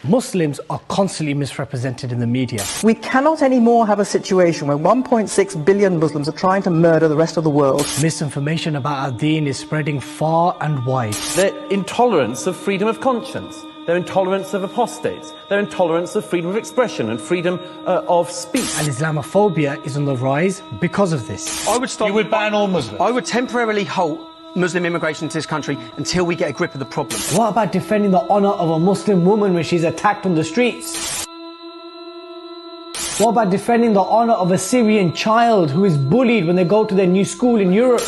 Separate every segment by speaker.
Speaker 1: Muslims are constantly misrepresented in the media.
Speaker 2: We cannot anymore have a situation where 1.6 billion Muslims are trying to murder the rest of the world.
Speaker 1: Misinformation about our deen is spreading far and wide.
Speaker 3: Their intolerance of freedom of conscience, their intolerance of apostates, their intolerance of freedom of expression and freedom of speech.
Speaker 1: And Islamophobia is on the rise because of this.
Speaker 4: You would ban all Muslims?
Speaker 5: I would temporarily halt Muslim immigration to this country until we get a grip of the problem.
Speaker 1: What about defending the honour of a Muslim woman when she's attacked on the streets? What about defending the honour of a Syrian child who is bullied when they go to their new school in Europe?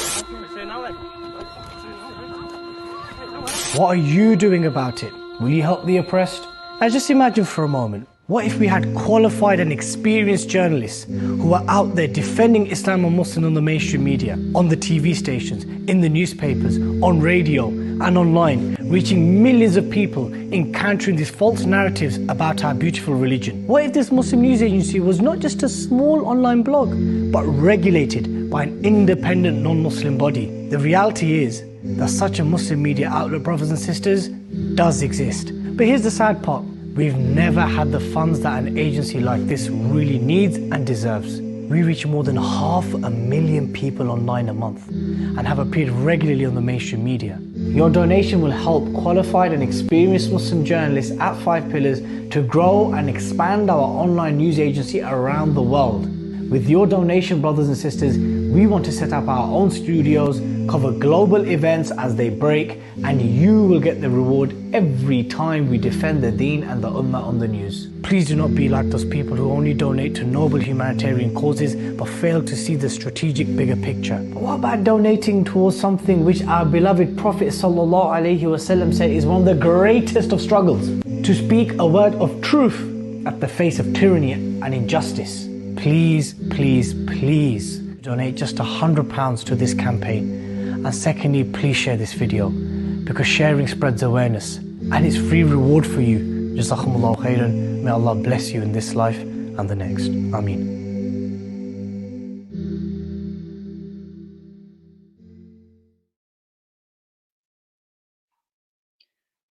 Speaker 1: What are you doing about it? Will you help the oppressed? Now just imagine for a moment, what if we had qualified and experienced journalists who are out there defending Islam and Muslims on the mainstream media, on the TV stations, in the newspapers, on radio and online, reaching millions of people, encountering these false narratives about our beautiful religion? What if this Muslim news agency was not just a small online blog, but regulated by an independent non-Muslim body? The reality is that such a Muslim media outlet, brothers and sisters, does exist. But here's the sad part. We've never had the funds that an agency like this really needs and deserves. We reach more than 500,000 people online a month and have appeared regularly on the mainstream media. Your donation will help qualified and experienced Muslim journalists at 5 Pillars to grow and expand our online news agency around the world. With your donation, brothers and sisters, we want to set up our own studios, cover global events as they break, and you will get the reward every time we defend the deen and the ummah on the news. Please do not be like those people who only donate to noble humanitarian causes but fail to see the strategic bigger picture. But what about donating towards something which our beloved Prophet ﷺ said is one of the greatest of struggles? To speak a word of truth at the face of tyranny and injustice. Please, please, please donate just £100 to this campaign. And secondly, please share this video, because sharing spreads awareness and it's free reward for you. Jazakumullahu khairan. May Allah bless you in this life and the next. Ameen.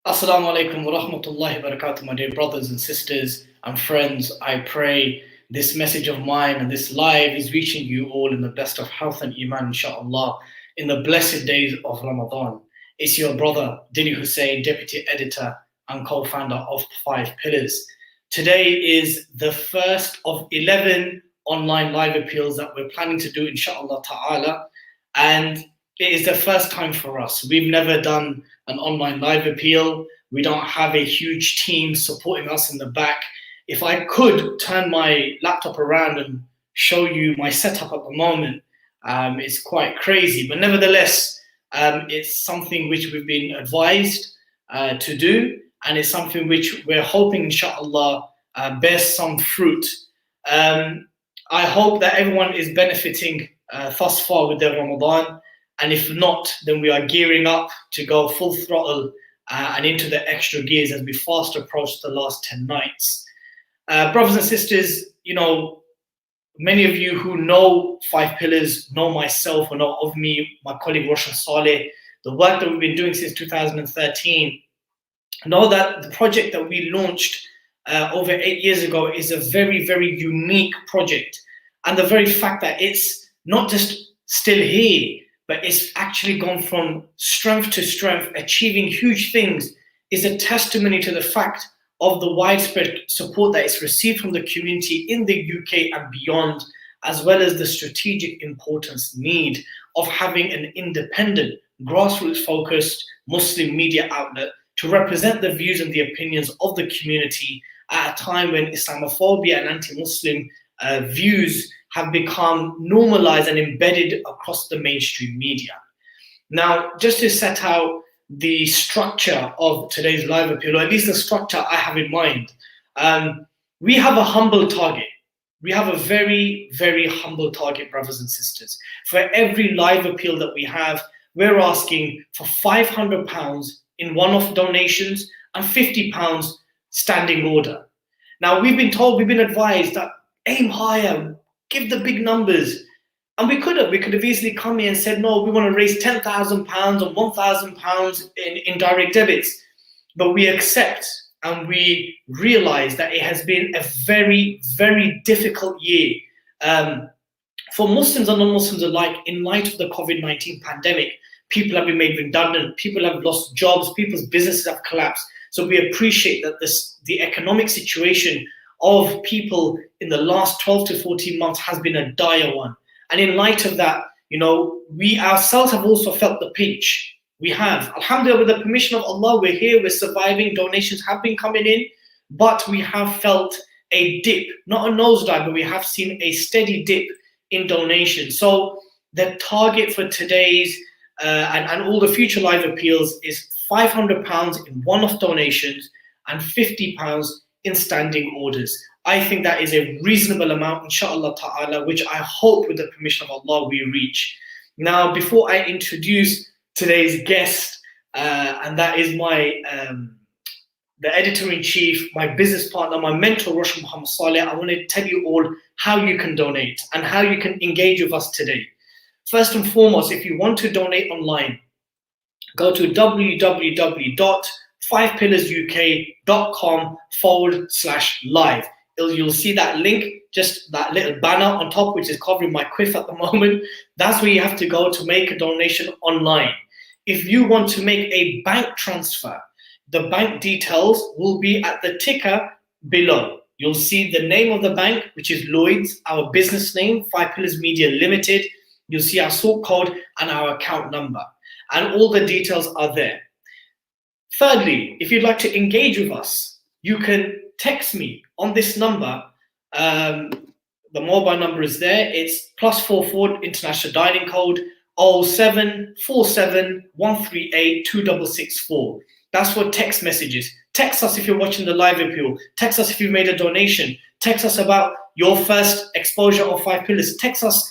Speaker 6: Assalamu alaikum wa rahmatullahi wa barakatuh, my dear brothers and sisters and friends. I pray this message of mine and this live is reaching you all in the best of health and iman, inshallah, in the blessed days of Ramadan. It's your brother, Dini Hussein, Deputy Editor and co-founder of 5 Pillars. Today is the first of 11 online live appeals that we're planning to do, inshallah ta'ala. And it is the first time for us. We've never done an online live appeal. We don't have a huge team supporting us in the back. If I could turn my laptop around and show you my setup at the moment, it's quite crazy. But nevertheless, it's something which we've been advised to do, and it's something which we're hoping, inshallah, bears some fruit. I hope that everyone is benefiting thus far with their Ramadan, and if not, then we are gearing up to go full throttle and into the extra gears as we fast approach the last 10 nights. Brothers and sisters, you know, many of you who know 5 Pillars, know myself or know of me, my colleague Roshan Salih, the work that we've been doing since 2013, know that the project that we launched over 8 years ago is a very, very unique project. And the very fact that it's not just still here, but it's actually gone from strength to strength, achieving huge things, is a testimony to the fact of the widespread support that it's received from the community in the UK and beyond, as well as the strategic importance need of having an independent, grassroots-focused Muslim media outlet to represent the views and the opinions of the community at a time when Islamophobia and anti-Muslim views have become normalized and embedded across the mainstream media. Now, just to set out the structure of today's live appeal, or at least the structure I have in mind, we have a humble target. We have a very, very humble target, brothers and sisters. For every live appeal that we have, we're asking for £500 in one-off donations and £50 standing order. Now, we've been told, we've been advised that aim higher, give the big numbers. And we could have easily come here and said, no, we want to raise £10,000 or £1,000 in direct debits. But we accept and we realize that it has been a very, very difficult year for Muslims and non-Muslims alike in light of the COVID-19 pandemic. People have been made redundant, people have lost jobs, people's businesses have collapsed. So we appreciate that the economic situation of people in the last 12 to 14 months has been a dire one. And in light of that, we ourselves have also felt the pinch. We have. Alhamdulillah, with the permission of Allah, we're here, we're surviving, donations have been coming in, but we have felt a dip, not a nosedive, but we have seen a steady dip in donations. So the target for today's and all the future live appeals is £500 in one-off donations and £50 in standing orders. I think that is a reasonable amount, inshallah ta'ala, which I hope with the permission of Allah we reach. Now, before I introduce today's guest, and that is my the editor-in-chief, my business partner, my mentor, Roshan Salih, I want to tell you all how you can donate and how you can engage with us today. First and foremost, if you want to donate online, go to www.5pillarsuk.com/live. You'll see that link, just that little banner on top, which is covering my quiff at the moment. That's where you have to go to make a donation online. If you want to make a bank transfer, the bank details will be at the ticker below. You'll see the name of the bank, which is Lloyds, our business name, 5Pillars Media Ltd. You'll see our sort code and our account number, and all the details are there. Thirdly, if you'd like to engage with us, you can text me on this number. The mobile number is there. It's +44 international dialing code 07471382664. That's for text messages. Text us if you're watching the live appeal. Text us if you made a donation. Text us about your first exposure of 5 Pillars. Text us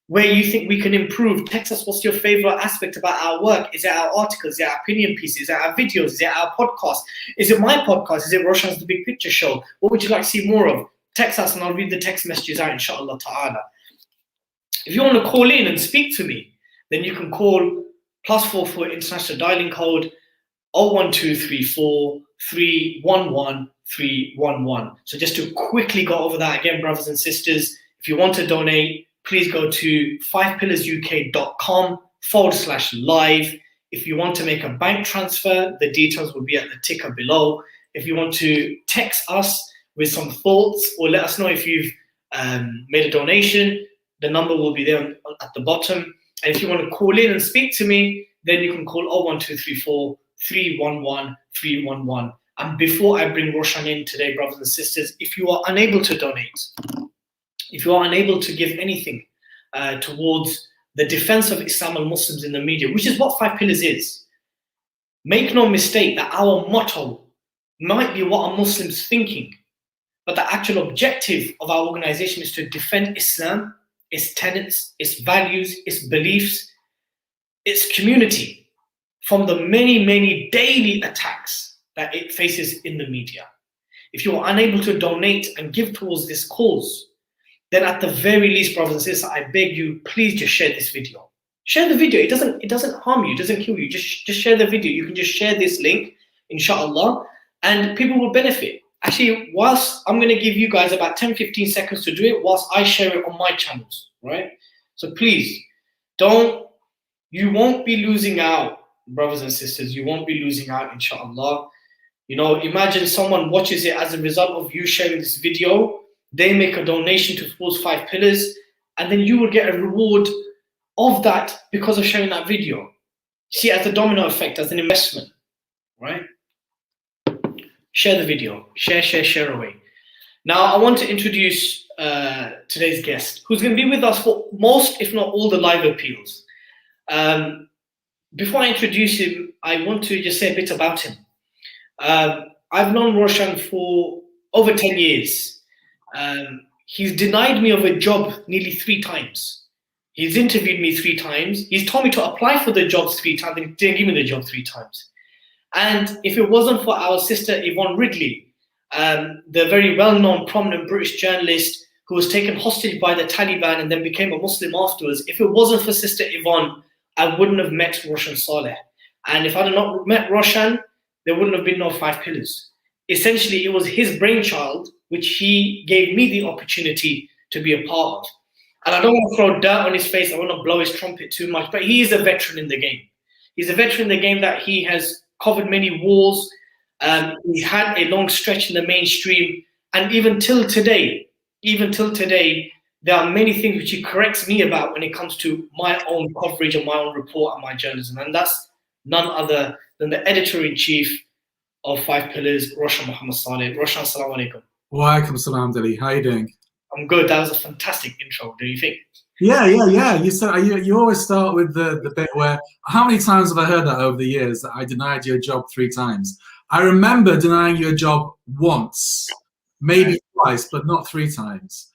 Speaker 6: where you think we can improve. Text us what's your favorite aspect about our work. Is it our articles? Is it our opinion pieces? Is it our videos? Is it our podcast? Is it my podcast? Is it Roshan's The Big Picture Show? What would you like to see more of? Text us and I'll read the text messages out, inshallah ta'ala. If you want to call in and speak to me, then you can call +44 international dialing code 01234 311 311. So just to quickly go over that again, brothers and sisters, if you want to donate, please go to 5pillarsuk.com/live. If you want to make a bank transfer, the details will be at the ticker below. If you want to text us with some thoughts or let us know if you've made a donation, the number will be there at the bottom. And if you want to call in and speak to me, then you can call 01234 311 311. And before I bring Roshan in today, brothers and sisters, if you are unable to donate, if you are unable to give anything towards the defense of Islam and Muslims in the media, which is what 5 Pillars is, make no mistake that our motto might be what a Muslim's thinking, but the actual objective of our organization is to defend Islam, its tenets, its values, its beliefs, its community from the many, many daily attacks that it faces in the media. If you are unable to donate and give towards this cause, then at the very least, brothers and sisters, I beg you, please just share this video. Share the video. It doesn't harm you, it doesn't kill you. Just share the video. You can just share this link, inshallah, and people will benefit. Actually, whilst I'm going to give you guys about 10-15 seconds to do it, whilst I share it on my channels, right? So please, you won't be losing out, brothers and sisters. You won't be losing out, inshallah. Imagine someone watches it as a result of you sharing this video. They make a donation towards 5 Pillars, and then you will get a reward of that because of sharing that video. See it as a domino effect, as an investment, right? Share the video. Share away. Now, I want to introduce today's guest, who's going to be with us for most, if not all, the live appeals. Before I introduce him, I want to just say a bit about him. I've known Roshan for over 10 years. He's denied me of a job nearly 3 times. He's interviewed me 3 times. He's told me to apply for the jobs 3 times, and he didn't give me the job 3 times. And if it wasn't for our sister Yvonne Ridley, the very well-known, prominent British journalist who was taken hostage by the Taliban and then became a Muslim afterwards, if it wasn't for Sister Yvonne, I wouldn't have met Roshan Salih. And if I had not met Roshan, there wouldn't have been no 5 Pillars. essentially it was his brainchild, which he gave me the opportunity to be a part of. And I don't want to throw dirt on his face, I want to blow his trumpet too much, but he is a veteran in the game. He's a veteran in the game that he has covered many wars. He had a long stretch in the mainstream, and even till today, there are many things which he corrects me about when it comes to my own coverage and my own report and my journalism. And that's none other than the editor-in-chief of 5Pillars, Roshan Salih. Roshan, assalamu alaikum.
Speaker 4: Wa alaikum salam, Dali. How are you doing?
Speaker 6: I'm good. That was a fantastic intro, do you think?
Speaker 4: Yeah. You said you always start with the bit where, how many times have I heard that over the years, that I denied you a job 3 times? I remember denying you a job once, maybe twice, but not 3 times.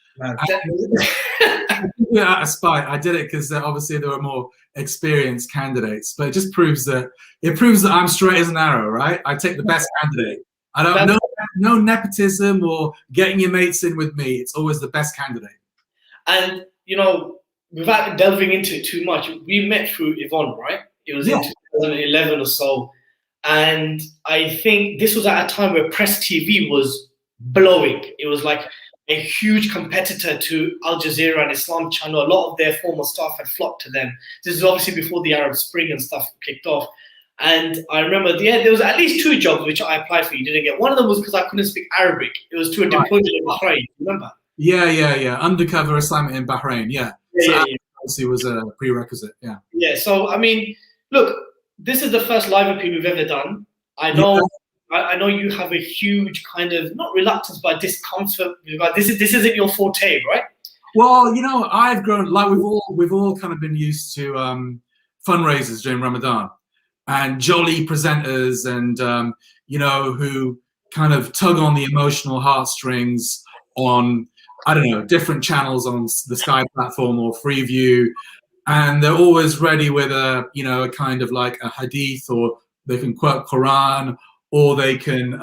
Speaker 4: Yeah, out of spite, I did it because obviously there were more experienced candidates. But it just proves that I'm straight as an arrow, right? I take the best candidate. I don't no nepotism or getting your mates in with me. It's always the best candidate.
Speaker 6: And without delving into it too much, we met through Yvonne, right? It was in 2011 or so, and I think this was at a time where Press TV was blowing. It was like a huge competitor to Al Jazeera and Islam Channel. A lot of their former staff had flocked to them. This is obviously before the Arab Spring and stuff kicked off. And I remember there was at least 2 jobs which I applied for. You didn't get. One of them was because I couldn't speak Arabic. It was to a deployment in Bahrain. Remember? Yeah.
Speaker 4: Undercover assignment in Bahrain. Yeah. Obviously was a prerequisite. Yeah.
Speaker 6: Yeah. So I mean, look, this is the first live appeal we've ever done. I know. Yeah. I know you have a huge kind of not reluctance but discomfort. This isn't your forte, right?
Speaker 4: Well, I've grown, like we've all kind of been used to fundraisers during Ramadan and jolly presenters and who kind of tug on the emotional heartstrings on, I don't know, different channels on the Sky platform or Freeview, and they're always ready with a kind of like a hadith, or they can quote Quran, or they can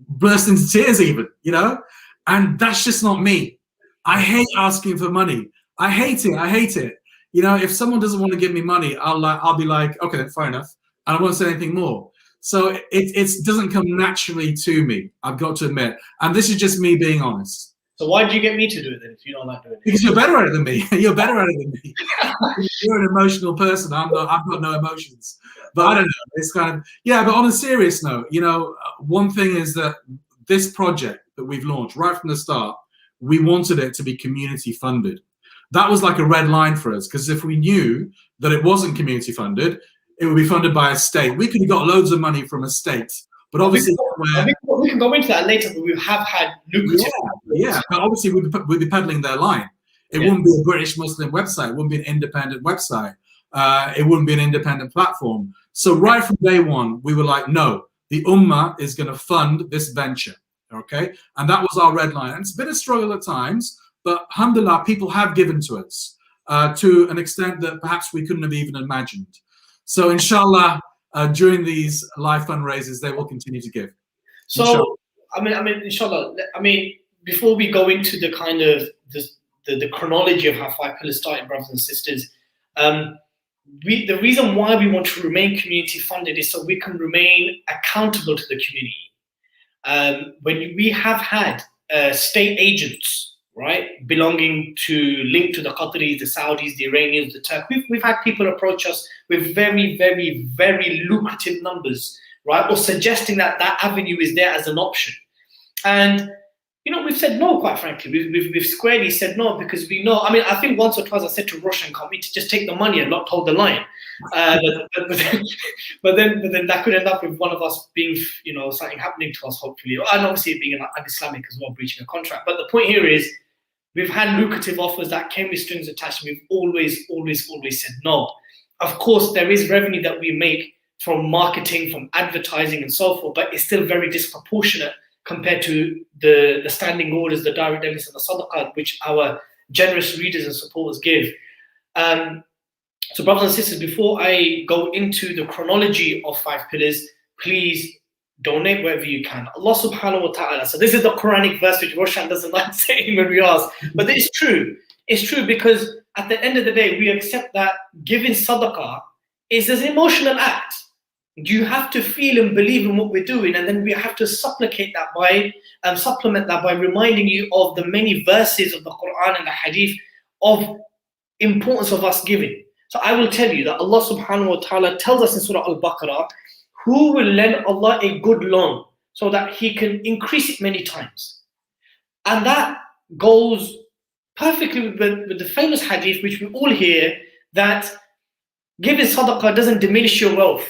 Speaker 4: burst into tears even, and that's just not me. I hate asking for money. I hate it. If someone doesn't want to give me money, I'll be like, okay, then fair enough, and I won't say anything more. So it doesn't come naturally to me, I've got to admit, and this is just me being honest.
Speaker 6: So why did you get me to do it then if you don't like doing it?
Speaker 4: Because you're better at it than me. You're better at it than me. You're an emotional person. I've got no emotions. But I don't know. It's kind of, but on a serious note, one thing is that this project that we've launched right from the start, we wanted it to be community funded. That was like a red line for us, because if we knew that it wasn't community funded, it would be funded by a state. We could have got loads of money from a state, but obviously
Speaker 6: I think we can go into that later. But we have had lucrative.
Speaker 4: Yeah, but obviously we'd be peddling their line. It wouldn't be a British Muslim website. It wouldn't be an independent website. It wouldn't be an independent platform. So right from day one, we were like, no, the Ummah is going to fund this venture. Okay, and that was our red line. And it's been a struggle at times, but alhamdulillah, people have given to us to an extent that perhaps we couldn't have even imagined. So inshallah, during these live fundraisers, they will continue to give.
Speaker 6: So inshallah. I mean, inshallah. I mean, before we go into the kind of the chronology of how 5Pillars started, brothers and sisters, the reason why we want to remain community funded is so we can remain accountable to the community. When we have had state agents, right, belonging to linked to the Qataris, the Saudis, the Iranians, the Turks, we've had people approach us with very, very, very lucrative numbers, right, or suggesting that avenue is there as an option. And we've said no, quite frankly. We've squarely said no, because we know. I mean, I think once or twice I said to Roshan, can't we just take the money and not hold the line? But then that could end up with one of us being, something happening to us, hopefully, and obviously it being un-Islamic as well, breaching a contract. But the point here is, we've had lucrative offers that came with strings attached. And we've always said no. Of course, there is revenue that we make from marketing, from advertising, and so forth, but it's still very disproportionate compared to the standing orders, the direct debits, and the sadaqah, which our generous readers and supporters give. So brothers and sisters, before I go into the chronology of 5Pillars, please donate wherever you can. Allah subhanahu wa ta'ala. So this is the Quranic verse which Roshan doesn't like saying when we ask. But it's true. It's true, because at the end of the day, we accept that giving sadaqah is an emotional act. You have to feel and believe in what we're doing, and then we have to supplement that by reminding you of the many verses of the Quran and the Hadith of importance of us giving. So I will tell you that Allah subhanahu wa ta'ala tells us in Surah Al-Baqarah, who will lend Allah a good loan so that He can increase it many times. And that goes perfectly with the famous Hadith, which we all hear, that giving sadaqah doesn't diminish your wealth.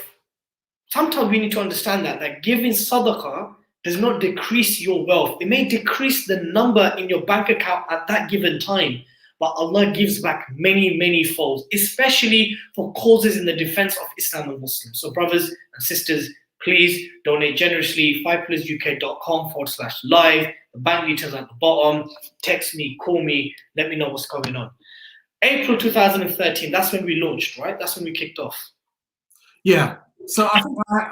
Speaker 6: Sometimes we need to understand that giving sadaqah does not decrease your wealth. It may decrease the number in your bank account at that given time, but Allah gives back many, many folds, especially for causes in the defense of Islam and Muslims. So brothers and sisters, please donate generously, 5pillarsuk.com/live. The bank details at the bottom. Text me, call me, let me know what's going on. April 2013, that's when we launched, right? That's when we kicked off.
Speaker 4: Yeah. So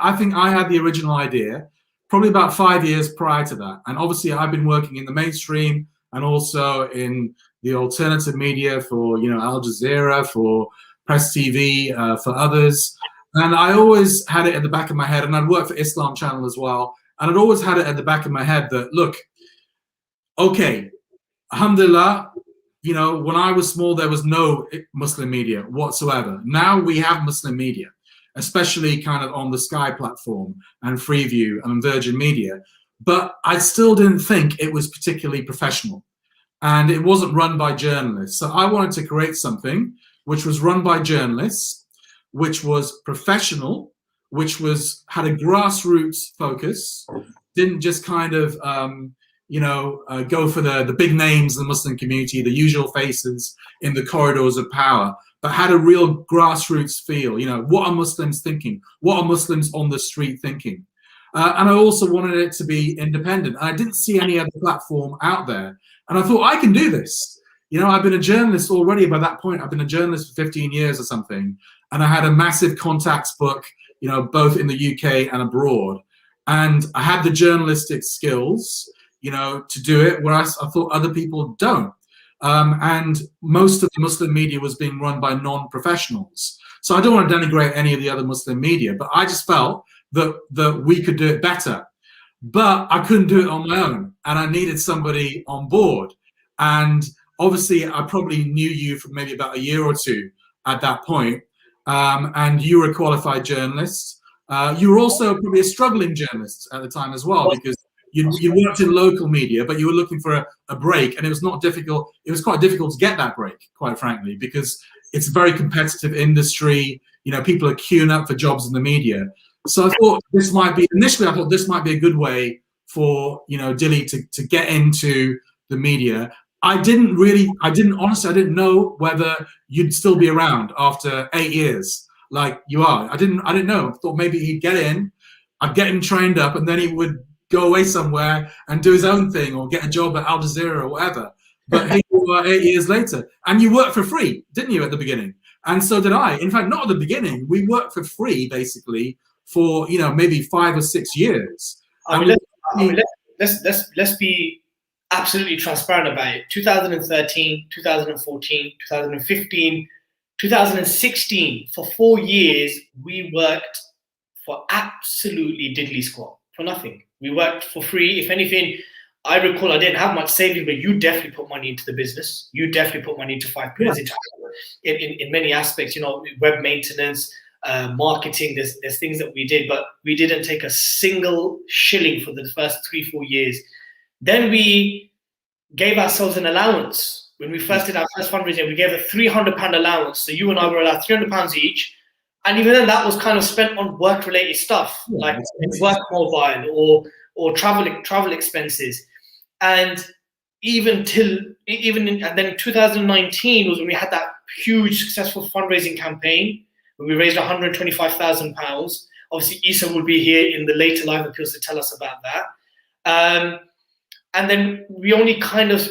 Speaker 4: I think I had the original idea probably about 5 years prior to that. And obviously I've been working in the mainstream and also in the alternative media for, Al Jazeera, for Press TV, for others. And I always had it at the back of my head, and I'd worked for Islam Channel as well. And I'd always had it at the back of my head that, look, okay, alhamdulillah, when I was small, there was no Muslim media whatsoever. Now we have Muslim media, especially kind of on the Sky platform and Freeview and Virgin Media. But I still didn't think it was particularly professional. And it wasn't run by journalists. So I wanted to create something which was run by journalists, which was professional, which had a grassroots focus, didn't just kind of, go for the big names in the Muslim community, the usual faces in the corridors of power, but had a real grassroots feel. What are Muslims thinking? What are Muslims on the street thinking? And I also wanted it to be independent. And I didn't see any other platform out there. And I thought, I can do this. I've been a journalist already by that point. I've been a journalist for 15 years or something. And I had a massive contacts book, both in the UK and abroad. And I had the journalistic skills, to do it, whereas I thought other people don't. And most of the Muslim media was being run by non-professionals. So I don't want to denigrate any of the other Muslim media, but I just felt that we could do it better. But I couldn't do it on my own, and I needed somebody on board. And obviously, I probably knew you for maybe about a year or two at that point, and you were a qualified journalist. You were also probably a struggling journalist at the time as well, because you worked in local media, but you were looking for a break, and it was not difficult. It was quite difficult to get that break, quite frankly, because it's a very competitive industry. People are queuing up for jobs in the media. So I thought this might be a good way for Dilly to get into the media. I didn't know whether you'd still be around after 8 years like you are. I didn't know. I thought maybe he'd get in, I'd get him trained up, and then he would go away somewhere and do his own thing or get a job at Al Jazeera or whatever. But here you are 8 years later, and you worked for free, didn't you, at the beginning? And so did I. In fact, not at the beginning. We worked for free, basically, for maybe 5 or 6 years.
Speaker 6: Let's be absolutely transparent about it. 2013, 2014, 2015, 2016, for 4 years, we worked for absolutely diddly squat, for nothing. We worked for free. If anything, I recall I didn't have much saving, but you definitely put money into the business. You definitely put money into 5Pillars, in many aspects, web maintenance, marketing. There's things that we did, but we didn't take a single shilling for the first 3-4 years. Then we gave ourselves an allowance. When we first did our first fundraising, we gave a £300 allowance. So you and I were allowed £300 each. And even then, that was kind of spent on work-related stuff, like work mobile or travel expenses. And then in 2019 was when we had that huge successful fundraising campaign where we raised £125,000. Obviously, Isa will be here in the later live appeals to tell us about that. And then we only kind of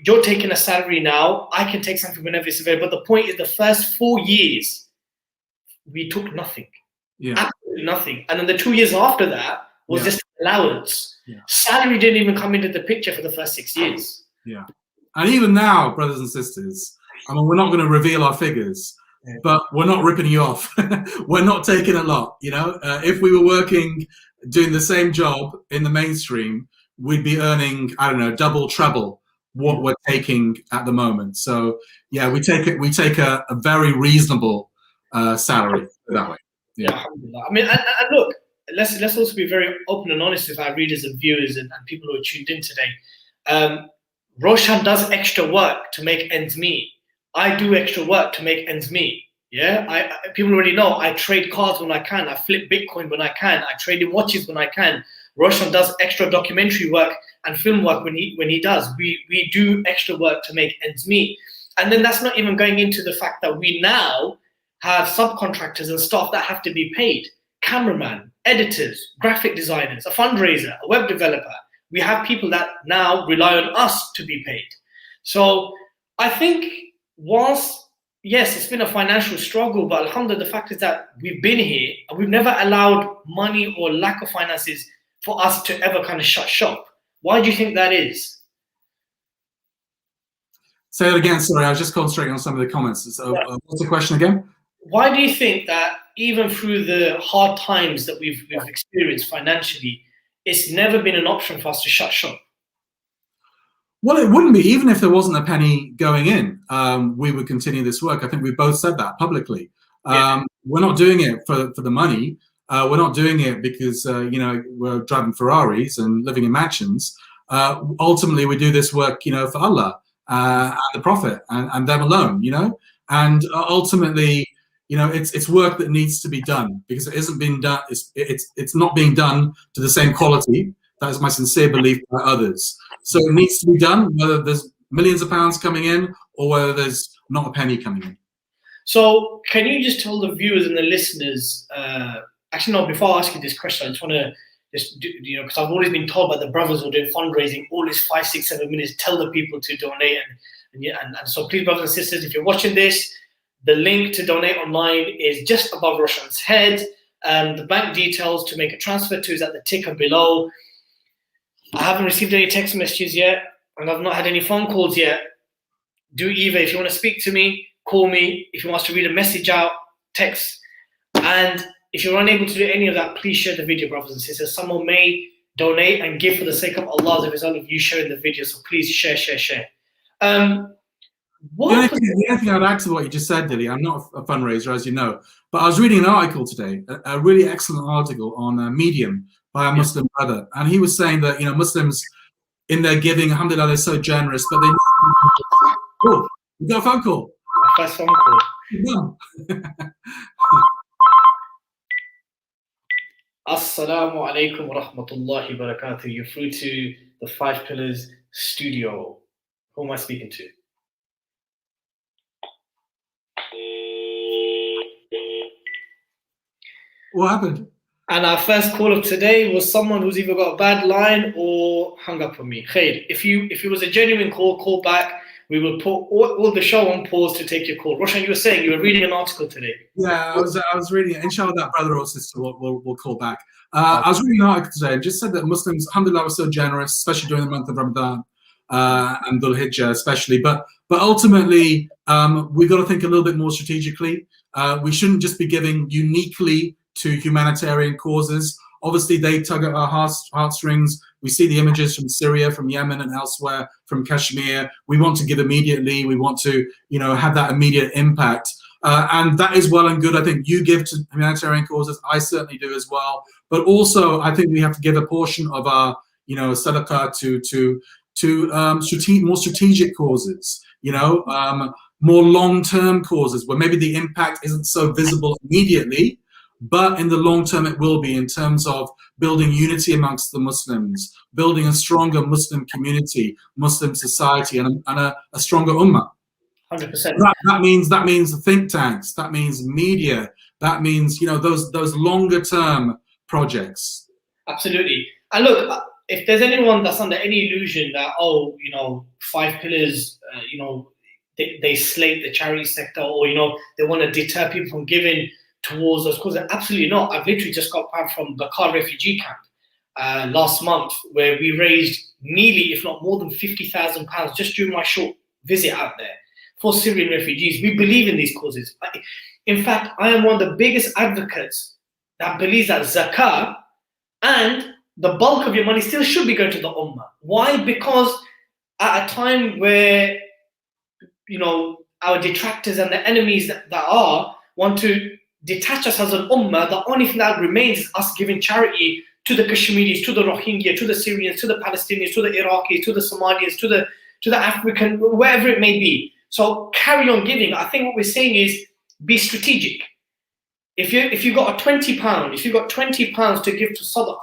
Speaker 6: you're taking a salary now. I can take something whenever it's available. But the point is, the first 4 years, we took nothing. Yeah. Absolutely nothing. And then the 2 years after that was just allowance. Yeah. Salary didn't even come into the picture for the first 6 years.
Speaker 4: Yeah. And even now, brothers and sisters, we're not going to reveal our figures, but we're not ripping you off. We're not taking a lot. If we were working, doing the same job in the mainstream, we'd be earning, I don't know, double, treble what we're taking at the moment. So yeah, we take a very reasonable salary that way.
Speaker 6: Yeah, alhamdulillah. I mean, and look, let's also be very open and honest with our readers and viewers and people who are tuned in today. Roshan does extra work to make ends meet. I do extra work to make ends meet. Yeah, people already know I trade cars when I can. I flip Bitcoin when I can. I trade in watches when I can. Roshan does extra documentary work and film work when he does. We do extra work to make ends meet. And then that's not even going into the fact that we now have subcontractors and staff that have to be paid. Cameraman, editors, graphic designers, a fundraiser, a web developer. We have people that now rely on us to be paid. So I think whilst, yes, it's been a financial struggle, but alhamdulillah, the fact is that we've been here and we've never allowed money or lack of finances for us to ever kind of shut shop. Why do you think that is?
Speaker 4: Say that again, sorry, I was just concentrating on some of the comments. So what's the question again?
Speaker 6: Why do you think that even through the hard times that we've experienced financially, it's never been an option for us to shut shop?
Speaker 4: Well, it wouldn't be, even if there wasn't a penny going in, we would continue this work. I think we both said that publicly. We're not doing it for the money. We're not doing it because, we're driving Ferraris and living in mansions. Ultimately, we do this work, for Allah and the Prophet and them alone, and ultimately, it's work that needs to be done because it isn't being done. It's not being done to the same quality. That is my sincere belief by others. So it needs to be done, whether there's millions of pounds coming in or whether there's not a penny coming in.
Speaker 6: So can you just tell the viewers and the listeners, actually no, before I ask you this question, I just want to because I've always been told by the brothers who are doing fundraising, always 5, 6, 7 minutes, tell the people to donate. And so please, brothers and sisters, if you're watching this, the link to donate online is just above Roshan's head. The bank details to make a transfer to is at the ticker below. I haven't received any text messages yet, and I've not had any phone calls yet. Do either. If you want to speak to me, call me. If you want us to read a message out, text. And if you're unable to do any of that, please share the video, brothers and sisters. Someone may donate and give for the sake of Allah as a result of you sharing the video. So please share. The only
Speaker 4: thing I'd add to what you just said, Dilly, I'm not a fundraiser, as you know, but I was reading an article today, a really excellent article on Medium by a Muslim brother, and he was saying that Muslims in their giving, alhamdulillah, they're so generous, but they. Oh, we got a phone call.
Speaker 6: First phone call.
Speaker 4: No.
Speaker 6: Assalamu alaikum wa rahmatullahi wa barakatuh. You're through to the 5 Pillars studio. Who am I speaking to?
Speaker 4: What happened?
Speaker 6: And our first call of today was someone who's either got a bad line or hung up on me. Khair, if it was a genuine call back. We will put all the show on pause to take your call. Roshan, you were saying you were reading an article today.
Speaker 4: Yeah, I was reading it. Inshallah, that brother or sister will call back. I was reading an article today and just said that Muslims, alhamdulillah, were so generous, especially during the month of Ramadan and Dhul Hijjah especially. But ultimately, we've got to think a little bit more strategically. We shouldn't just be giving uniquely to humanitarian causes. Obviously, they tug at our heartstrings. We see the images from Syria, from Yemen, and elsewhere, from Kashmir. We want to give immediately. We want to, have that immediate impact. And that is well and good. I think you give to humanitarian causes. I certainly do as well. But also, I think we have to give a portion of our, sadaqah to more strategic causes. More long-term causes where maybe the impact isn't so visible immediately. But in the long term, it will be in terms of building unity amongst the Muslims, building a stronger Muslim community, Muslim society, and a stronger ummah.
Speaker 6: 100%.
Speaker 4: That means think tanks. That means media. That means those longer term projects.
Speaker 6: Absolutely. And look, if there's anyone that's under any illusion that 5 Pillars, they slate the charity sector, or they want to deter people from giving towards those causes, absolutely not. I've literally just got back from the Dakar refugee camp last month, where we raised nearly, if not more than £50,000 just during my short visit out there for Syrian refugees. We believe in these causes. In fact, I am one of the biggest advocates that believes that zakah and the bulk of your money still should be going to the ummah. Why? Because at a time where, you know, our detractors and the enemies that are want to detach us as an ummah, the only thing that remains is us giving charity to the Kashmiris, to the Rohingya, to the Syrians, to the Palestinians, to the Iraqis, to the Somalians, to the African, wherever it may be. So carry on giving. I think what we're saying is be strategic. If you got a £20, if you got £20 to give to sadaqah,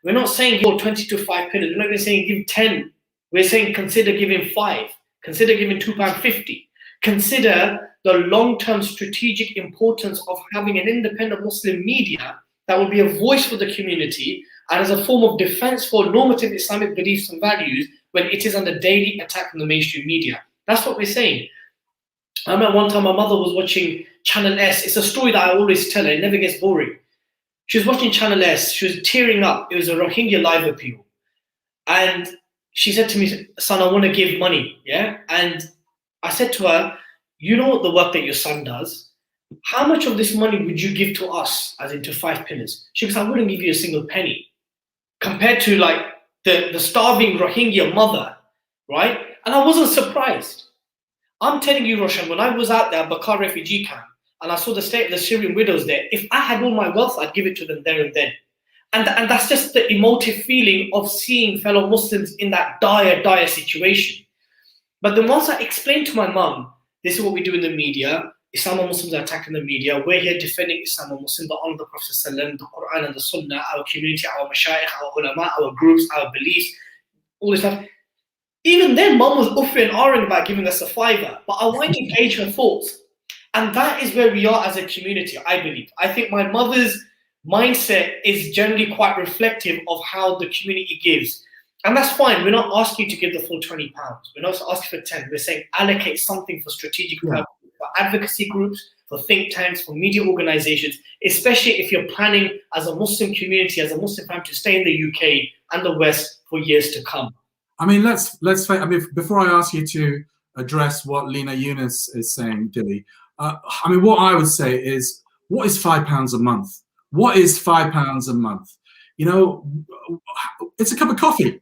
Speaker 6: we're not saying give 20 to 5 pillars. We're not even saying give 10. We're saying consider giving 5. Consider giving £2.50. Consider the long-term strategic importance of having an independent Muslim media that will be a voice for the community and as a form of defense for normative Islamic beliefs and values when it is under daily attack from the mainstream media. That's what we're saying. I remember one time my mother was watching Channel S. It's a story that I always tell her. It never gets boring. She was watching Channel S. She was tearing up. It was a Rohingya live appeal. And she said to me, son, I want to give money. Yeah. And I said to her, you know what the work that your son does? How much of this money would you give to us, as into 5 pillars? She goes, I wouldn't give you a single penny. Compared to like the starving Rohingya mother, right? And I wasn't surprised. I'm telling you, Roshan, when I was out there at Bakar refugee camp and I saw the state of the Syrian widows there, if I had all my wealth, I'd give it to them there and then. And that's just the emotive feeling of seeing fellow Muslims in that dire situation. But then once I explained to my mum, this is what we do in the media, Islam and Muslims are attacking the media, we're here defending Islam and Muslims, the honor of the Prophet ﷺ, the Quran and the Sunnah, our community, our mashayikh, our ulama, our groups, our beliefs, all this stuff. Even then, mum was uffing and ahhing about giving us a £5, but I want to gauge her thoughts. And that is where we are as a community, I believe. I think my mother's mindset is generally quite reflective of how the community gives. And that's fine. We're not asking you to give the full £20. We're not asking for 10. We're saying allocate something for strategic purposes, for advocacy groups, for think tanks, for media organizations, especially if you're planning as a Muslim community, as a Muslim family to stay in the UK and the West for years to come.
Speaker 4: I mean, let's. I mean, before I ask you to address what Lena Yunus is saying, Dilly, I mean, what I would say is, what is £5 a month? What is £5 a month? You know, it's a cup of coffee.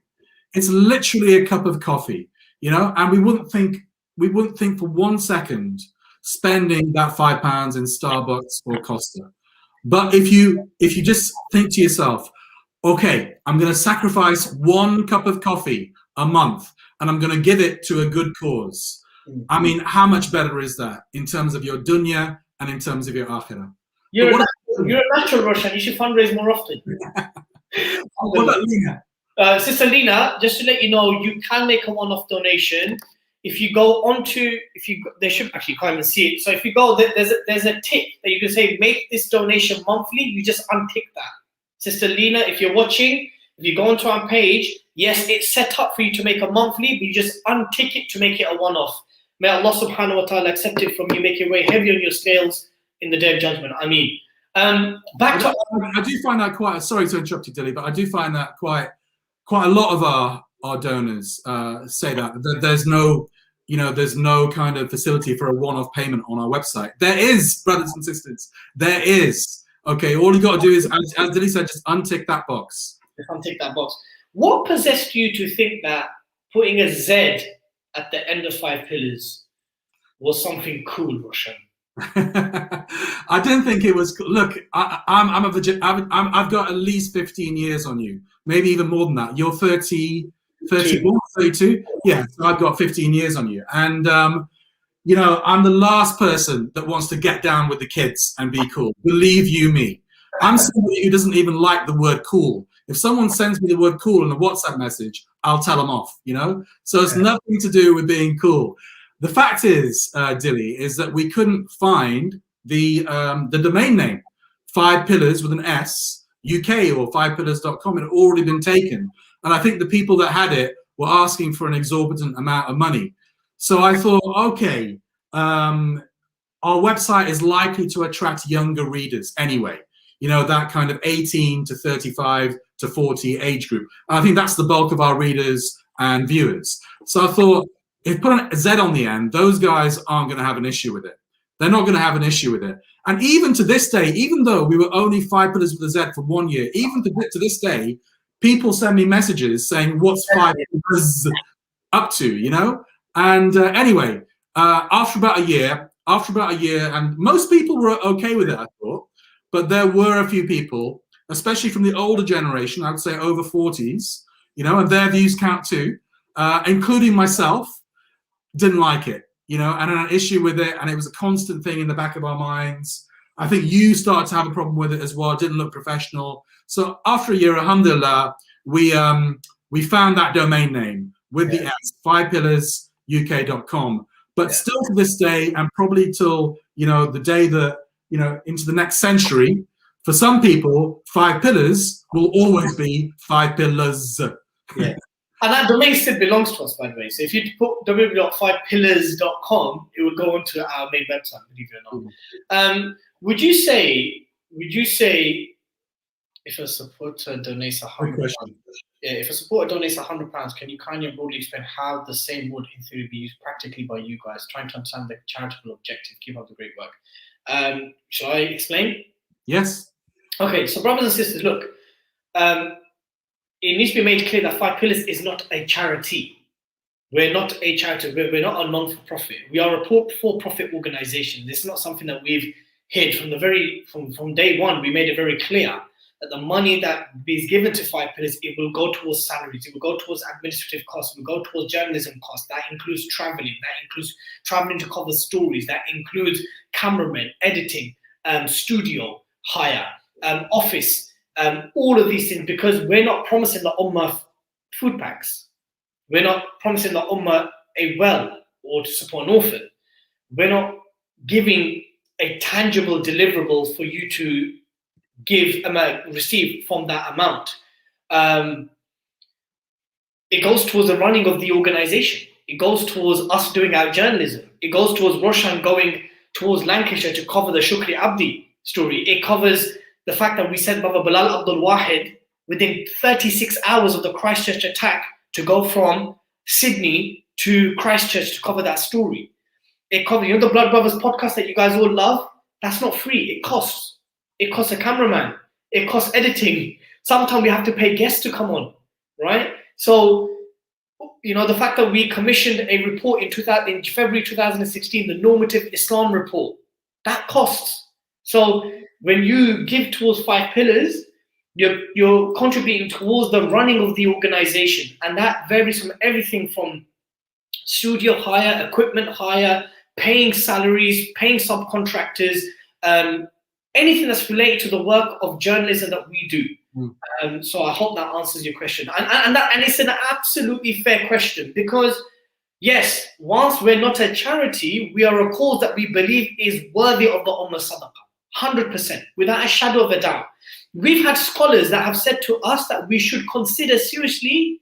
Speaker 4: It's literally a cup of coffee. You know, and we wouldn't think for 1 second spending that £5 in Starbucks or Costa. But if you just think to yourself, okay, I'm going to sacrifice 1 cup of coffee a month and I'm going to give it to a good cause. I mean, how much better is that in terms of your dunya and in terms of your akhirah?
Speaker 6: You're a natural, Roshan. You should fundraise more often.
Speaker 4: What about Lena?
Speaker 6: Sister Lena, just to let you know, you can make a one-off donation. If you go onto, they should actually come and see it. So if you go, there's a tick that you can say, make this donation monthly. You just untick that. Sister Lena, if you're watching, if you go onto our page, yes, it's set up for you to make a monthly, but you just untick it to make it a one-off. May Allah subhanahu wa ta'ala accept it from you, make it weigh heavy on your scales in the day of judgment. I mean, I
Speaker 4: do find that quite, sorry to interrupt you, Dilly, but I do find that quite a lot of our donors say that there's no, you know, there's no kind of facility for a one-off payment on our website. There is, brothers and sisters, there is. Okay, all you got to do is, as Dilly said, just untick that box.
Speaker 6: Just untick that box. What possessed you to think that putting a Z at the end of 5 pillars was something cool, Roshan?
Speaker 4: I didn't think it was. Look, I've got at least 15 years on you, maybe even more than that. You're 31, 32. Yeah, so I've got 15 years on you, and you know, I'm the last person that wants to get down with the kids and be cool. Believe you me, I'm somebody who doesn't even like the word cool. If someone sends me the word cool in a WhatsApp message, I'll tell them off. You know, so it's nothing to do with being cool. The fact is, Dilly, is that we couldn't find the domain name, 5 Pillars with an S, UK or 5pillars.com. It had already been taken. And I think the people that had it were asking for an exorbitant amount of money. So I thought, okay, our website is likely to attract younger readers anyway. You know, that kind of 18 to 35 to 40 age group. And I think that's the bulk of our readers and viewers. So I thought, if put a Z on the end, those guys aren't going to have an issue with it. They're not going to have an issue with it. And even to this day, even though we were only 5 Pillars with a Z for 1 year, even to this day, people send me messages saying, what's 5 Pillars up to, you know? And anyway, after about a year, and most people were okay with it, I thought, but there were a few people, especially from the older generation, I would say over 40s, you know, and their views count too, including myself, didn't like it, you know, and an issue with it, and it was a constant thing in the back of our minds. I think you started to have a problem with it as well. It didn't look professional. So after a year, alhamdulillah, we found that domain name with the S, 5pillaruk.com. But still to this day, and probably till, you know, the day that, you know, into the next century, for some people, 5 Pillars will always be 5 Pillars.
Speaker 6: Yeah. And that domain still belongs to us, by the way. So if you put www.5pillars.com, it will go onto our main website, believe it or not. Would you say if a supporter donates £100, if a supporter donates £100, can you kindly and broadly explain how the same would, in theory, be used practically by you guys, trying to understand the charitable objective? Keep up the great work. Shall I explain?
Speaker 4: Yes.
Speaker 6: Okay, so brothers and sisters, look, it needs to be made clear that 5 Pillars is not a charity. We're not a charity. We're not a non-for-profit. We are a for-profit organization. This is not something that we've hid from day one. We made it very clear that the money that is given to 5 Pillars, it will go towards salaries, it will go towards administrative costs, it will go towards journalism costs. That includes traveling, that includes traveling to cover stories, that includes cameramen, editing, studio hire, office, all of these things, because we're not promising the Ummah food packs. We're not promising the Ummah a well or to support an orphan. We're not giving a tangible deliverable for you to receive from that amount. It goes towards the running of the organization. It goes towards us doing our journalism. It goes towards Roshan going towards Lancashire to cover the Shukri Abdi story. It covers the fact that we sent Baba Bilal Abdul Wahid within 36 hours of the Christchurch attack to go from Sydney to Christchurch to cover that story. It covers, you know, the Blood Brothers podcast that you guys all love? That's not free. It costs. It costs a cameraman. It costs editing. Sometimes we have to pay guests to come on, right? So, you know, the fact that we commissioned a report in February 2016, the Normative Islam Report, that costs. So when you give towards 5 Pillars, you're contributing towards the running of the organization. And that varies from everything from studio hire, equipment hire, paying salaries, paying subcontractors, anything that's related to the work of journalism that we do. So I hope that answers your question. And it's an absolutely fair question, because yes, whilst we're not a charity, we are a cause that we believe is worthy of the Ummah Sadaqah, 100%, without a shadow of a doubt. We've had scholars that have said to us that we should consider seriously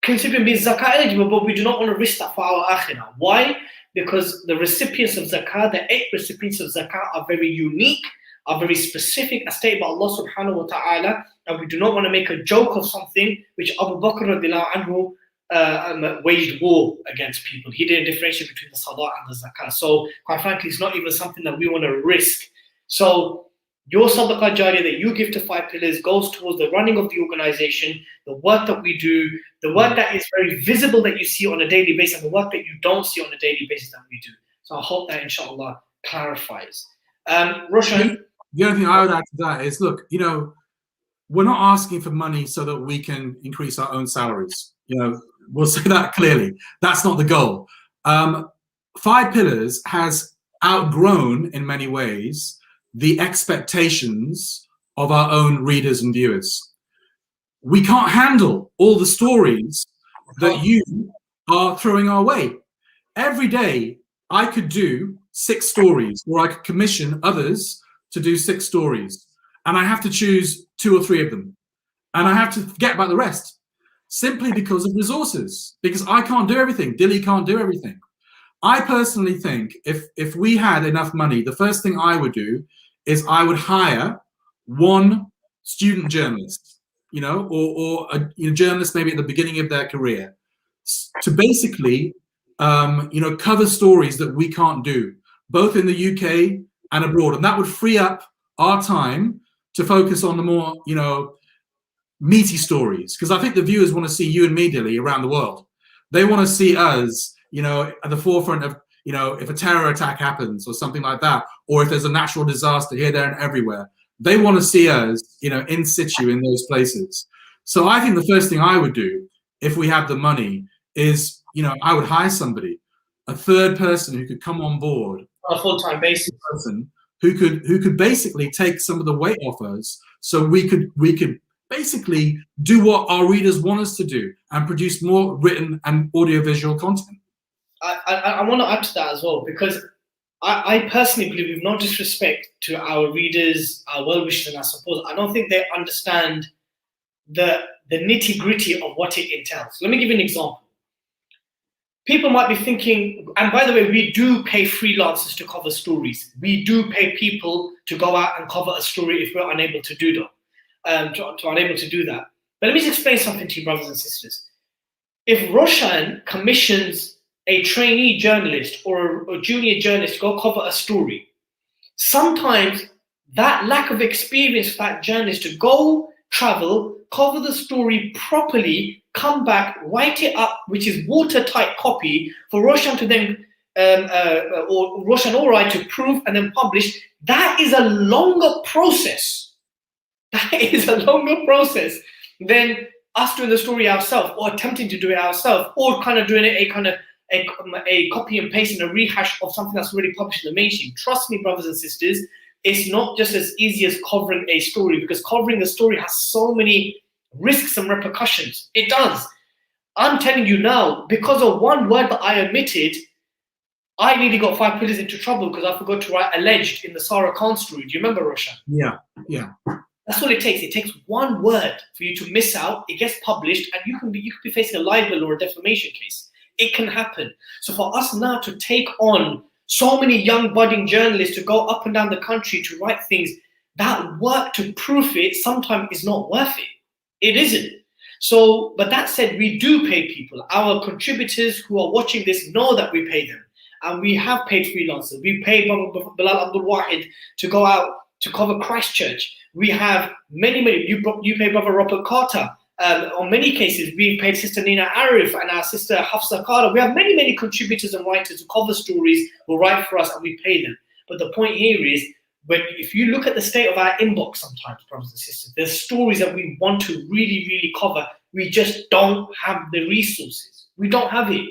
Speaker 6: considering being zakah eligible, but we do not want to risk that for our akhirah. Why? Because the recipients of zakah, the 8 recipients of zakah, are very unique, are very specific, as stated by Allah subhanahu wa ta'ala, and we do not want to make a joke of something which Abu Bakr radiallahu anhu waged war against people. He didn't differentiate between the salah and the zakah. So quite frankly, it's not even something that we want to risk. So your sadaqah jariyah that you give to 5 Pillars goes towards the running of the organization, the work that we do, the work that is very visible that you see on a daily basis, and the work that you don't see on a daily basis that we do. So I hope that inshallah clarifies. Roshan?
Speaker 4: The only thing I would add to that is, look, you know, we're not asking for money so that we can increase our own salaries. You know, we'll say that clearly. That's not the goal. 5 Pillars has outgrown, in many ways, the expectations of our own readers and viewers. We can't handle all the stories that you are throwing our way. Every day, I could do 6 stories, or I could commission others to do 6 stories, and I have to choose 2 or 3 of them, and I have to forget about the rest, simply because of resources, because I can't do everything. Dilly can't do everything. I personally think if we had enough money, the first thing I would do is I would hire 1 student journalist, you know, or a journalist maybe at the beginning of their career, to basically cover stories that we can't do, both in the UK and abroad, and that would free up our time to focus on the more, meaty stories. Because I think the viewers want to see you and me, Dilly, around the world. They want to see us, at the forefront of, if a terror attack happens or something like that, or if there's a natural disaster here, there, and everywhere. They want to see us, in situ in those places. So I think the first thing I would do, if we had the money, is, I would hire somebody, a third person who could come on board
Speaker 6: on a full-time basis,
Speaker 4: person who could basically take some of the weight off us, so we could basically do what our readers want us to do and produce more written and audiovisual content.
Speaker 6: I want to add to that as well, because I personally believe, with no disrespect to our readers, our well-wishers, and our supporters, I don't think they understand the nitty-gritty of what it entails. Let me give you an example. People might be thinking, and by the way, we do pay freelancers to cover stories. We do pay people to go out and cover a story if we're unable to do that. Unable to do that. But let me just explain something to you, brothers and sisters. If Roshan commissions a trainee journalist or a junior journalist to go cover a story, sometimes that lack of experience for that journalist to go, travel, cover the story properly, come back, write it up, which is watertight copy, for Roshan to then, or Roshan or I to prove and then publish, that is a longer process. That is a longer process than us doing the story ourselves, or attempting to do it ourselves, or kind of doing it a copy and paste and a rehash of something that's already published in the mainstream. Trust me, brothers and sisters, it's not just as easy as covering a story, because covering a story has so many risks and repercussions. It does. I'm telling you now, because of one word that I omitted, I nearly got 5Pillars into trouble because I forgot to write alleged in the Sarah Khan story. Do you remember, Roshan?
Speaker 4: Yeah.
Speaker 6: That's all it takes. It takes one word for you to miss out. It gets published, and you could be facing a libel or a defamation case. It can happen. So for us now to take on so many young budding journalists to go up and down the country to write things, that work to proof it sometimes is not worth it. It isn't. So, but that said, we do pay people. Our contributors who are watching this know that we pay them. And we have paid freelancers. We pay Bilal Abdul Wahid to go out to cover Christchurch. We have many, you pay Brother Robert Carter. On many cases, we paid Sister Nina Arif and our sister Hafsa Carter. We have many contributors and writers who cover stories, who write for us, and we pay them. But the point here is, if you look at the state of our inbox sometimes, brothers and sisters, there's stories that we want to really cover. We just don't have the resources. We don't have it,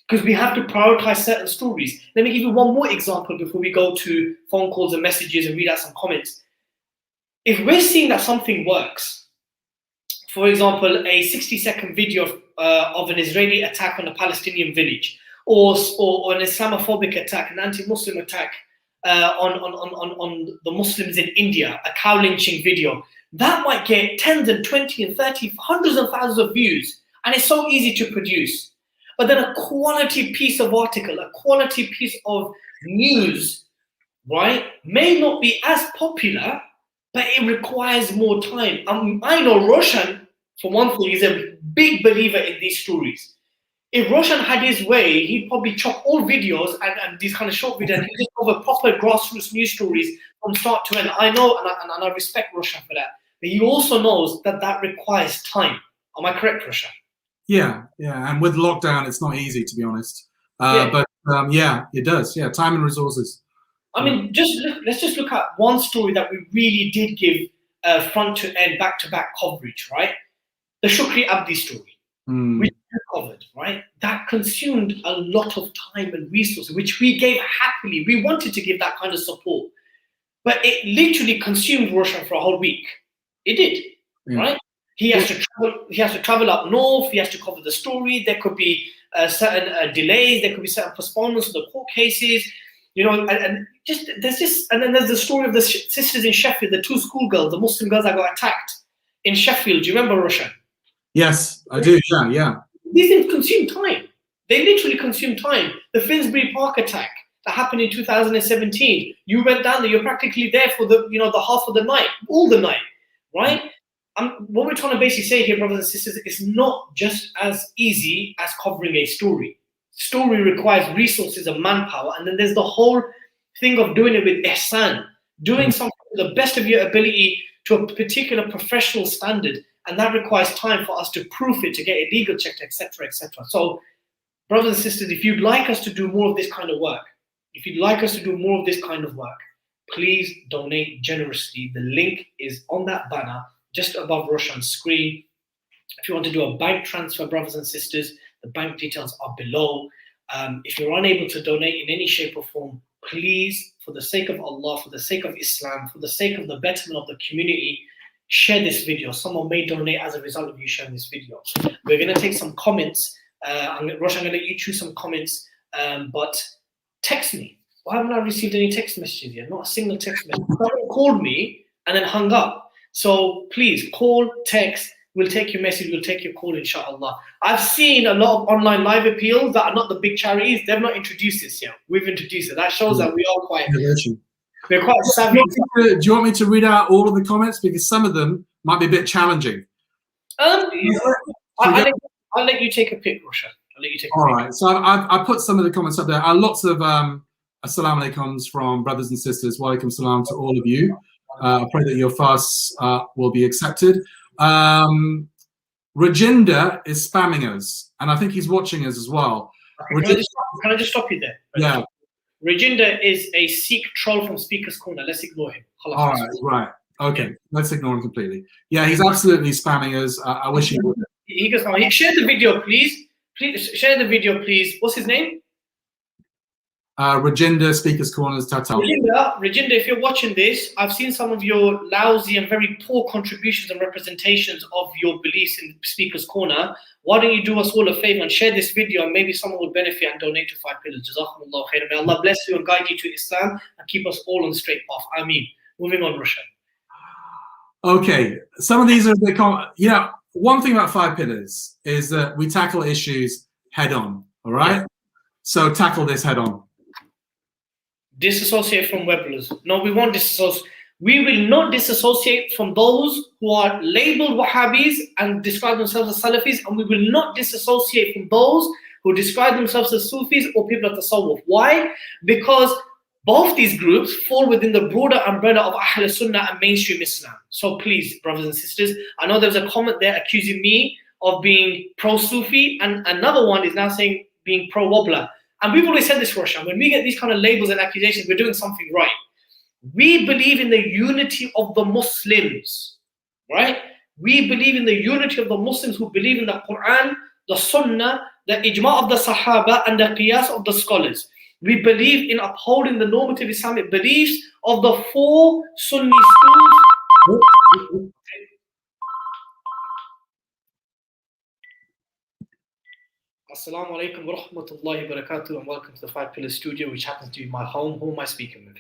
Speaker 6: because we have to prioritize certain stories. Let me give you one more example before we go to phone calls and messages and read out some comments. If we're seeing that something works, for example, a 60-second video of an Israeli attack on a Palestinian village, or an Islamophobic attack, an anti-Muslim attack on the Muslims in India, a cow lynching video, that might get 10s and 20 and 30, hundreds of thousands of views, and it's so easy to produce. But then a quality piece of article, a quality piece of news, right, may not be as popular, but it requires more time. I know Roshan, for one thing, is a big believer in these stories. If Roshan had his way, he'd probably chop all videos and these kind of short videos, and he'd just cover proper grassroots news stories from start to end. I know, and I respect Roshan for that. But he also knows that requires time. Am I correct, Roshan?
Speaker 4: Yeah. And with lockdown, it's not easy, to be honest. But it does. Yeah, time and resources.
Speaker 6: I mean, let's just look at one story that we really did give front to end, back-to-back coverage, right? The Shukri Abdi story, which we covered, right? That consumed a lot of time and resources, which we gave happily. We wanted to give that kind of support, but it literally consumed Roshan for a whole week. It did, right? He has to travel up north. He has to cover the story. There could be certain delays. There could be certain postponements of the court cases. And then there's the story of the sisters in Sheffield, the two schoolgirls, the Muslim girls that got attacked in Sheffield. Do you remember, Roshan?
Speaker 4: Yes, I do. Yeah.
Speaker 6: These things consume time. They literally consume time. The Finsbury Park attack that happened in 2017. You went down there. You're practically there for the half of the night, all the night, right? What we're trying to basically say here, brothers and sisters, is not just as easy as covering a story. story requires resources and manpower, and then there's the whole thing of doing it with ihsan, doing something to the best of your ability to a particular professional standard, and that requires time for us to proof it, to get it legal checked, etc., etc. So, brothers and sisters, if you'd like us to do more of this kind of work, please donate generously. The link is on that banner just above Roshan's screen. If you want to do a bank transfer, brothers and sisters, the bank details are below. If you're unable to donate in any shape or form, please, for the sake of Allah, for the sake of Islam, for the sake of the betterment of the community, share this video. Someone may donate as a result of you sharing this video. We're going to take some comments. Roshan, I'm going to let you choose some comments, but text me. Why haven't I received any text messages yet? Not a single text message. Someone called me and then hung up. So please call, text. We'll take your message. We'll take your call, inshallah. I've seen a lot of online live appeals that are not the big charities. They've not introduced this yet. We've introduced it. That shows that we are quite savvy.
Speaker 4: Do you want me to read out all of the comments? Because some of them might be a bit challenging.
Speaker 6: I'll let you take a pick, Roshan. I'll let you take a pick.
Speaker 4: All right. So I put some of the comments up there. Lots of assalamu alaikums from brothers and sisters. Wa alaikum salam to all of you. I pray that your fasts will be accepted. Rajinder is spamming us, and I think he's watching us as well.
Speaker 6: Okay, can I just stop you there?
Speaker 4: Yeah.
Speaker 6: Rajinder is a Sikh troll from Speaker's Corner. Let's ignore him.
Speaker 4: All right. Okay. Let's ignore him completely. Yeah, he's absolutely spamming us. I wish he would.
Speaker 6: He goes, share the video, please. Please share the video, please. What's his name?
Speaker 4: Rajinder, Speaker's Corners, Tatal.
Speaker 6: Rajinder, if you're watching this, I've seen some of your lousy and very poor contributions and representations of your beliefs in Speaker's Corner. Why don't you do us all a favor and share this video, and maybe someone will benefit and donate to 5 Pillars. Jazakumullah khairan. May Allah bless you and guide you to Islam and keep us all on the straight path. Ameen. Moving on, Roshan.
Speaker 4: Okay, some of these are a bit one thing about 5 Pillars is that we tackle issues head on, all right? Yeah. So tackle this head on.
Speaker 6: Disassociate from Webblers. No, we won't disassociate. We will not disassociate from those who are labeled Wahhabis and describe themselves as Salafis, and we will not disassociate from those who describe themselves as Sufis or people of Tasawwuf. Why? Because both these groups fall within the broader umbrella of Ahl Sunnah and mainstream Islam. So please, brothers and sisters, I know there's a comment there accusing me of being pro-Sufi, and another one is now saying being pro-Wobbler. And we've always said this, Roshan, when we get these kind of labels and accusations, we're doing something right. We believe in the unity of the Muslims, right? We believe in the unity of the Muslims who believe in the Quran, the Sunnah, the Ijma of the Sahaba, and the Qiyas of the scholars. We believe in upholding the normative Islamic beliefs of the 4 Sunni schools. Assalamu alaikum wa rahmatullahi wa barakatuh, and welcome to the 5 Pillars studio, which happens to be my home. Who am I speaking with?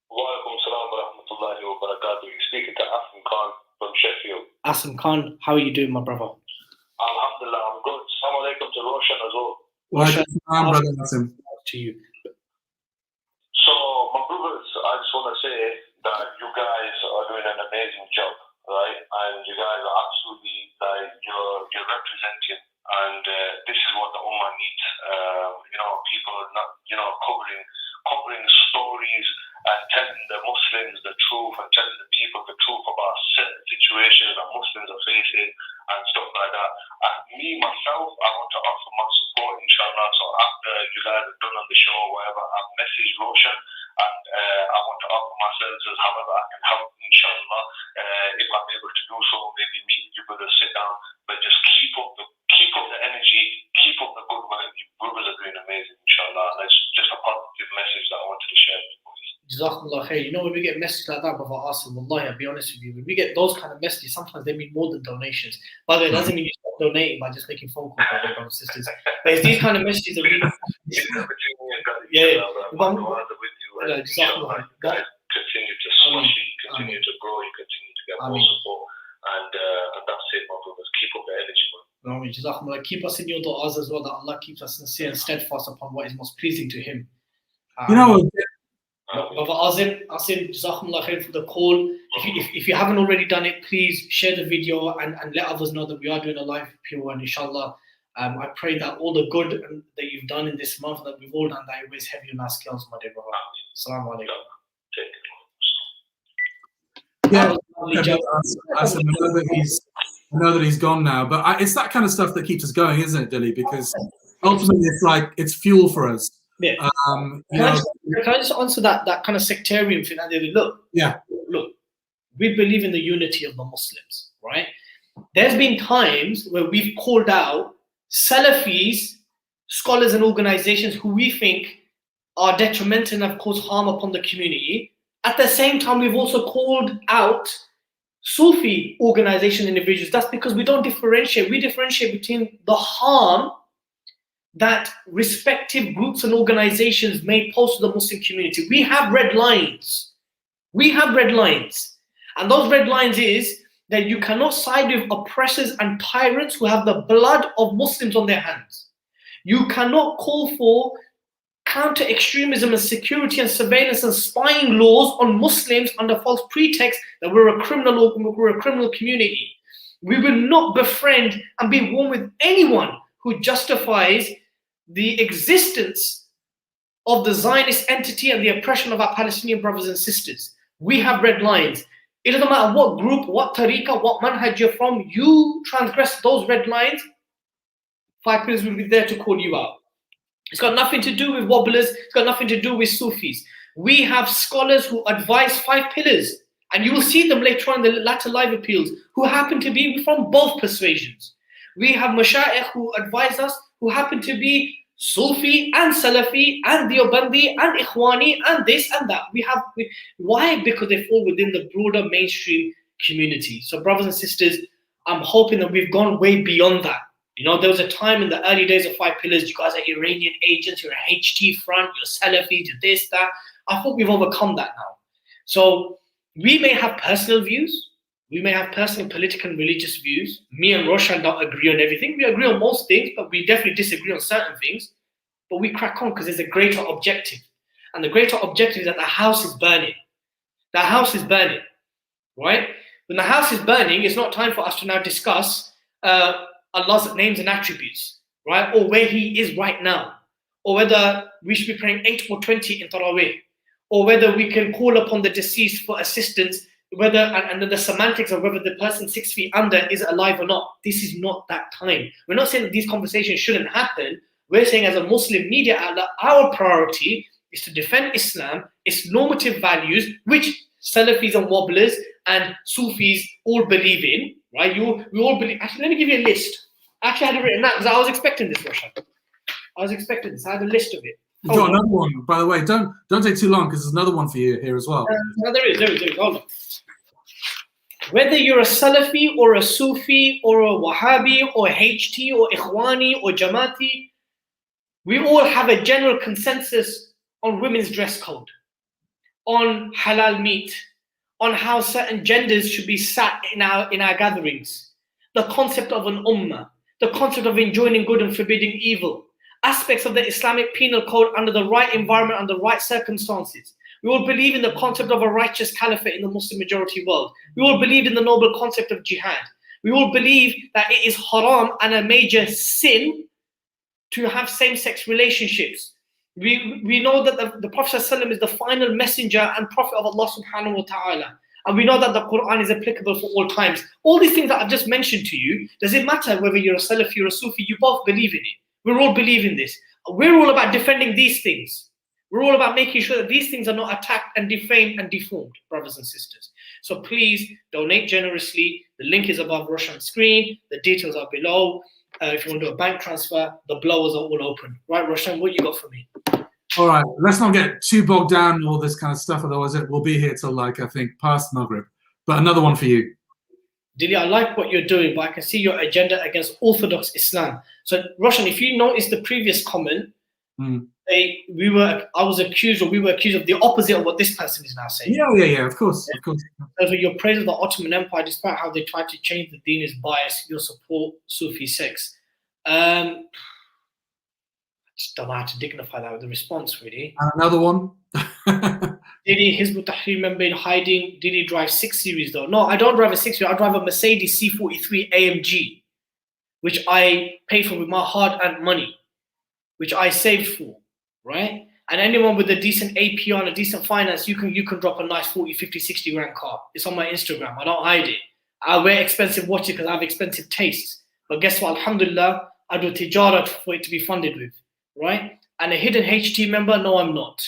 Speaker 7: Wa alaikum salam wa rahmatullahi wa barakatuh. You're speaking to Asim Khan from Sheffield.
Speaker 6: Asim Khan, how are you doing, my brother?
Speaker 7: Alhamdulillah, I'm good. Assalamu alaikum to Roshan as well.
Speaker 4: Brother Asim.
Speaker 6: To you.
Speaker 7: So, my brothers, I just want to say that you guys are doing an amazing job, right? And you guys are absolutely, you're representing. And this is what the Ummah needs. People not, covering stories and telling the Muslims the truth and telling the people the truth about certain situations that Muslims are facing and stuff like that. Me, myself, I want to offer my support, inshallah. So after you guys are done on the show or whatever, I've messaged Roshan and I want to offer my services however I can help, inshallah. If I'm able to do so, maybe meet you brothers, sit down, but just keep up the energy, keep up the good work. You brothers are doing amazing, inshallah. That's just a positive message that I wanted to share with you boys.
Speaker 6: Jazakumullah khair. You know, when we get messages like that, brother Asim, wallahi, I'll be honest with you, when we get those kind of messages, sometimes they mean more than donations. By the way, it doesn't mean you stop donating by just making phone calls, brothers and sisters. But it's these kind of messages that we...
Speaker 7: Yeah. Guys, continue to smash it, continue to grow, you continue to get more support. And that's it, my brothers. Keep up the energy, man.
Speaker 6: Keep us in your du'as as well, that Allah keeps us sincere and steadfast upon what is most pleasing to Him. Brother Asim, Jazakumullah khair for the call. If you haven't already done it, please share the video and let others know that we are doing a live appeal, and inshallah I pray that all the good that you've done in this month, that we've all done, that it weighs heavy on our scales, my dear brother. Assalamu alaikum.
Speaker 4: Yeah, I know that he's gone now, but it's that kind of stuff that keeps us going, isn't it, Dilly? Because ultimately, it's like it's fuel for us.
Speaker 6: Yeah. Can I just answer that kind of sectarian thing? Look, we believe in the unity of the Muslims, right? There's been times where we've called out Salafis, scholars and organizations who we think are detrimental and have caused harm upon the community. At the same time, we've also called out Sufi organization individuals. That's because we don't differentiate. We differentiate between the harm that respective groups and organizations may pose to the Muslim community. We have red lines. We have red lines. And those red lines is that you cannot side with oppressors and tyrants who have the blood of Muslims on their hands. You cannot call for counter-extremism and security and surveillance and spying laws on Muslims under false pretext that we're a criminal community. We will not befriend and be one with anyone who justifies the existence of the Zionist entity and the oppression of our Palestinian brothers and sisters. We have red lines. It doesn't matter what group, what tariqah, what manhaj you're from, you transgress those red lines, 5 Pillars will be there to call you out. It's got nothing to do with wobblers, it's got nothing to do with Sufis. We have scholars who advise 5 Pillars, and you will see them later on in the latter live appeals, who happen to be from both persuasions. We have mashayikh who advise us, who happen to be Sufi and Salafi and Deobandi and Ikhwani and this and that. Why? Because they fall within the broader mainstream community. So brothers and sisters, I'm hoping that we've gone way beyond that. You know, there was a time in the early days of 5 Pillars, you guys are Iranian agents, you're a HT front, you're Salafi, you're this, that. I hope we've overcome that now. So we may have personal views, we may have personal political and religious views. Me and Roshan don't agree on everything. We agree on most things, but we definitely disagree on certain things. But we crack on because there's a greater objective. And the greater objective is that the house is burning. The house is burning, right? When the house is burning, it's not time for us to now discuss Allah's names and attributes, right? Or where He is right now. Or whether we should be praying 8 or 20 in Taraweeh. Or whether we can call upon the deceased for assistance, whether and the semantics of whether the person 6 feet under is alive or not. This is not that time. We're not saying that these conversations shouldn't happen. We're saying as a Muslim media outlet, our priority is to defend Islam, its normative values, which Salafis and Wobblers and Sufis all believe in, right? We all believe. Actually, let me give you a list. Actually, I had it written down because I was expecting this, Roshan. I was expecting this. I had a list of it.
Speaker 4: You've got another one, by the way. Don't take too long because there's another one for you here as well.
Speaker 6: No, there is. Hold on. Whether you're a Salafi or a Sufi or a Wahhabi or HT or Ikhwani or Jamaati, we all have a general consensus on women's dress code, on halal meat, on how certain genders should be sat in our gatherings, the concept of an ummah, the concept of enjoining good and forbidding evil, aspects of the Islamic penal code under the right environment and the right circumstances. We all believe in the concept of a righteous caliphate in the Muslim majority world. We all believe in the noble concept of jihad. We all believe that it is haram and a major sin to have same-sex relationships. We know that the Prophet ﷺ is the final messenger and prophet of Allah subhanahu wa ta'ala. And we know that the Quran is applicable for all times. All these things that I've just mentioned to you, does it matter whether you're a Salafi or a Sufi? You both believe in it. We're all believing this. We're all about defending these things. We're all about making sure that these things are not attacked and defamed and deformed, brothers and sisters. So please donate generously. The link is above Roshan's screen. The details are below. If you want to do a bank transfer, the blowers are all open. Right, Roshan, what you got for me?
Speaker 4: All right, let's not get too bogged down in all this kind of stuff, otherwise we'll be here till I think past Maghrib. But another one for you.
Speaker 6: Dilly, I like what you're doing, but I can see your agenda against Orthodox Islam. So, Roshan, if you notice the previous comment, we were accused of the opposite of what this person is now saying.
Speaker 4: Yeah, of course.
Speaker 6: So your praise of the Ottoman Empire, despite how they tried to change the deen, is biased. Your support Sufi sects. I just don't know how to dignify that with the response, really.
Speaker 4: Another one.
Speaker 6: Did he, Hizb ut-Tahrir member in hiding? Did he drive 6 Series though? No, I don't drive a 6 Series. I drive a Mercedes C43 AMG. which I paid for with my hard-earned money, which I saved for, right? And anyone with a decent APR and a decent finance, you can drop a nice 40, 50, 60 grand car. It's on my Instagram. I don't hide it. I wear expensive watches because I have expensive tastes. But guess what? Alhamdulillah, I do tijarat for it to be funded with, right? And a hidden HT member? No, I'm not.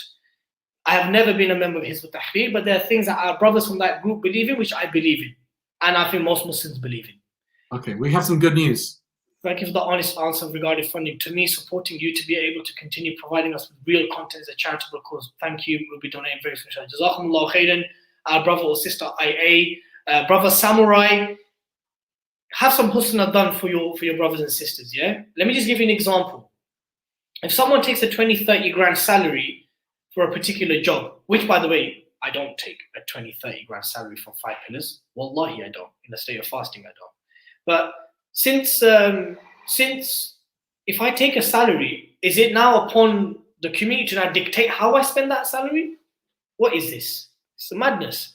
Speaker 6: I have never been a member of Hizb ut-Tahrir, but there are things that our brothers from that group believe in, which I believe in. And I think most Muslims believe in.
Speaker 4: Okay, we have some good news.
Speaker 6: Thank you for the honest answer regarding funding. To me, supporting you to be able to continue providing us with real content is a charitable cause. Thank you. We'll be donating very soon. Jazakumullah khairan. Our brother or sister IA, brother Samurai, have some husna done for your brothers and sisters, yeah? Let me just give you an example. If someone takes a 20, 30 grand salary for a particular job, which, by the way, I don't take a 20, 30 grand salary from 5Pillars. Wallahi, I don't. In a state of fasting, I don't. But since if I take a salary, is it now upon the community to now dictate how I spend that salary? What is this? It's a madness.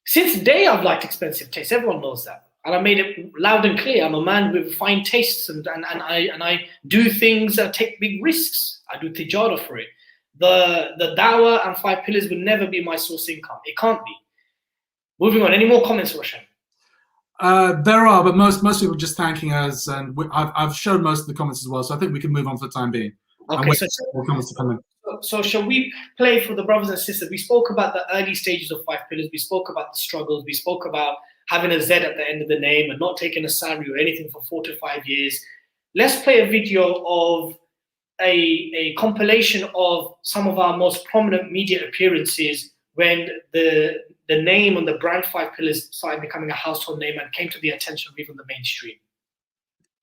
Speaker 6: Since day I've liked expensive tastes. Everyone knows that. And I made it loud and clear. I'm a man with fine tastes and I do things that take big risks. I do tijara for it. The dawah and 5Pillars will never be my source of income. It can't be. Moving on. Any more comments, Roshan?
Speaker 4: There are, but most people just thanking us, and I've shown most of the comments as well, so I think we can move on for the time being.
Speaker 6: Okay,
Speaker 4: So
Speaker 6: shall we play for the brothers and sisters? We spoke about the early stages of 5Pillars. We spoke about the struggles. We spoke about having a Z at the end of the name and not taking a salary or anything for 4 to 5 years. Let's play a video of a compilation of some of our most prominent media appearances when the name and the brand 5Pillars started becoming a household name and came to the attention of even the mainstream.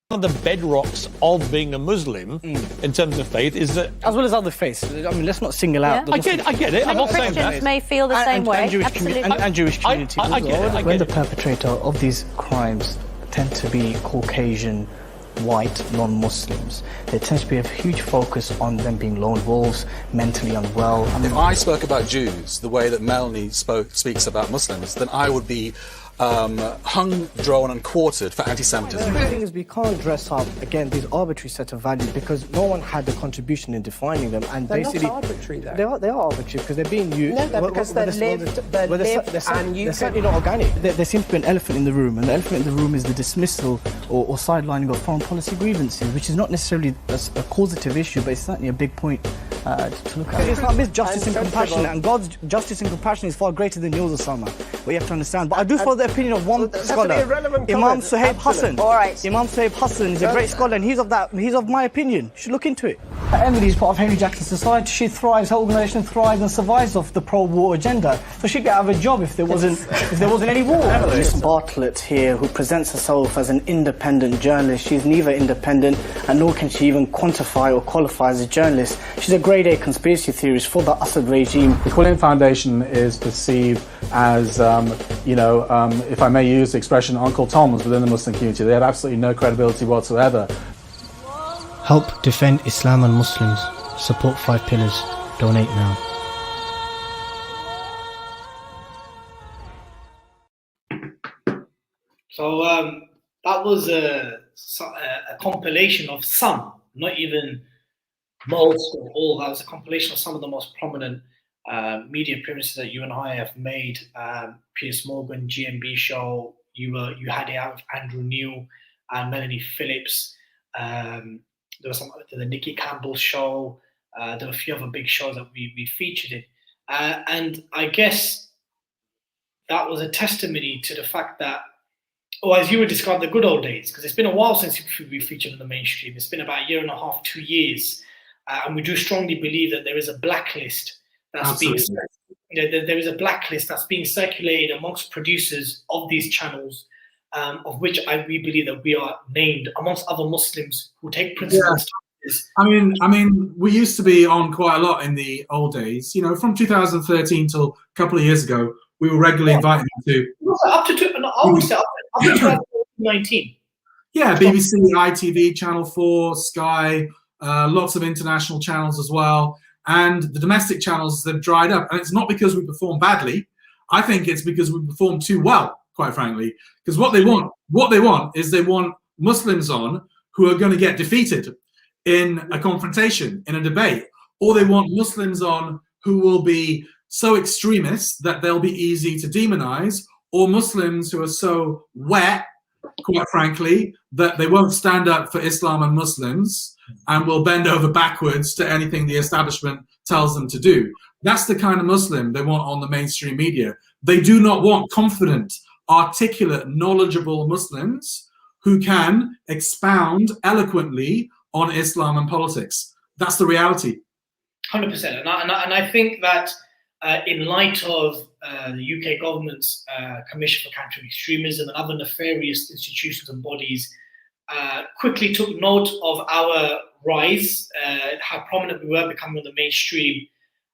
Speaker 8: One of the bedrocks of being a Muslim in terms of faith is that...
Speaker 1: As well as other faiths. I mean, let's not single out.
Speaker 8: I get it. I'm not saying that.
Speaker 9: Christians may feel the same way.
Speaker 1: And Jewish
Speaker 9: Absolutely.
Speaker 1: and Jewish communities.
Speaker 8: I get it.
Speaker 2: When the perpetrator of these crimes tend to be Caucasian, white, non-Muslims, there tends to be a huge focus on them being lone wolves, mentally unwell.
Speaker 10: If I spoke about Jews the way that Melanie speaks about Muslims, then I would be hung, drawn and quartered for anti-Semitism.
Speaker 1: The thing is, we can't dress up, again, these arbitrary set of values because no one had a contribution in defining them. And
Speaker 11: they're
Speaker 1: basically,
Speaker 11: not arbitrary, though.
Speaker 1: They are arbitrary because they're being used.
Speaker 11: No, because they're
Speaker 1: certainly not organic. There seems to be an elephant in the room, and the elephant in the room is the dismissal or sidelining of foreign policy grievances, which is not necessarily a causative issue, but it's certainly a big point to look at. Islam is justice and compassion, and God's justice and compassion is far greater than yours, Osama. What you have to understand. But I do follow the opinion of one scholar, Imam Suhaib Hassan.
Speaker 9: All right.
Speaker 1: Imam Suhaib Hassan is a great scholar, and he's of my opinion. You should look into it. Emily is part of Henry Jackson's society. She thrives. Her organisation thrives and survives off the pro-war agenda. So she'd get out of a job if there wasn't any war. Miss Bartlett here, who presents herself as an independent journalist. She's neither independent, and nor can she even quantify or qualify as a journalist. She's a grade A conspiracy theorist for the Assad regime.
Speaker 12: The Quillian Foundation is perceived as, if I may use the expression, Uncle Tom's within the Muslim community. They have absolutely no credibility whatsoever.
Speaker 1: Help defend Islam and Muslims. Support 5Pillars. Donate now.
Speaker 6: So that was a compilation of some, not even most or all. That was a compilation of some of the most prominent media appearances that you and I have made. Piers Morgan, GMB show. You had it out with Andrew Neil and Melanie Phillips. There was the Nikki Campbell show. There were a few other big shows that we featured in. And I guess that was a testimony to the fact that, or as you would describe, the good old days, because it's been a while since we featured in the mainstream. It's been about 1.5 years, 2 years. And we do strongly believe that there is a blacklist that's there is a blacklist that's being circulated amongst producers of these channels, of which we believe that we are named amongst other Muslims who take principles.
Speaker 4: Yeah. I mean, we used to be on quite a lot in the old days. From 2013 till a couple of years ago, we were regularly invited to.
Speaker 6: Up to 2019.
Speaker 4: Yeah, BBC, ITV, Channel 4, Sky, lots of international channels as well. And the domestic channels have dried up. And it's not because we perform badly. I think it's because we perform too well, quite frankly. Because what they want is they want Muslims on who are going to get defeated in a confrontation, in a debate, or they want Muslims on who will be so extremist that they'll be easy to demonize, or Muslims who are so wet, quite frankly, that they won't stand up for Islam and Muslims and will bend over backwards to anything the establishment tells them to do. That's the kind of Muslim they want on the mainstream media. They do not want confident, articulate, knowledgeable Muslims who can expound eloquently on Islam and politics. That's the reality.
Speaker 6: 100%. And I think that in light of the UK government's Commission for Countering Extremism and other nefarious institutions and bodies quickly took note of our rise, how prominent we were becoming on the mainstream,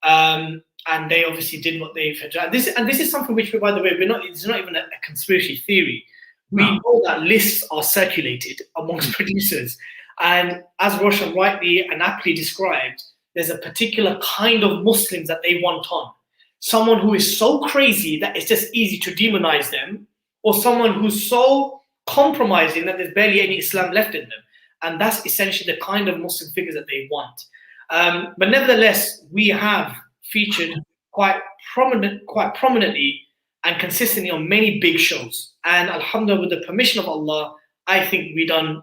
Speaker 6: and they obviously did what they've done. This is something which, by the way, it's not even a conspiracy theory. We know that lists are circulated amongst producers. And as Roshan rightly and aptly described, there's a particular kind of Muslims that they want on. Someone who is so crazy that it's just easy to demonize them, or someone who's so compromising that there's barely any Islam left in them. And that's essentially the kind of Muslim figures that they want. But nevertheless, we have featured quite prominently and consistently on many big shows. And alhamdulillah, with the permission of Allah, I think we've done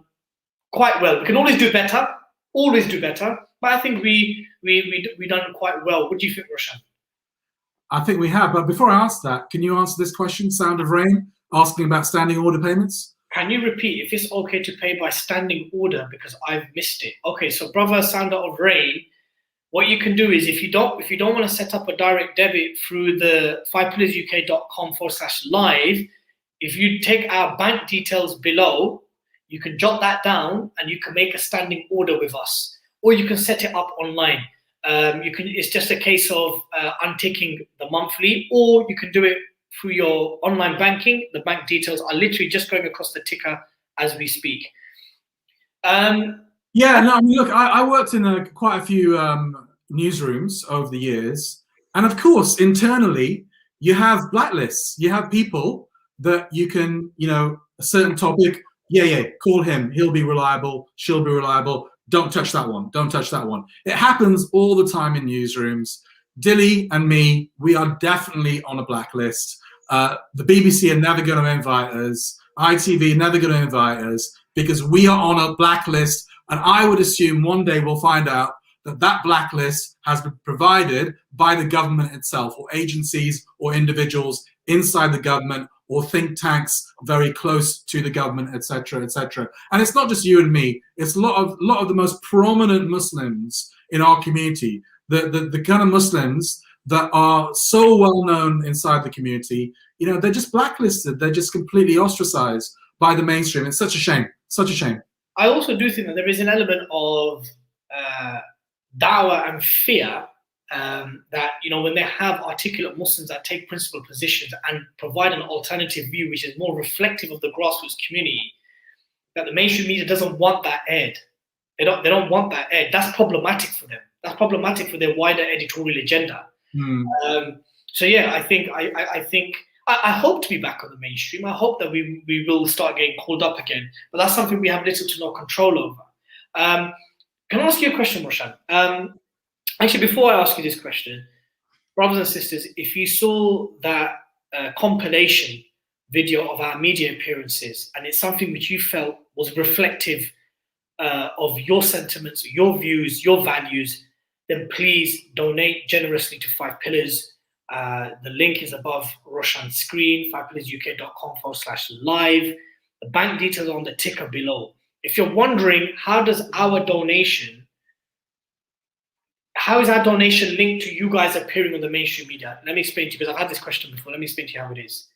Speaker 6: quite well. We can always do better, but I think we done quite well. What do you think, Roshan?
Speaker 4: I think we have, but before I ask that, can you answer this question, Sound of Rain, asking about standing order payments?
Speaker 6: Can you repeat if it's okay to pay by standing order, because I've missed it? Okay, so brother Sound of Rain, what you can do is if you don't want to set up a direct debit through the 5pillaruk.com/live, if you take our bank details below, you can jot that down and you can make a standing order with us, or you can set it up online. It's just a case of unticking the monthly, or you can do it through your online banking. The bank details are literally just going across the ticker as we speak.
Speaker 4: Yeah, no, I mean, look, I worked in quite a few newsrooms over the years. And of course, internally, you have blacklists. You have people that you can, a certain topic, call him. He'll be reliable. She'll be reliable. Don't touch that one. Don't touch that one. It happens all the time in newsrooms. Dilly and me, we are definitely on a blacklist. The BBC are never going to invite us. ITV never going to invite us because we are on a blacklist. And I would assume one day we'll find out that that blacklist has been provided by the government itself, or agencies or individuals inside the government, or think tanks very close to the government, etc., etc. And it's not just you and me. It's a lot of the most prominent Muslims in our community, the kind of Muslims that are so well known inside the community. They're just blacklisted. They're just completely ostracized by the mainstream. It's such a shame. Such a shame.
Speaker 6: I also do think that there is an element of da'wah and fear that, when they have articulate Muslims that take principled positions and provide an alternative view which is more reflective of the grassroots community, that the mainstream media doesn't want that aired. They don't want that aired. That's problematic for them. That's problematic for their wider editorial agenda. So yeah, I think I hope to be back on the mainstream. I hope that we will start getting called up again, but that's something we have little to no control over. Can I ask you a question, Roshan? Actually, before I ask you this question, brothers and sisters, if you saw that compilation video of our media appearances, and it's something which you felt was reflective of your sentiments, your views, your values, then please donate generously to 5 Pillars. The link is above Roshan's screen, 5pillaruk.com/live. The bank details are on the ticker below. If you're wondering, how is our donation linked to you guys appearing on the mainstream media? Let me explain to you, because I've had this question before. Let me explain to you how it is.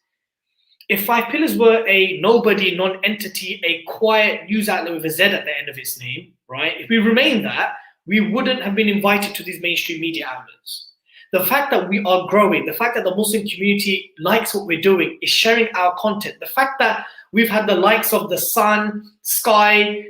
Speaker 6: If 5 Pillars were a nobody, non-entity, a quiet news outlet with a Z at the end of its name, right? If we remained that, we wouldn't have been invited to these mainstream media outlets. The fact that we are growing, the fact that the Muslim community likes what we're doing, is sharing our content, the fact that we've had the likes of The Sun, Sky,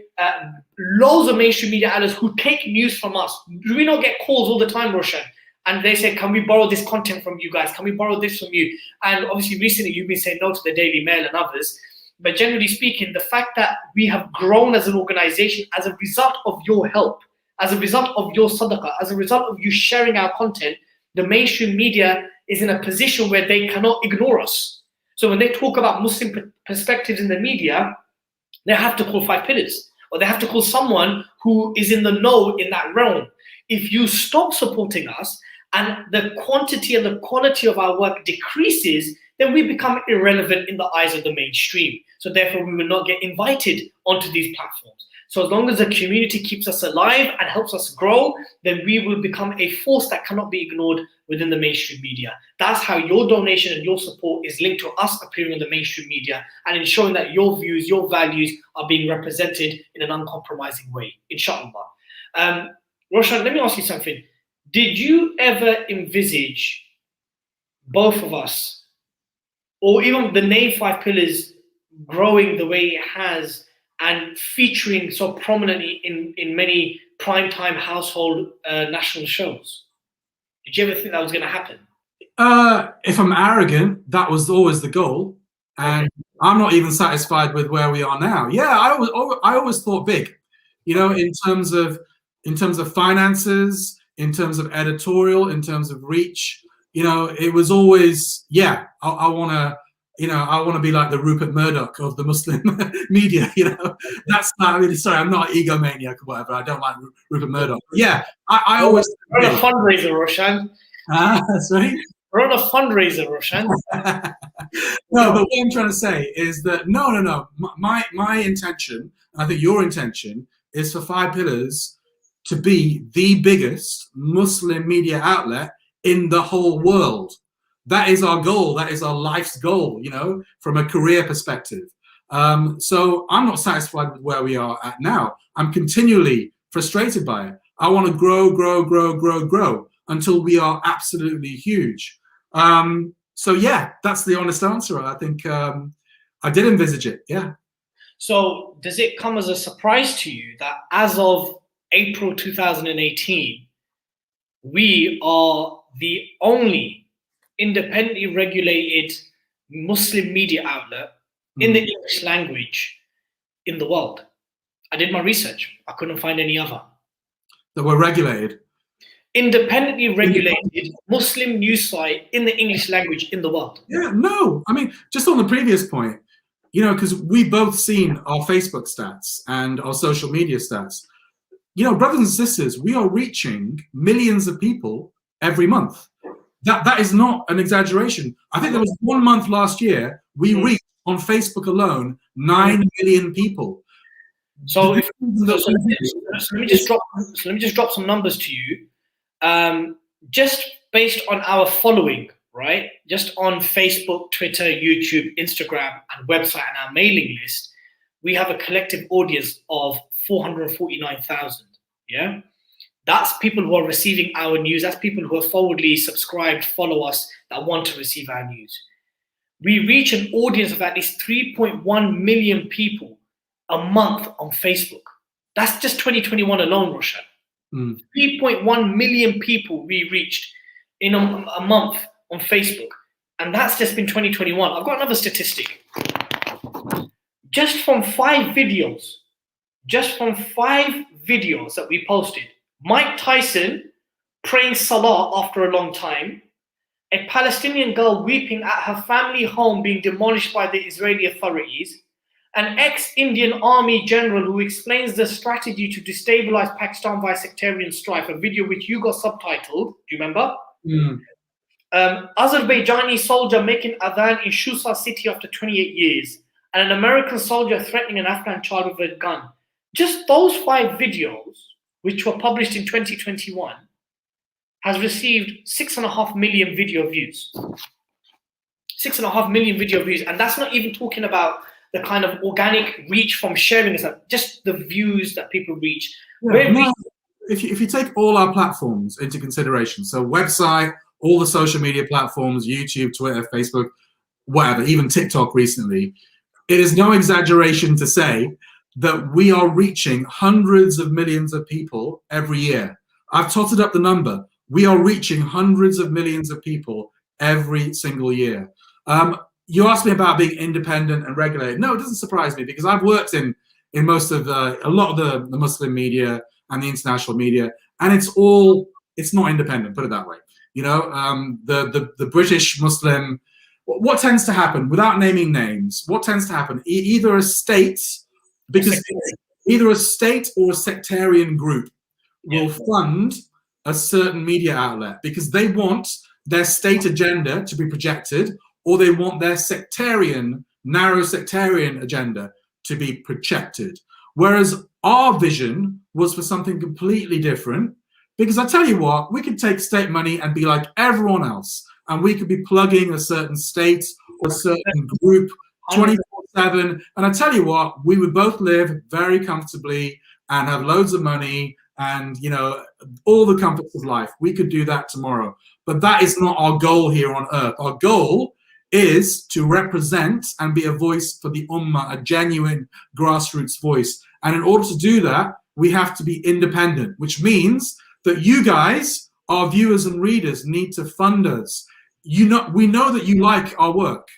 Speaker 6: loads of mainstream media outlets who take news from us. Do we not get calls all the time, Roshan? And they say, can we borrow this content from you guys? Can we borrow this from you? And obviously recently you've been saying no to the Daily Mail and others. But generally speaking, the fact that we have grown as an organization as a result of your help, as a result of your sadaqah, as a result of you sharing our content, the mainstream media is in a position where they cannot ignore us. So when they talk about Muslim perspectives in the media, they have to call 5 Pillars, or they have to call someone who is in the know in that realm. If you stop supporting us and the quantity and the quality of our work decreases, then we become irrelevant in the eyes of the mainstream. So therefore, we will not get invited onto these platforms. So as long as the community keeps us alive and helps us grow, then we will become a force that cannot be ignored within the mainstream media. That's how your donation and your support is linked to us appearing in the mainstream media and ensuring that your views, your values are being represented in an uncompromising way, inshallah. Roshan, let me ask you something. Did you ever envisage both of us, or even the name 5 Pillars growing the way it has and featuring so prominently in many primetime household national shows? Did you ever think that was going to happen?
Speaker 4: If I'm arrogant, that was always the goal, and I'm not even satisfied with where we are now. Yeah, I always thought big, you know, in terms of finances, in terms of editorial, in terms of reach. You know, it was always, yeah, I want to. You know, I want to be like the Rupert Murdoch of the Muslim media. You know, that's not really. Sorry, I'm not an egomaniac or whatever. I don't like Rupert Murdoch. Yeah, I always.
Speaker 6: We're on a fundraiser, Roshan.
Speaker 4: Sorry.
Speaker 6: We're on a fundraiser, Roshan.
Speaker 4: No, but what I'm trying to say is that no. My intention, I think your intention, is for 5 Pillars to be the biggest Muslim media outlet in the whole world. That is our goal. That is our life's goal, you know, from a career perspective. So I'm not satisfied with where we are at now. I'm continually frustrated by it. I want to grow until we are absolutely huge. So yeah, that's the honest answer. I think I did envisage it, yeah.
Speaker 6: So does it come as a surprise to you that as of April 2018, we are the only independently regulated Muslim media outlet in the English language in the world? I did my research. I couldn't find any other.
Speaker 4: That were regulated?
Speaker 6: Independently regulated Muslim news site in the English language in the world.
Speaker 4: Yeah, no. I mean, just on the previous point, you know, because we both seen our Facebook stats and our social media stats. You know, brothers and sisters, we are reaching millions of people every month. That is not an exaggeration. I think there was 1 month last year, we reached on Facebook alone 9 million people.
Speaker 6: So, let me just drop some numbers to you. Just based on our following, right? Just on Facebook, Twitter, YouTube, Instagram, and website and our mailing list, we have a collective audience of 449,000. Yeah. That's people who are receiving our news. That's people who are forwardly subscribed, follow us, that want to receive our news. We reach an audience of at least 3.1 million people a month on Facebook. That's just 2021 alone, Roshan. 3.1 million people we reached in a month on Facebook. And that's just been 2021. I've got another statistic. Just from 5 videos that we posted, Mike Tyson praying Salah after a long time, a Palestinian girl weeping at her family home being demolished by the Israeli authorities, an ex-Indian army general who explains the strategy to destabilize Pakistan via sectarian strife, a video which you got subtitled, do you remember? Azerbaijani soldier making adhan in Shusa city after 28 years, and an American soldier threatening an Afghan child with a gun. Just those 5 videos, which were published in 2021, has received 6.5 million video views. 6.5 million video views. And that's not even talking about the kind of organic reach from sharing this, just the views that people reach.
Speaker 4: Yeah, if you take all our platforms into consideration, so website, all the social media platforms, YouTube, Twitter, Facebook, whatever, even TikTok recently, it is no exaggeration to say that we are reaching hundreds of millions of people every year. I've totted up the number. We are reaching hundreds of millions of people every single year. you asked me about being independent and regulated. No, it doesn't surprise me because I've worked in most of a lot of the Muslim media and the international media, and it's not independent. Put it that way. You know, the British Muslim. What tends to happen, without naming names, what tends to happen? Either a state, because either a state or a sectarian group will fund a certain media outlet because they want their state agenda to be projected, or they want their narrow sectarian agenda to be projected. Whereas our vision was for something completely different, because I tell you what, we could take state money and be like everyone else, and we could be plugging a certain state or a certain group 24/7. And I tell you what, we would both live very comfortably and have loads of money and, you know, all the comforts of life. We could do that tomorrow. But that is not our goal here on earth. Our goal is to represent and be a voice for the ummah, a genuine grassroots voice. And in order to do that, we have to be independent, which means that you guys, our viewers and readers, need to fund us. We know that you like our work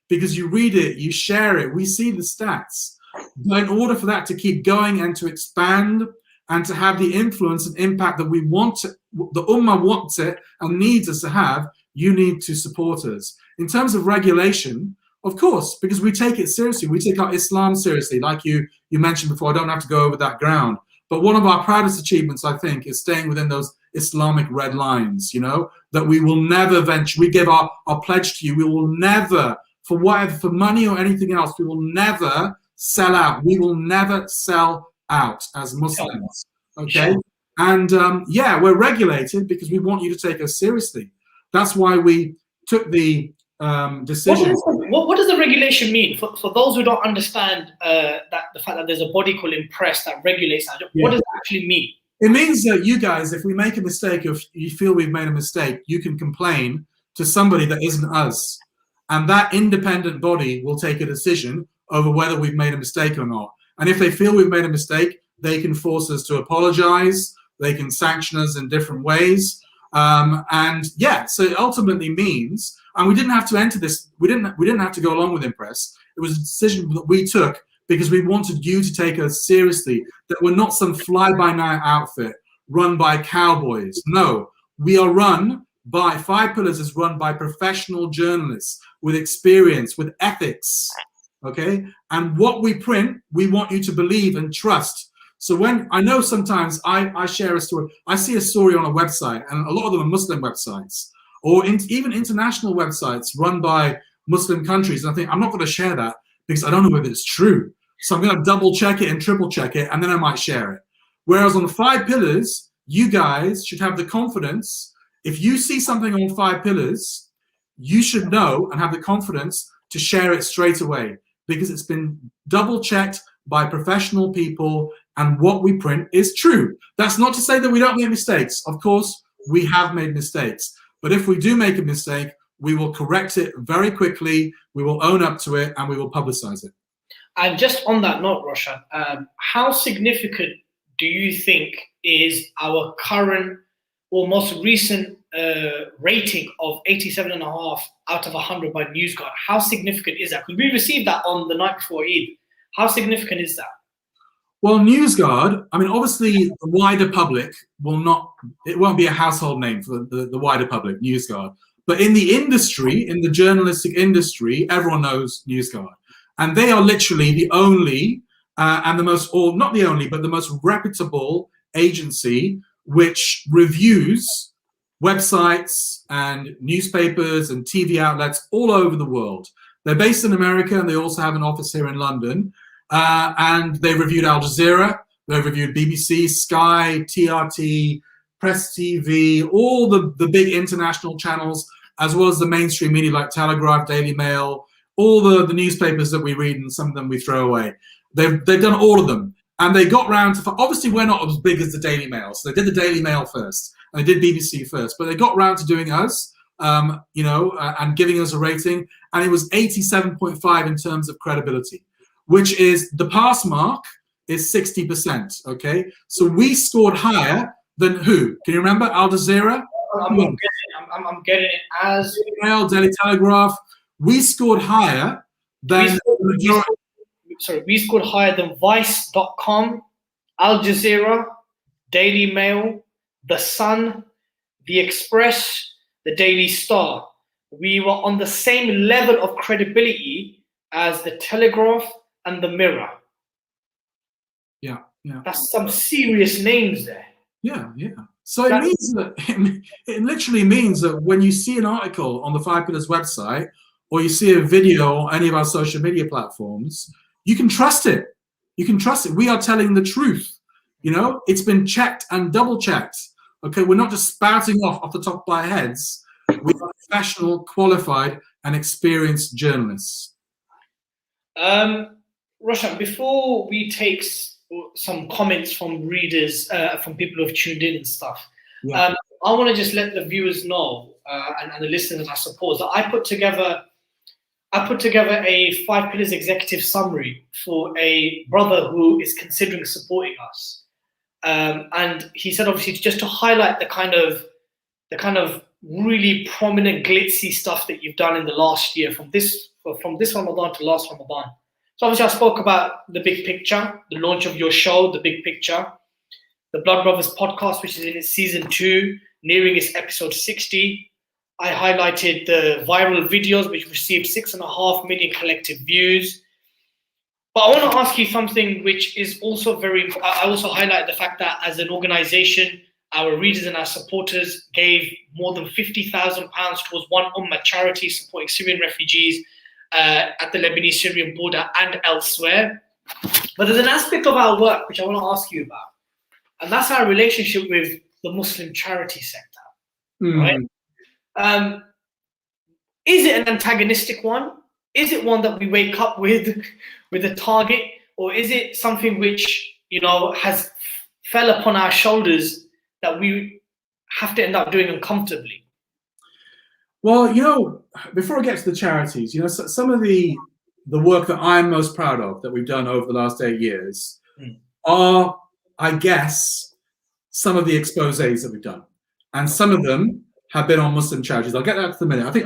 Speaker 4: because you read it, you share it, we see the stats. But in order for that to keep going and to expand and to have the influence and impact that we want, the ummah wants it and needs us to have, you need to support us. In terms of regulation, of course, because we take it seriously. We take our Islam seriously. Like you mentioned before, I don't have to go over that ground. But one of our proudest achievements, I think, is staying within those Islamic red lines, you know, that we will never venture. We give our pledge to you. We will never, for money or anything else, we will never sell out. We will never sell out as Muslims, okay? And yeah, we're regulated because we want you to take us seriously. That's why we took the decision.
Speaker 6: What does the regulation mean? For those who don't understand that the fact that there's a body called Impress that regulates that, what does it actually mean?
Speaker 4: It means that you guys, if we make a mistake, if you feel we've made a mistake, you can complain to somebody that isn't us. And that independent body will take a decision over whether we've made a mistake or not. And if they feel we've made a mistake, they can force us to apologize. They can sanction us in different ways. And yeah, so it ultimately means, and we didn't have to enter this, we didn't have to go along with Impress. It was a decision that we took because we wanted you to take us seriously, that we're not some fly-by-night outfit run by cowboys. No, we are run by, 5 Pillars is run by professional journalists with experience, with ethics, okay? And what we print, we want you to believe and trust. So when, I know sometimes I share a story, I see a story on a website, and a lot of them are Muslim websites, or even international websites run by Muslim countries, and I think, I'm not gonna share that because I don't know whether it's true. So I'm gonna double check it and triple check it, and then I might share it. Whereas on the 5 Pillars, you guys should have the confidence, if you see something on 5 Pillars, you should know and have the confidence to share it straight away because it's been double checked by professional people, and what we print is true. That's not to say that we don't make mistakes. Of course, we have made mistakes. But if we do make a mistake, we will correct it very quickly, we will own up to it, and we will publicize it.
Speaker 6: And just on that note, Roshan, how significant do you think is our current or most recent rating of 87.5 out of 100 by Newsguard? How significant is that? Because we received that on the night before Eid. How significant is that?
Speaker 4: Well, Newsguard, I mean, obviously the wider public it won't be a household name for the wider public, Newsguard. But in the industry, in the journalistic industry, everyone knows Newsguard. And they are literally the only, and the most, or not the only, but the most reputable agency which reviews websites and newspapers and TV outlets all over the world. They're based in America, and they also have an office here in London. And they reviewed Al Jazeera, they reviewed BBC, Sky, TRT, Press TV, all the big international channels, as well as the mainstream media like Telegraph, Daily Mail, all the newspapers that we read, and some of them we throw away. They've done all of them. And they got round to, obviously we're not as big as the Daily Mail, so they did the Daily Mail first, and they did BBC first, but they got round to doing us, you know, and giving us a rating, and it was 87.5 in terms of credibility, which is, the pass mark is 60%, okay? So we scored higher than who? Can you remember? Al Jazeera?
Speaker 6: I'm getting it as...
Speaker 4: Daily Mail, Daily Telegraph. we scored higher than
Speaker 6: we scored higher than Vice.com, Al Jazeera, Daily Mail, The Sun, The Express, The Daily Star. We were on the same level of credibility as The Telegraph and The Mirror.
Speaker 4: Yeah.
Speaker 6: That's some serious names there.
Speaker 4: Yeah. So it means that it literally means that when you see an article on the 5Pillars website, or you see a video on any of our social media platforms, you can trust it. You can trust it. We are telling the truth. You know, it's been checked and double checked. Okay, we're not just spouting off the top of our heads. We are professional, qualified, and experienced journalists.
Speaker 6: Roshan, before we take some comments from readers, from people who have tuned in and stuff, I want to just let the viewers know, and the listeners, I suppose, that I put together a 5 Pillars executive summary for a brother who is considering supporting us. And he said, obviously, just to highlight the kind of really prominent, glitzy stuff that you've done in the last year, from this Ramadan to last Ramadan. So obviously, I spoke about the big picture, the launch of your show, The Big Picture, the Blood Brothers podcast, which is in its season 2, nearing its episode 60. I highlighted the viral videos, which received 6.5 million collective views. But I want to ask you something which is also very, I also highlight the fact that as an organization, our readers and our supporters gave more than £50,000 towards One Ummah charity supporting Syrian refugees at the Lebanese-Syrian border and elsewhere. But there's an aspect of our work which I want to ask you about, and that's our relationship with the Muslim charity sector, right? Is it an antagonistic one? Is it one that we wake up with a target, or is it something which, you know, has fell upon our shoulders that we have to end up doing uncomfortably?
Speaker 4: Well, you know, before I get to the charities, you know, some of the work that I'm most proud of that we've done over the last 8 years are, I guess, some of the exposés that we've done, and some of them have been on Muslim charities. I'll get that to the minute. I think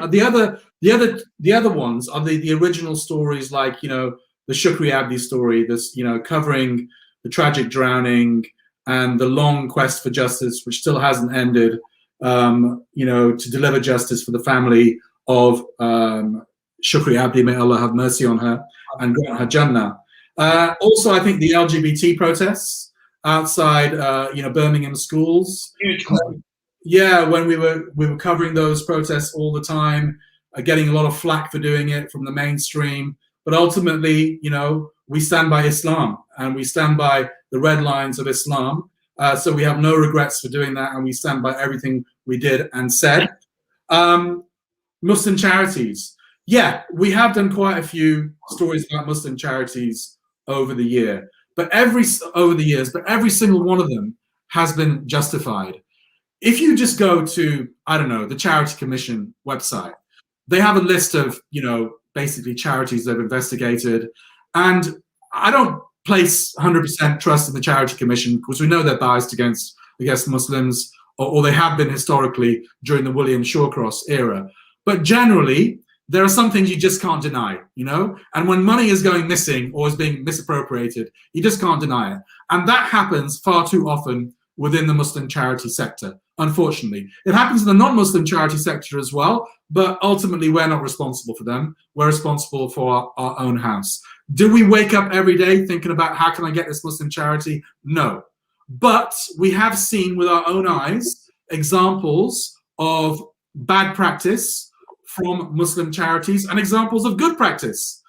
Speaker 4: the other ones are the original stories, like, you know, the Shukri Abdi story, this, you know, covering the tragic drowning and the long quest for justice, which still hasn't ended. You know, to deliver justice for the family of Shukri Abdi, may Allah have mercy on her and grant her Jannah. Also, I think the LGBT protests outside, you know, Birmingham schools. Yeah, when we were covering those protests all the time, getting a lot of flack for doing it from the mainstream. But ultimately, you know, we stand by Islam and we stand by the red lines of Islam. So we have no regrets for doing that, and we stand by everything we did and said. Muslim charities. Yeah, we have done quite a few stories about Muslim charities over the years, but every single one of them has been justified. If you just go to, I don't know, the Charity Commission website, they have a list of, you know, basically charities they've investigated, and I don't place 100% trust in the Charity Commission because we know they're biased against Muslims, or they have been historically during the William Shawcross era. But generally, there are some things you just can't deny, you know? And when money is going missing or is being misappropriated, you just can't deny it. And that happens far too often within the Muslim charity sector, unfortunately. It happens in the non-Muslim charity sector as well, but ultimately we're not responsible for them. We're responsible for our own house. Do we wake up every day thinking about how can I get this Muslim charity? No. But we have seen with our own eyes examples of bad practice from Muslim charities and examples of good practice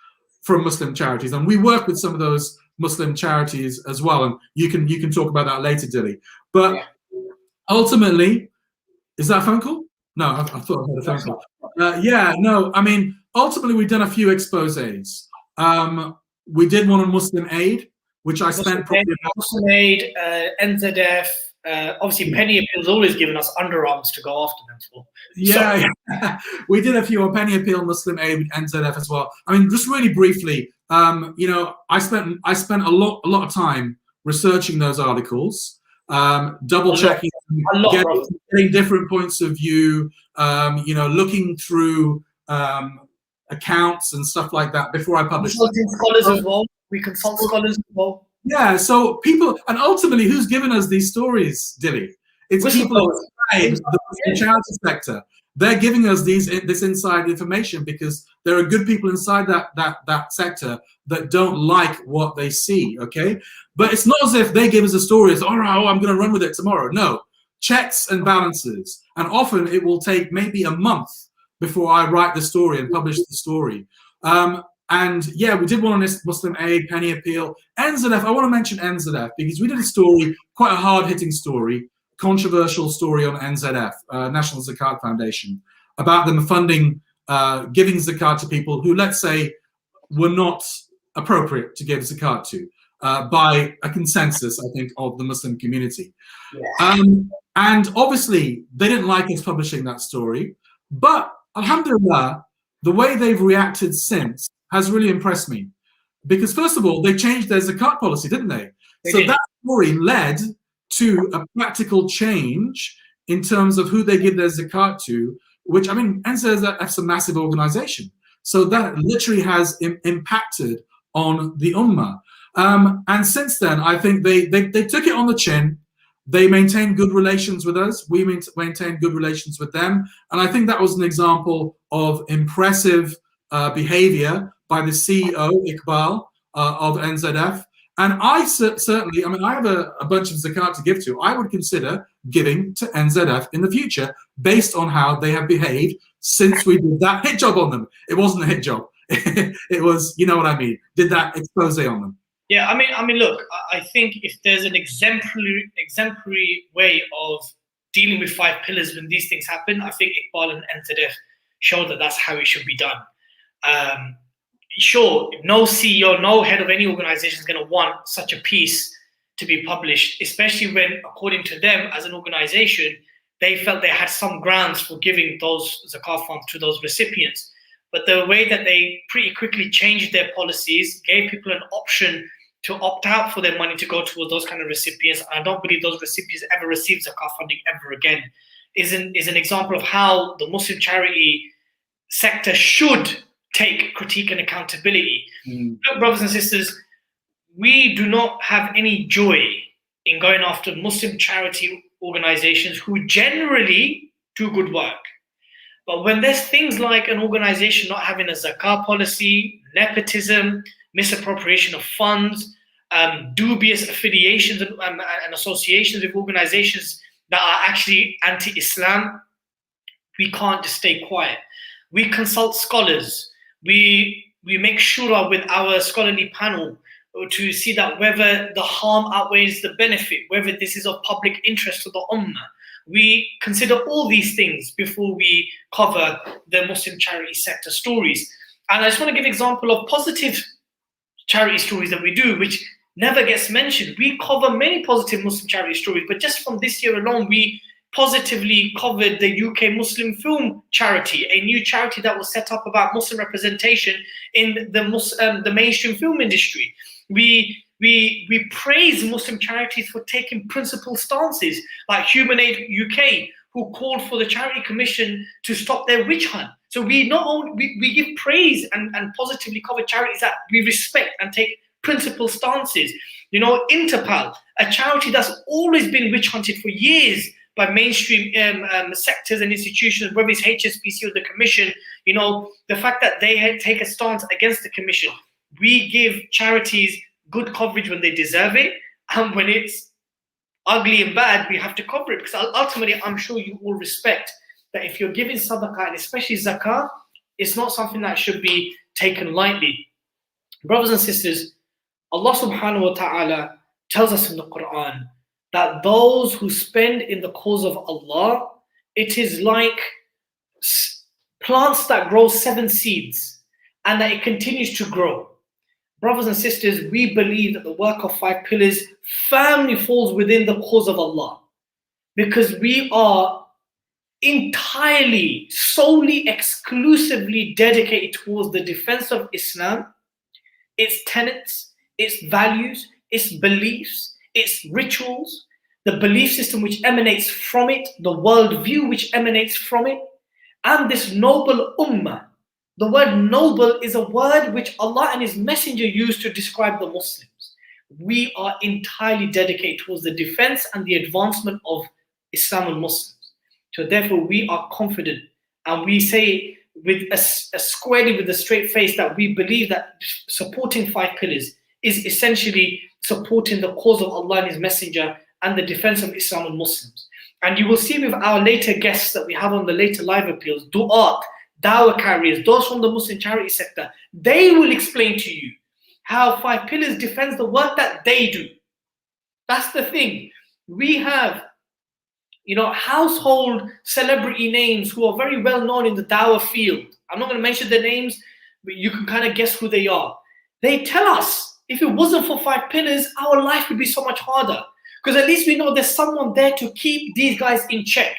Speaker 4: from Muslim charities. And we work with some of those Muslim charities as well. And you can talk about that later, Dilly. But ultimately, is that a phone call? No, I thought I heard a phone call. Yeah, no, I mean, ultimately we've done a few exposés. We did one on Muslim Aid, which I spent probably about...
Speaker 6: Muslim Aid, NZF, obviously Penny Appeal's always given us underarms to go after them for.
Speaker 4: Yeah, we did a few on Penny Appeal, Muslim Aid, NZF as well. I mean, just really briefly, you know, I spent a lot of time researching those articles, double checking, getting different points of view, you know, looking through accounts and stuff like that before I publish.
Speaker 6: Consulting scholars as well. We consult scholars as well.
Speaker 4: Yeah, so people, and ultimately, who's given us these stories, Dilly? It's people inside the charity sector. They're giving us this inside information because there are good people inside that sector that don't like what they see. Okay, but it's not as if they give us a story. It's all right. Oh, I'm going to run with it tomorrow. No, checks and balances, and often it will take maybe a month before I write the story and publish the story. And yeah, we did one on this Muslim Aid, Penny Appeal, NZF. I want to mention NZF because we did a story, quite a hard-hitting story, controversial story on NZF, National Zakat Foundation, about them funding, giving zakat to people who, let's say, were not appropriate to give zakat to by a consensus, I think, of the Muslim community. Yeah. And obviously, they didn't like us publishing that story, but alhamdulillah, the way they've reacted since has really impressed me. Because first of all, they changed their zakat policy, didn't they? So that story led to a practical change in terms of who they give their zakat to, which, I mean, NZF's a massive organization. So that literally has impacted on the ummah. And since then, I think they took it on the chin. They maintained good relations with us. We maintained good relations with them. And I think that was an example of impressive behavior by the CEO, Iqbal, of NZF. And I certainly, I mean, I have a bunch of zakat to give to. I would consider giving to NZF in the future based on how they have behaved since we did that hit job on them. It wasn't a hit job. It was, you know what I mean, did that expose on them.
Speaker 6: Yeah, I mean, look, I think if there's an exemplary way of dealing with 5 pillars when these things happen, I think Iqbal and NZF show that that's how it should be done. Sure, no CEO, no head of any organization is going to want such a piece to be published, especially when, according to them, as an organization, they felt they had some grounds for giving those zakat funds to those recipients. But the way that they pretty quickly changed their policies, gave people an option to opt out for their money to go towards those kind of recipients, and I don't believe those recipients ever receive zakat funding ever again, is an example of how the Muslim charity sector should take critique and accountability. Look, brothers and sisters, we do not have any joy in going after Muslim charity organizations who generally do good work. But when there's things like an organization not having a zakah policy, nepotism, misappropriation of funds, dubious affiliations and associations with organizations that are actually anti-Islam, we can't just stay quiet. We consult scholars. We make shura with our scholarly panel to see that whether the harm outweighs the benefit, whether this is of public interest to the ummah. We consider all these things before we cover the Muslim charity sector stories. And I just want to give an example of positive charity stories that we do, which never gets mentioned. We cover many positive Muslim charity stories, but just from this year alone, we positively covered the UK Muslim Film Charity, a new charity that was set up about Muslim representation in the mainstream film industry. We praise Muslim charities for taking principled stances, like Human Aid UK, who called for the Charity Commission to stop their witch hunt. So we not only we give praise and positively cover charities that we respect and take principled stances. You know, Interpal, a charity that's always been witch hunted for years by mainstream sectors and institutions, whether it's HSBC or the Commission, you know, the fact that they take a stance against the Commission. We give charities good coverage when they deserve it, and when it's ugly and bad, we have to cover it, because ultimately, I'm sure you all respect that if you're giving sadaqah, and especially zakah, it's not something that should be taken lightly. Brothers and sisters, Allah subhanahu wa ta'ala tells us in the Quran that those who spend in the cause of Allah, it is like plants that grow 7 seeds and that it continues to grow. Brothers and sisters, we believe that the work of 5 pillars firmly falls within the cause of Allah, because we are entirely, solely, exclusively dedicated towards the defense of Islam, its tenets, its values, its beliefs, its rituals, the belief system which emanates from it, the worldview which emanates from it, and this noble ummah The word noble is a word which Allah and His Messenger used to describe the Muslims. We are entirely dedicated towards the defense and the advancement of Islam and Muslims. So therefore we are confident, and we say with a squarely with a straight face that we believe that supporting 5 pillars is essentially supporting the cause of Allah and His Messenger and the defense of Islam and Muslims. And you will see with our later guests that we have on the later live appeals, du'at, dawah carriers, those from the Muslim charity sector, they will explain to you how 5 pillars defends the work that they do. That's the thing. We have, household celebrity names who are very well known in the dawah field. I'm not going to mention their names, but you can kind of guess who they are. They tell us, if it wasn't for 5 pillars, our life would be so much harder. Because at least we know there's someone there to keep these guys in check.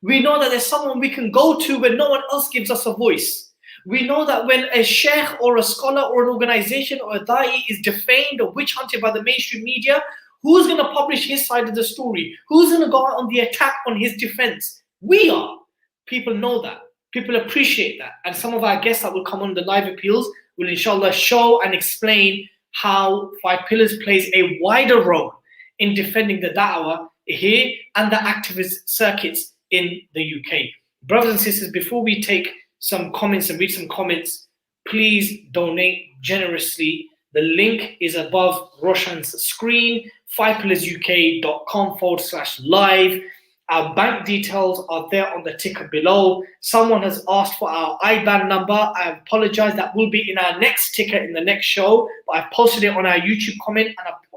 Speaker 6: We know that there's someone we can go to when no one else gives us a voice. We know that when a sheikh or a scholar or an organization or a da'i is defamed or witch hunted by the mainstream media, who's going to publish his side of the story? Who's going to go out on the attack on his defense? We are. People know that. People appreciate that. And some of our guests that will come on the live appeals will inshallah show and explain how 5 pillars plays a wider role in defending the da'wah here and the activist circuits in the UK. Brothers and sisters, before we take some comments and read some comments, please donate generously. The link is above Roshan's screen, 5pillarjuk.com/live. Our bank details are there on the ticker below. Someone has asked for our IBAN number. I apologize, that will be in our next ticker in the next show, but I posted it on our YouTube comment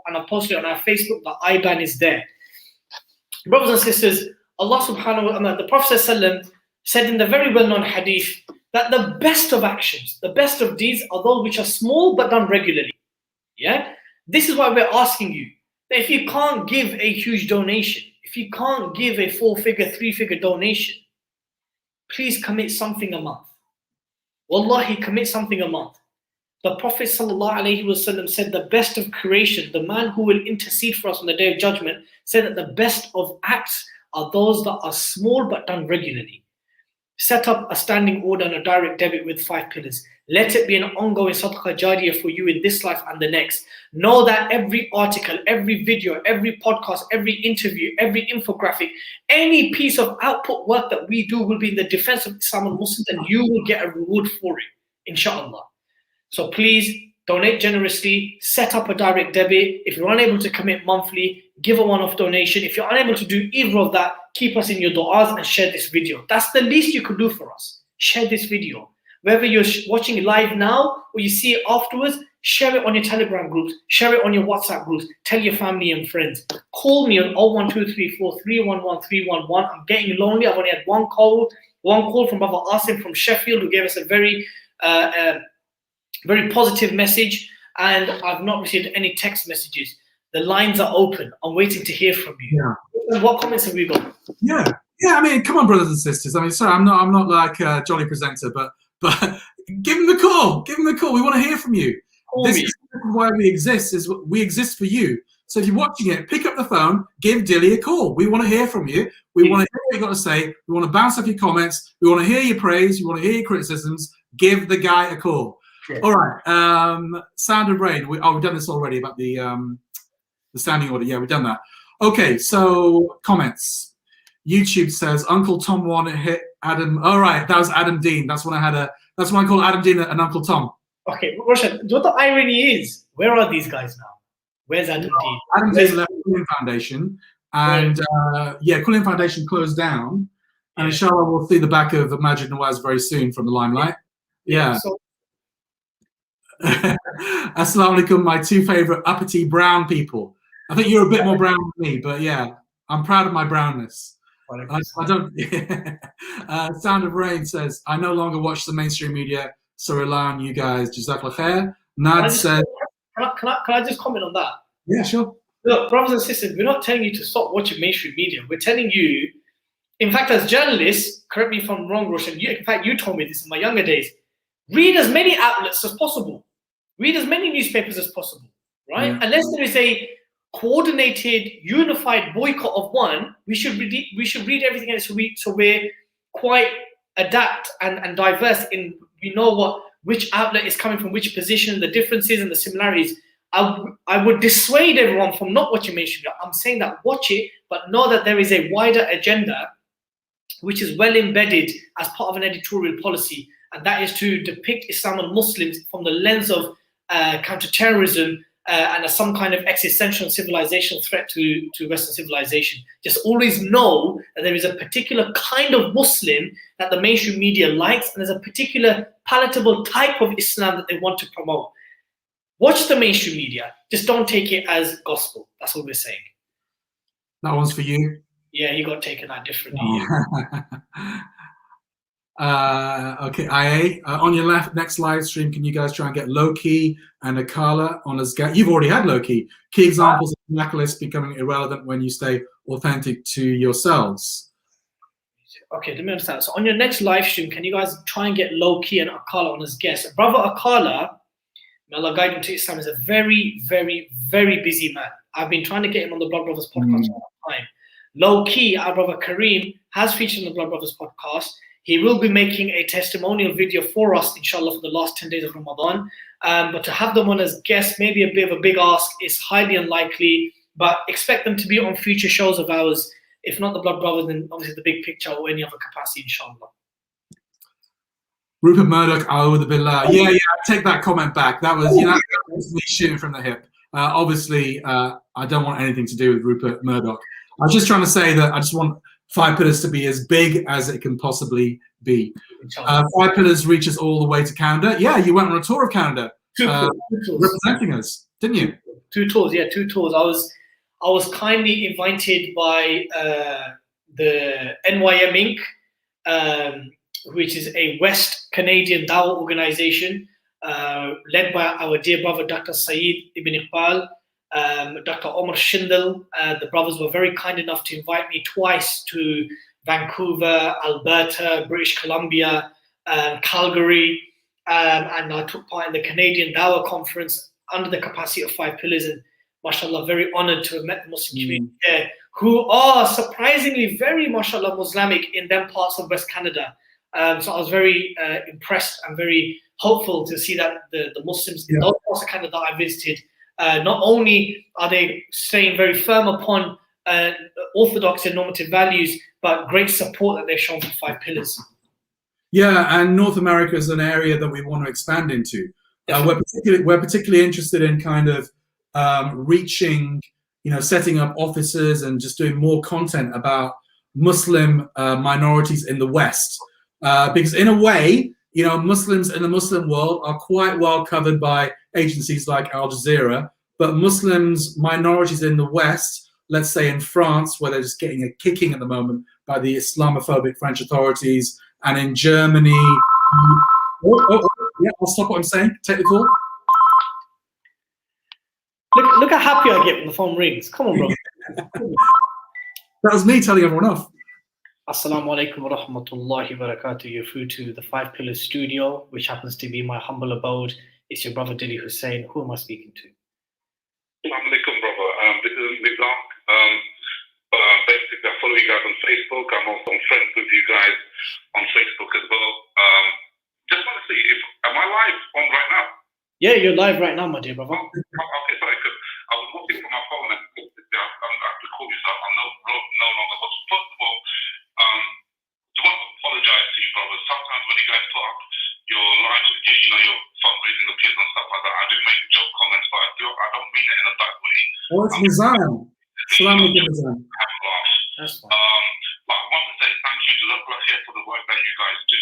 Speaker 6: and I posted it on our Facebook. The IBAN is there. Brothers and sisters, Allah subhanahu wa ta'ala, the Prophet said in the very well-known hadith that the best of actions, the best of deeds are those which are small but done regularly. Yeah? This is why we're asking you that if you can't give a huge donation, if you can't give a 4-figure, 3-figure donation, please commit something a month. Wallahi, commit something a month. The Prophet ﷺ said the best of creation, the man who will intercede for us on the Day of Judgment, said that the best of acts are those that are small but done regularly. Set up a standing order and a direct debit with 5 pillars. Let it be an ongoing sadaqah jariyah for you in this life and the next. Know that every article, every video, every podcast, every interview, every infographic, any piece of output work that we do will be in the defense of Islam and Muslims, and you will get a reward for it, inshallah. So please donate generously, set up a direct debit. If you're unable to commit monthly, give a one-off donation. If you're unable to do either of that, keep us in your du'as and share this video. That's the least you could do for us. Share this video. Whether you're watching it live now or you see it afterwards, share it on your Telegram groups, share it on your WhatsApp groups, tell your family and friends. Call me on 01234311311. I'm getting lonely. I've only had one call from Brother Asim from Sheffield, who gave us a very positive message, and I've not received any text messages. The lines are open. I'm waiting to hear from you. Yeah. What comments have we got?
Speaker 4: Yeah. I mean, come on, brothers and sisters. I mean, sorry, I'm not like a jolly presenter, but give them the call. Give them the call. We want to hear from you. This is why we exist. Is we exist for you. So if you're watching it, pick up the phone, give Dilly a call. We want to hear from you. We want to hear what you've got to say. We want to bounce off your comments. We want to hear your praise. We want to hear your criticisms. Give the guy a call. Yeah. All right. Sound of Rain. We've done this already about the standing order. Yeah, we've done that. Okay, so comments. YouTube says Uncle Tom wanted hit Adam. All right, that was Adam Dean. That's when I called Adam Dean and Uncle Tom.
Speaker 6: Okay, Roshan, what the irony is, where are these guys now? Where's Adam Dean?
Speaker 4: Adam Dean left Quillian Foundation, and Quillian Foundation closed down, and inshallah we'll see the back of Majid Nawaz very soon from the limelight. Yeah. Assalamu alaikum, my 2 favorite uppity brown people. I think you're a bit more brown than me, but yeah, I'm proud of my brownness. I don't. Sound of Rain says, I no longer watch the mainstream media, so rely on you guys. Jazakallah khair. Nad said,
Speaker 6: can I just comment on that?
Speaker 4: Yeah, sure.
Speaker 6: Look, brothers and sisters, we're not telling you to stop watching mainstream media. We're telling you, in fact, as journalists, correct me if I'm wrong, Roshan, in fact, you told me this in my younger days, read as many outlets as possible. Read as many newspapers as possible, right? Yeah. Unless there is a coordinated, unified boycott of one, we should read everything else. So we're quite adapt and diverse in We know which outlet is coming from which position, the differences and the similarities. I would dissuade everyone from not watching mainstream media. I'm saying that watch it, but know that there is a wider agenda which is well embedded as part of an editorial policy, and that is to depict Islam and Muslims from the lens of counter-terrorism and as some kind of existential civilizational threat to Western civilization. Just always know that there is a particular kind of Muslim that the mainstream media likes, and there's a particular palatable type of Islam that they want to promote. Watch the mainstream media, just don't take it as gospel. That's what we're saying.
Speaker 4: That one's for you.
Speaker 6: Yeah, he got taken out differently.
Speaker 4: Okay, IA, on your left, next live stream, can you guys try and get Loki and Akala on as guests? You've already had Loki. Key examples of blacklist becoming irrelevant when you stay authentic to yourselves.
Speaker 6: Okay, let me understand. So on your next live stream, can you guys try and get Loki and Akala on as guests? Brother Akala, may Allah guide him to Islam, is a very, very, very busy man. I've been trying to get him on the Blood Brothers podcast for a long time. Low-key, our brother Kareem has featured on the Blood Brothers podcast. He will be making a testimonial video for us, inshallah, for the last 10 days of Ramadan. But to have them on as guests, maybe a bit of a big ask, is highly unlikely. But expect them to be on future shows of ours. If not the Blood Brothers, then obviously the Big Picture or any other capacity, inshallah.
Speaker 7: Rupert Murdoch, A'udhu Billah. Yeah, I take that comment back. That was, that was me shooting from the hip. Obviously, I don't want anything to do with Rupert Murdoch. I was just trying to say that I just want 5 Pillars to be as big as it can possibly be. 5 Pillars reaches all the way to Canada. Yeah, you went on a tour of Canada,
Speaker 6: two tours.
Speaker 7: representing us, didn't you?
Speaker 6: 2 tours, yeah, 2 tours. I was kindly invited by the NYM Inc., which is a West Canadian Dawah organization led by our dear brother Dr. Saeed Ibn Iqbal, Dr. Omar Shindel. The brothers were very kind enough to invite me twice to Vancouver, Alberta, British Columbia, Calgary, and I took part in the Canadian Dawah conference under the capacity of 5 Pillars, and mashallah, very honored to have met the Muslim community there, who are surprisingly very, mashallah, Muslimic in them parts of West Canada. So I was very impressed and very hopeful to see that the Muslims in those parts of Canada that I visited, not only are they staying very firm upon orthodox and normative values, but great support that they've shown for 5 Pillars.
Speaker 4: Yeah, and North America is an area that we want to expand into. We're particularly interested in kind of reaching, setting up offices and just doing more content about Muslim minorities in the West. Because in a way, Muslims in the Muslim world are quite well covered by agencies like Al Jazeera, but Muslims, minorities in the West, let's say in France, where they're just getting a kicking at the moment by the Islamophobic French authorities, and in Germany. Yeah, I'll stop what I'm saying. Take the call.
Speaker 6: Look how happy I get when the phone rings. Come on, bro.
Speaker 4: That was me telling everyone off.
Speaker 6: Assalamu alaikum wa rahmatullahi wa barakatuh. You're through to the 5 Pillars studio, which happens to be my humble abode. It's your brother Dili Hussein. Who am I speaking to?
Speaker 9: Assalamu alaikum, brother. This is Nizam. Basically, I follow you guys on Facebook. I'm also friends with you guys on Facebook as well. Just want to see, am I live on right now?
Speaker 6: Yeah, you're live right now, my dear brother.
Speaker 9: Okay, sorry, because I was looking for my phone and I have to call you, so I'm no longer. But first of all, I want to apologize to you, brother. Sometimes when you guys put up your live, your fundraising appeals and stuff like that, I do make joke comments, but I don't mean it in a bad way.
Speaker 4: Oh, it's Nizam. Assalamu alaikum, Nizam.
Speaker 6: That's fine.
Speaker 9: But I want to say thank you to Jazakallah for the work that you guys do,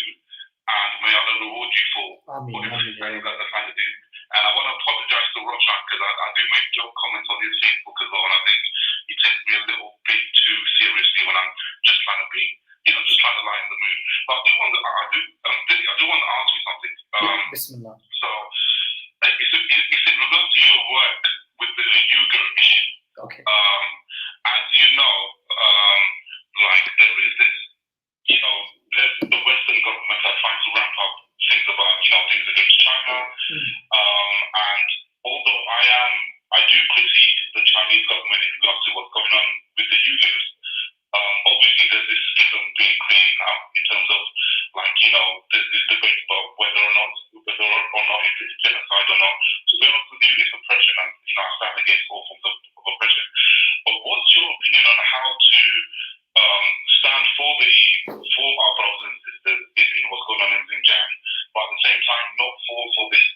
Speaker 9: and may Allah reward you for everything that you guys are trying to do. And I want to apologize to Roshan, because I do make joke comments on his Facebook as well, and I think he takes me a little bit too seriously when I'm just trying to be, just trying to lighten the mood. But I do want to ask you something.
Speaker 6: Bismillah.
Speaker 9: So it's in regards to your work with the Uyghur issue.
Speaker 6: Okay.
Speaker 9: As you know, there is this, the Western governments are trying to ramp up things about, things against China. And although I do critique the Chinese government in regards to what's going on with the Uyghurs, obviously there's this schism being created now in terms of, there's this debate about whether or position on how to stand for our brothers and sisters in what's going on in Xinjiang, but at the same time not fall for this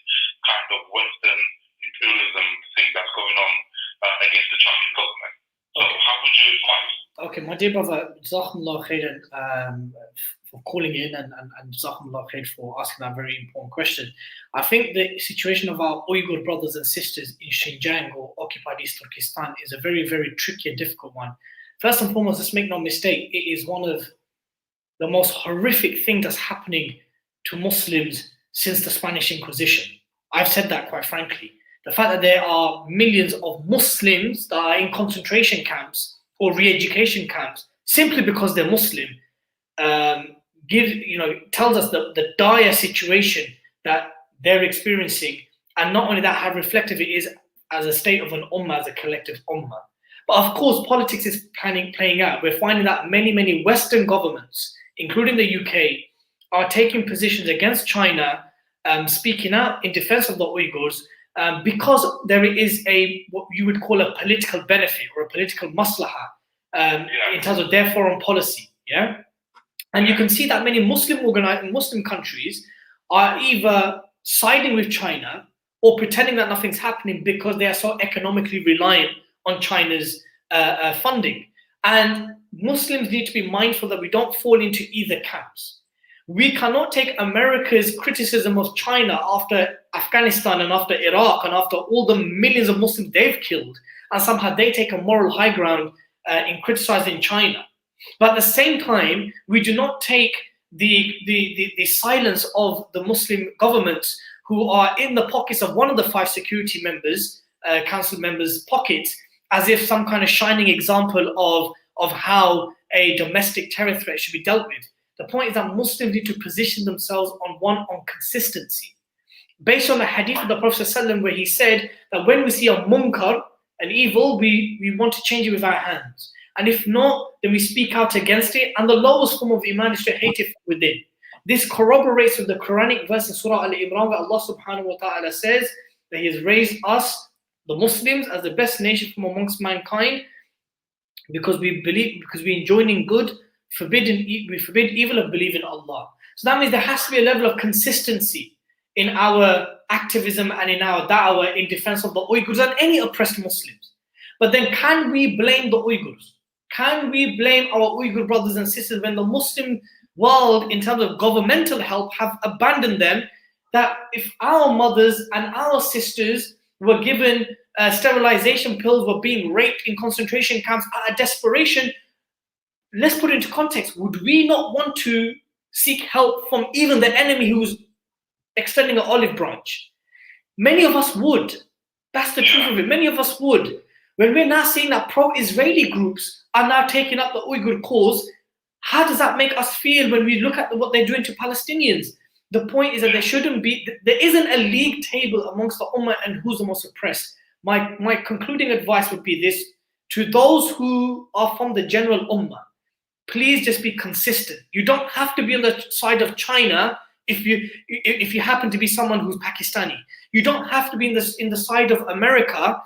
Speaker 9: kind of Western imperialism thing that's going on against the Chinese government. So how would you advise?
Speaker 6: Okay, my dear brother, Jazakumullah khairan for calling in and Jazakumullah khair for asking that very important question. I think the situation of our Uyghur brothers and sisters in Xinjiang or occupied East Turkestan is a very, very tricky and difficult one. First and foremost, let's make no mistake, it is one of the most horrific things that's happening to Muslims since the Spanish Inquisition. I've said that quite frankly. The fact that there are millions of Muslims that are in concentration camps or re-education camps simply because they're Muslim tells us the dire situation that they're experiencing, and not only that, how reflective it is as a state of an ummah, as a collective ummah. But of course, politics is playing out. We're finding that many Western governments, including the UK, are taking positions against China, speaking out in defense of the Uyghurs, because there is what you would call a political benefit or a political maslaha in terms of their foreign policy. Yeah, and you can see that many Muslim countries are either siding with China or pretending that nothing's happening because they are so economically reliant on China's funding. And Muslims need to be mindful that we don't fall into either camps. We cannot take America's criticism of China after Afghanistan and after Iraq and after all the millions of Muslims they've killed, and somehow they take a moral high ground in criticizing China. But at the same time, we do not take the silence of the Muslim governments who are in the pockets of one of the 5 security members, council members' pockets, as if some kind of shining example of how a domestic terror threat should be dealt with. The point is that Muslims need to position themselves on consistency. Based on the hadith of the Prophet ﷺ, where he said that when we see a munkar, an evil, we want to change it with our hands. And if not, then we speak out against it. And the lowest form of iman is to hate it from within. This corroborates with the Quranic verse in Surah Al-Imran, where Allah subhanahu wa ta'ala says that He has raised us, the Muslims, as the best nation from amongst mankind, because we enjoin good, we forbid evil, and believe in Allah. So that means there has to be a level of consistency in our activism and in our da'wah in defense of the Uyghurs and any oppressed Muslims. But then can we blame the Uyghurs? Can we blame our Uyghur brothers and sisters when the Muslim world, in terms of governmental help, have abandoned them? That if our mothers and our sisters were given sterilization pills, were being raped in concentration camps out of desperation, let's put it into context. Would we not want to seek help from even the enemy who's extending an olive branch? Many of us would. That's the truth of it. Many of us would. When we're now seeing that pro-Israeli groups are now taking up the Uyghur cause, how does that make us feel when we look at what they're doing to Palestinians? The point is that there isn't a league table amongst the Ummah and who's the most oppressed. My concluding advice would be this: to those who are from the general Ummah, please just be consistent. You don't have to be on the side of China if you happen to be someone who's Pakistani. You don't have to be in the side of America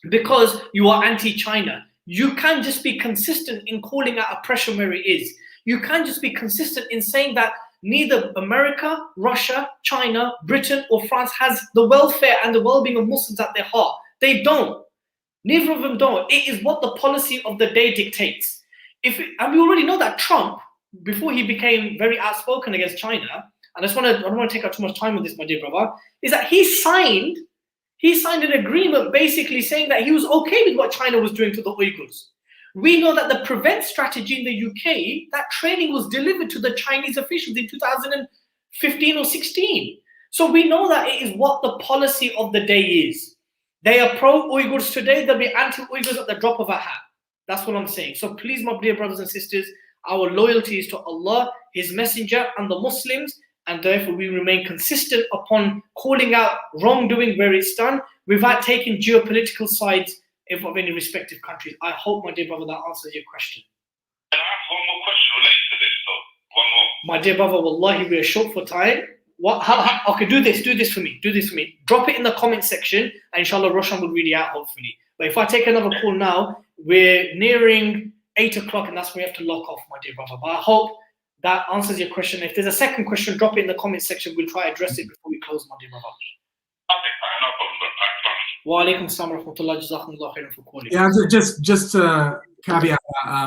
Speaker 6: because you are anti-China. You can just be consistent in calling out oppression where it is. You can just be consistent in saying that neither America, Russia, China, Britain, or France has the welfare and the well-being of Muslims at their heart. They don't. Neither of them don't. It is what the policy of the day dictates. And we already know that Trump, before he became very outspoken against China, and I don't want to take up too much time on this, my dear brother, is that he signed an agreement basically saying that he was okay with what China was doing to the Uyghurs. We know that the PREVENT strategy in the UK, that training was delivered to the Chinese officials in 2015 or 16. So we know that it is what the policy of the day is. They are pro-Uyghurs today, they'll be anti-Uyghurs at the drop of a hat. That's what I'm saying. So please, my dear brothers and sisters, our loyalty is to Allah, His Messenger, and the Muslims, and therefore we remain consistent upon calling out wrongdoing where it's done without taking geopolitical sides of any respective countries. I hope, my dear brother, that answers your question.
Speaker 9: Can I ask one more question related to this, though? One more.
Speaker 6: My dear brother, wallahi, we are short for time. Okay, do this for me. Drop it in the comment section, and inshallah, Roshan will read it out, hopefully. But if I take another call now, we're nearing 8 o'clock, and that's when we have to lock off, my dear brother. But I hope that answers your question. If there's a second question, drop it in the comment section. We'll try to address it before we close, my dear brother. Wa alaikum assalam wa rahmatullah, jazakumullah khairan for calling.
Speaker 4: Yeah, just to caveat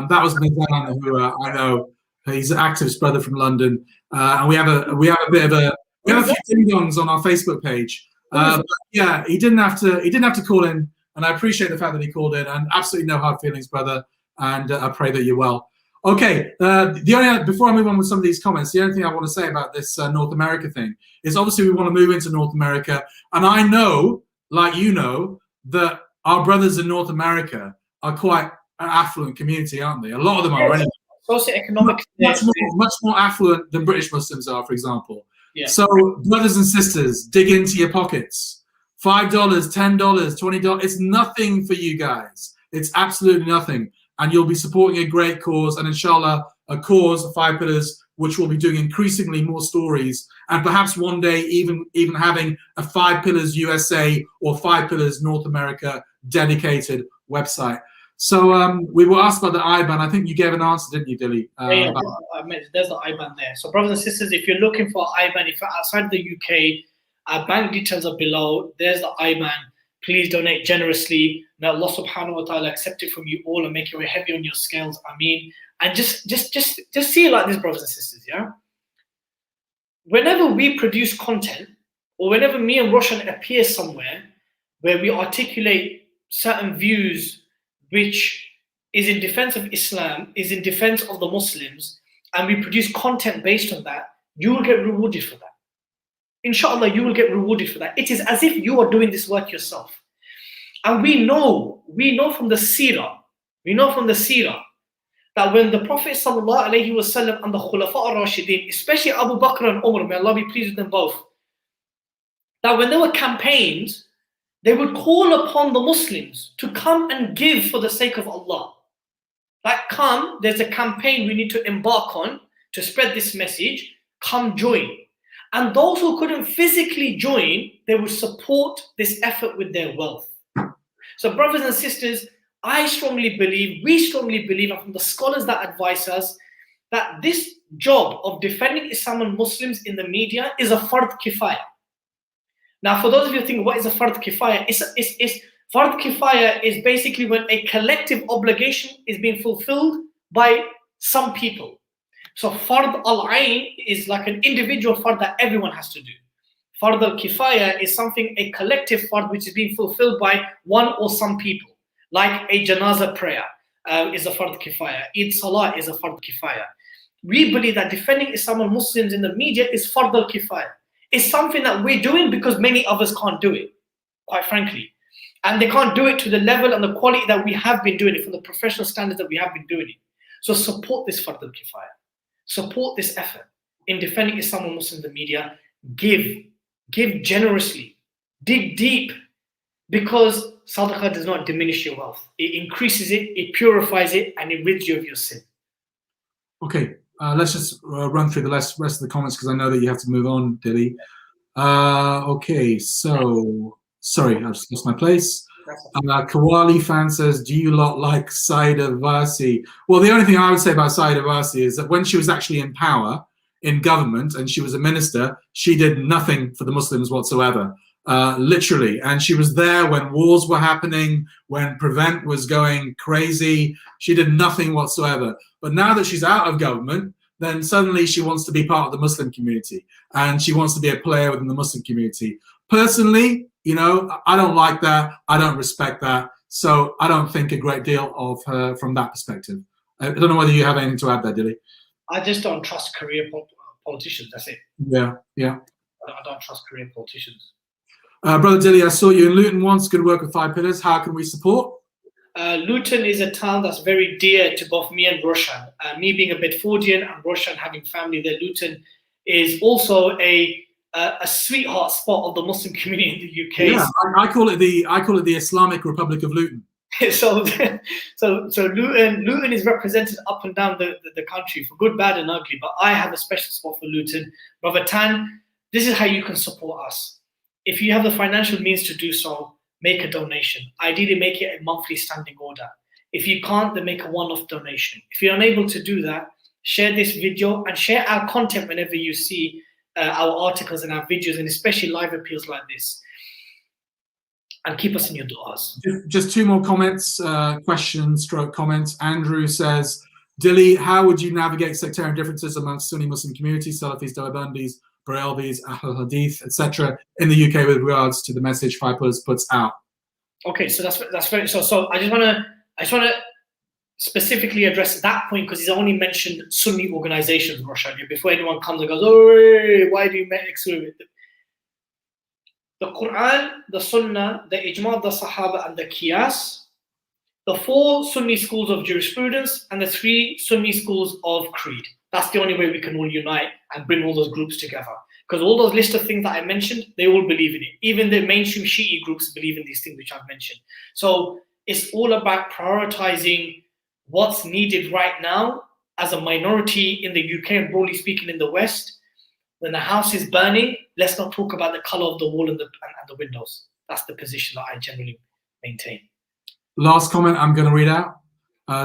Speaker 4: that was Mizan, who I know. He's an activist brother from London, and we have a few ding-dongs on our Facebook page. But yeah, he didn't have to call in, and I appreciate the fact that he called in. And absolutely no hard feelings, brother. And I pray that you're well. Okay, before I move on with some of these comments, the only thing I want to say about this North America thing is obviously we want to move into North America, and I know, like you know, that our brothers in North America are quite an affluent community, aren't they? A lot of them are anyway.
Speaker 6: Socioeconomic,
Speaker 4: much more affluent than British Muslims are, for example.
Speaker 6: Yeah.
Speaker 4: So, brothers and sisters, dig into your pockets. $5, $10, $20, it's nothing for you guys. It's absolutely nothing. And you'll be supporting a great cause, and inshallah, a cause, 5 Pillars, which will be doing increasingly more stories, and perhaps one day even having a 5 Pillars USA or 5 Pillars North America dedicated website. So we were asked about the IBAN. I think you gave an answer, didn't you, Dilly?
Speaker 6: There's the IBAN there. So brothers and sisters, if you're looking for IBAN, if you're outside the UK, our bank details are below. There's the IBAN. Please donate generously. May Allah subhanahu wa ta'ala accept it from you all and make it heavy on your scales. Ameen. And just see it like this, brothers and sisters, yeah? Whenever we produce content, or whenever me and Roshan appear somewhere where we articulate certain views which is in defense of Islam, is in defense of the Muslims, and we produce content based on that, you will get rewarded for that. Inshallah, you will get rewarded for that. It is as if you are doing this work yourself. And we know from the seerah, that when the Prophet ﷺ and the Khulafa al-Rashidin, especially Abu Bakr and Umar, may Allah be pleased with them both, that when there were campaigns, they would call upon the Muslims to come and give for the sake of Allah. Like, come, there's a campaign we need to embark on to spread this message, come join. And those who couldn't physically join, they would support this effort with their wealth. So brothers and sisters, we strongly believe, and from the scholars that advise us, that this job of defending Islam and Muslims in the media is a Fard Kifayah. Now, for those of you who think, what is a Fard Kifayah? Fard Kifayah is basically when a collective obligation is being fulfilled by some people. So Fard al-Ain is like an individual Fard that everyone has to do. Fard al-Kifayah is something, a collective Fard which is being fulfilled by one or some people. Like a Janazah prayer is a Fard Kifayah. Eid Salah is a Fard Kifayah. We believe that defending Islam and Muslims in the media is Fard al-Kifayah. It's something that we're doing because many others can't do it, quite frankly. And they can't do it to the level and the quality that we have been doing it, from the professional standards that we have been doing it. So support this Fard al-Kifayah. Support this effort in defending Islam and Muslims in the media. Give generously. Dig deep. Because sadaqah does not diminish your wealth. It increases it, it purifies it, and it rids you of your sin.
Speaker 4: Okay, let's just run through the rest of the comments, because I know that you have to move on, Dilly. Okay, so sorry, I just lost my place. Kawali fan says, do you lot like Saida Varsi? Well, the only thing I would say about Saida Varsi is that when she was actually in power, in government, and she was a minister, she did nothing for the Muslims whatsoever. Literally. And she was there when wars were happening, when Prevent was going crazy. She did nothing whatsoever. But now that she's out of government, then suddenly she wants to be part of the Muslim community, and she wants to be a player within the Muslim community. Personally, you know, I don't like that. I don't respect that. So I don't think a great deal of her from that perspective. I don't know whether you have anything to add there, Dilly.
Speaker 6: I just don't trust career politicians. That's it.
Speaker 4: Yeah.
Speaker 6: I don't trust career politicians.
Speaker 4: Brother Dilly, I saw you in Luton once. Good work with 5 Pillars. How can we support?
Speaker 6: Luton is a town that's very dear to both me and Roshan. Me being a Bedfordian and Roshan having family there, Luton is also a sweetheart spot of the Muslim community in the UK.
Speaker 4: Yeah, I call it the Islamic Republic of Luton.
Speaker 6: so Luton is represented up and down the country for good, bad, and ugly. But I have a special spot for Luton. Brother Tan, this is how you can support us. If you have the financial means to do so, make a donation. Ideally, make it a monthly standing order. If you can't, then make a one-off donation. If you're unable to do that, share this video and share our content whenever you see our articles and our videos, and especially live appeals like this. And keep us in your du'as.
Speaker 4: Just two more comments, questions, stroke comments. Andrew says, Dilly, how would you navigate sectarian differences amongst Sunni Muslim communities, Salafis, Deobandis, Barelvis, Ahl Hadith, etc., in the UK with regards to the message 5Pillars puts out?
Speaker 6: Okay, so that's very so. I just want to specifically address that point because he's only mentioned Sunni organizations, Roshan. Before anyone comes and goes, oh, why do you mix with the Quran, the Sunnah, the Ijma of the Sahaba, and the Qiyas, the 4 Sunni schools of jurisprudence, and the 3 Sunni schools of creed. That's the only way we can all unite and bring all those groups together. Because all those list of things that I mentioned, they all believe in it. Even the mainstream Shi'i groups believe in these things which I've mentioned. So it's all about prioritizing what's needed right now as a minority in the UK and broadly speaking in the West. When the house is burning, let's not talk about the color of the wall and the windows. That's the position that I generally maintain.
Speaker 4: Last comment I'm going to read out.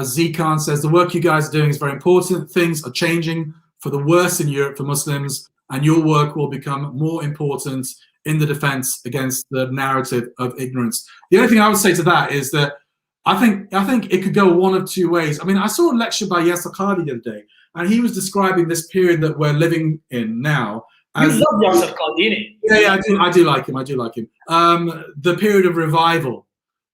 Speaker 4: Z Khan says, the work you guys are doing is very important. Things are changing for the worse in Europe for Muslims, and your work will become more important in the defense against the narrative of ignorance. The only thing I would say to that is that I think it could go one of two ways. I mean, I saw a lecture by Yasser Qadhi the other day, and he was describing this period that we're living in now.
Speaker 6: You love Yasser Qadhi, innit?
Speaker 4: Yeah, I do like him. The period of revival.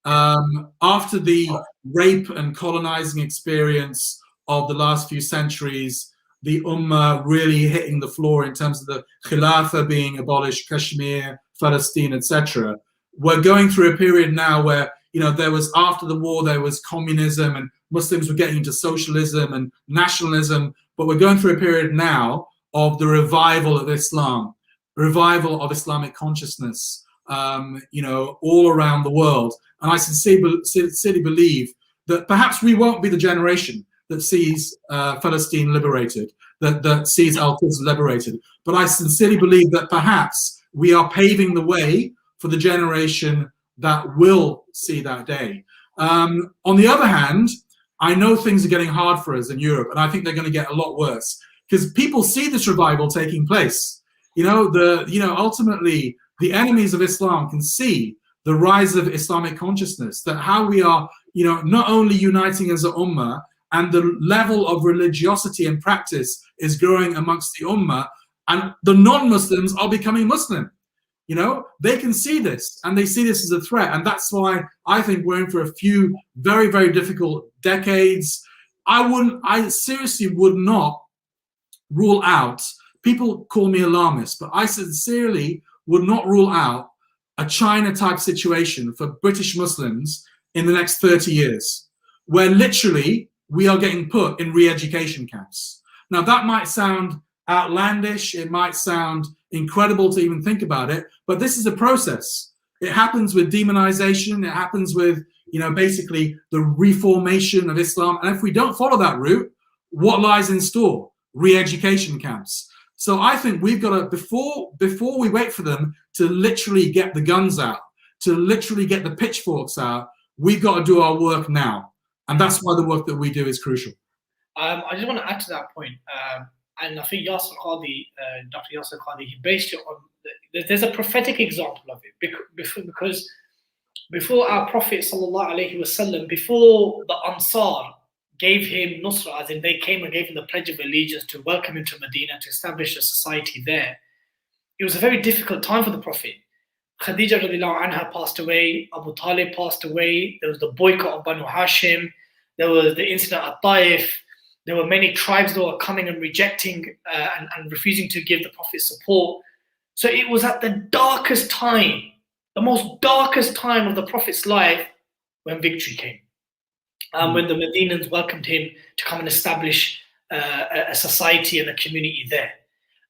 Speaker 4: After the rape and colonizing experience of the last few centuries, the Ummah really hitting the floor in terms of the Khilafah being abolished, Kashmir, Palestine, etc. We're going through a period now where, there was, after the war, there was communism and Muslims were getting into socialism and nationalism, but we're going through a period now of the revival of Islam, revival of Islamic consciousness, all around the world. And I sincerely believe that perhaps we won't be the generation that sees Palestine liberated, that sees Al-Quds liberated. But I sincerely believe that perhaps we are paving the way for the generation that will see that day. On the other hand, I know things are getting hard for us in Europe, and I think they're going to get a lot worse because people see this revival taking place. Ultimately, the enemies of Islam can see the rise of Islamic consciousness, that how we are, not only uniting as a ummah, and the level of religiosity and practice is growing amongst the ummah, and the non-Muslims are becoming Muslim. They can see this, and they see this as a threat, and that's why I think we're in for a few very, very difficult decades. I seriously would not rule out, people call me alarmist, but I sincerely would not rule out a China-type situation for British Muslims in the next 30 years, where literally we are getting put in re-education camps. Now, that might sound outlandish, it might sound incredible to even think about it, but this is a process. It happens with demonization, it happens with, basically the reformation of Islam, and if we don't follow that route, what lies in store? Re-education camps. So I think we've got to, before we wait for them to literally get the guns out, to literally get the pitchforks out, we've got to do our work now. And that's why the work that we do is crucial.
Speaker 6: I just want to add to that point. And I think Yasser Qadhi, Dr. Yasser Qadhi, he based it on, there's a prophetic example of it. Because before our Prophet ﷺ, before the Ansar gave him Nusra, as in they came and gave him the Pledge of Allegiance to welcome him to Medina, to establish a society there, it was a very difficult time for the Prophet. Khadija radiallahu anha passed away, Abu Talib passed away, there was the boycott of Banu Hashim, there was the incident at Taif, there were many tribes that were coming and rejecting and refusing to give the Prophet support. So it was at the darkest time, the most darkest time of the Prophet's life when victory came. When the Medinans welcomed him to come and establish a society and a community there.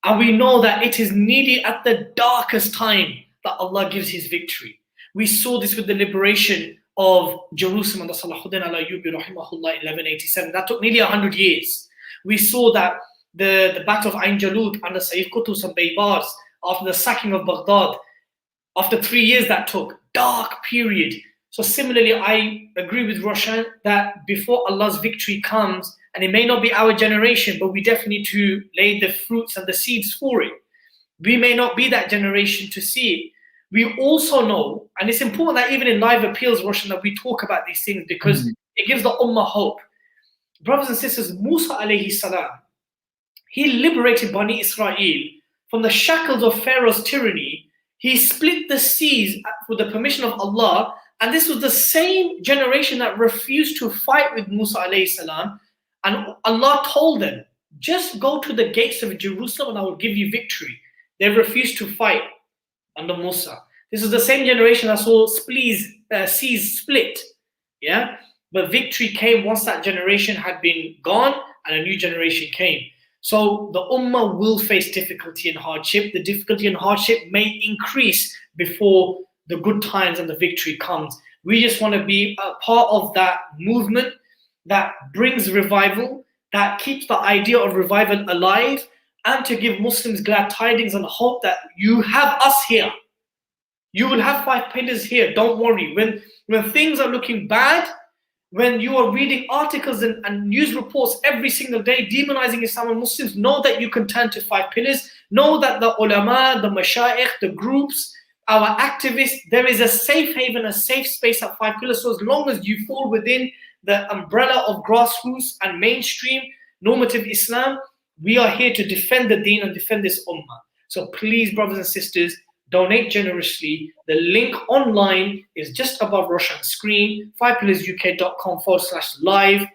Speaker 6: And we know that it is nearly at the darkest time that Allah gives his victory. We saw this with the liberation of Jerusalem under Salahuddin al-Ayyubi rahimahullah in 1187. That took nearly 100 years. We saw that the Battle of Ain Jalut under Sayyid Qutuz and Baybars, after the sacking of Baghdad, after 3 years that took, dark period. So similarly, I agree with Roshan that before Allah's victory comes, and it may not be our generation, but we definitely need to lay the fruits and the seeds for it. We may not be that generation to see it. We also know, and it's important that even in live appeals, Roshan, that we talk about these things because it gives the ummah hope. Brothers and sisters, Musa alayhi salam, he liberated Bani Israel from the shackles of Pharaoh's tyranny. He split the seas with the permission of Allah. And this was the same generation that refused to fight with Musa alayhi salam. And Allah told them, just go to the gates of Jerusalem and I will give you victory. They refused to fight under Musa. This is the same generation that saw seas split. Yeah, but victory came once that generation had been gone and a new generation came. So the ummah will face difficulty and hardship. The difficulty and hardship may increase before the good times and the victory comes. We just want to be a part of that movement that brings revival, that keeps the idea of revival alive, and to give Muslims glad tidings and hope that you have us here. You will have 5 pillars here, don't worry. When things are looking bad, when you are reading articles and news reports every single day demonizing Islam and Muslims, know that you can turn to 5 pillars. Know that the ulama, the mashayikh, the groups, our activists, there is a safe haven, a safe space at 5 pillars. So as long as you fall within the umbrella of grassroots and mainstream normative Islam, we are here to defend the deen and defend this ummah. So please, brothers and sisters, donate generously. The link online is just above Roshan's screen, 5pillaruk.com/live.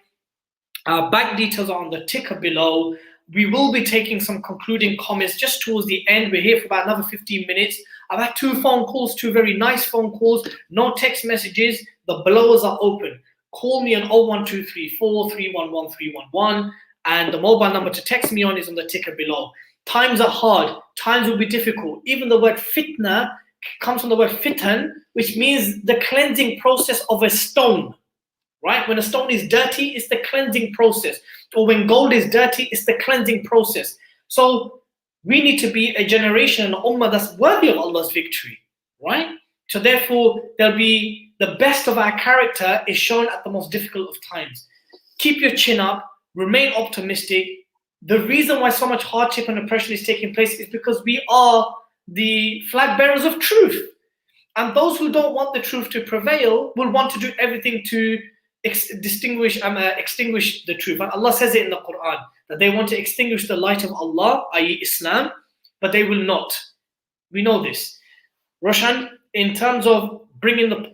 Speaker 6: Our bank details are on the ticker below. We will be taking some concluding comments just towards the end. We're here for about another 15 minutes. I've had 2 phone calls, 2 very nice phone calls, no text messages. The blowers are open. Call me on 01234 311 311, and the mobile number to text me on is on the ticker below. Times are hard. Times will be difficult. Even the word fitna comes from the word fitan, which means the cleansing process of a stone. Right? When a stone is dirty, it's the cleansing process. Or when gold is dirty, it's the cleansing process. So we need to be a generation, an ummah that's worthy of Allah's victory. Right? So therefore, there'll be the best of our character is shown at the most difficult of times. Keep your chin up. Remain optimistic. The reason why so much hardship and oppression is taking place is because we are the flag bearers of truth. And those who don't want the truth to prevail will want to do everything to extinguish the truth. And Allah says it in the Quran, that they want to extinguish the light of Allah, i.e. Islam, but they will not. We know this. Roshan, in terms of bringing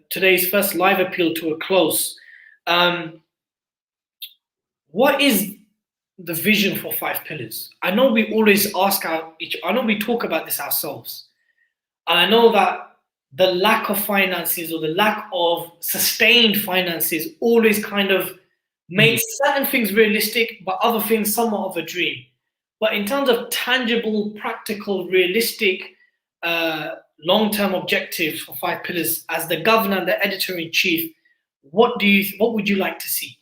Speaker 6: today's first live appeal to a close, what is the vision for 5 pillars? I know we always I know we talk about this ourselves. And I know that the lack of finances or the lack of sustained finances always kind of makes certain things realistic, but other things somewhat of a dream. But in terms of tangible, practical, realistic, long-term objectives for 5 pillars, as the governor and the editor-in-chief, what would you like to see?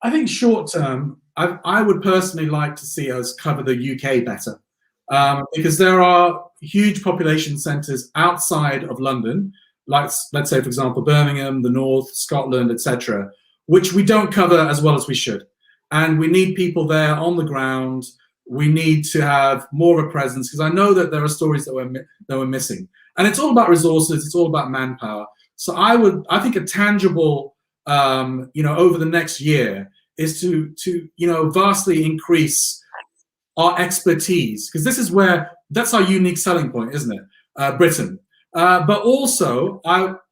Speaker 4: I think short term, I would personally like to see us cover the UK better, because there are huge population centres outside of London, like let's say, for example, Birmingham, the North, Scotland, etc., which we don't cover as well as we should. And we need people there on the ground. We need to have more of a presence, because I know that there are stories that we're missing. And it's all about resources. It's all about manpower. So I think a tangible, over the next year is to vastly increase our expertise, because that's our unique selling point, isn't it? Britain. But also,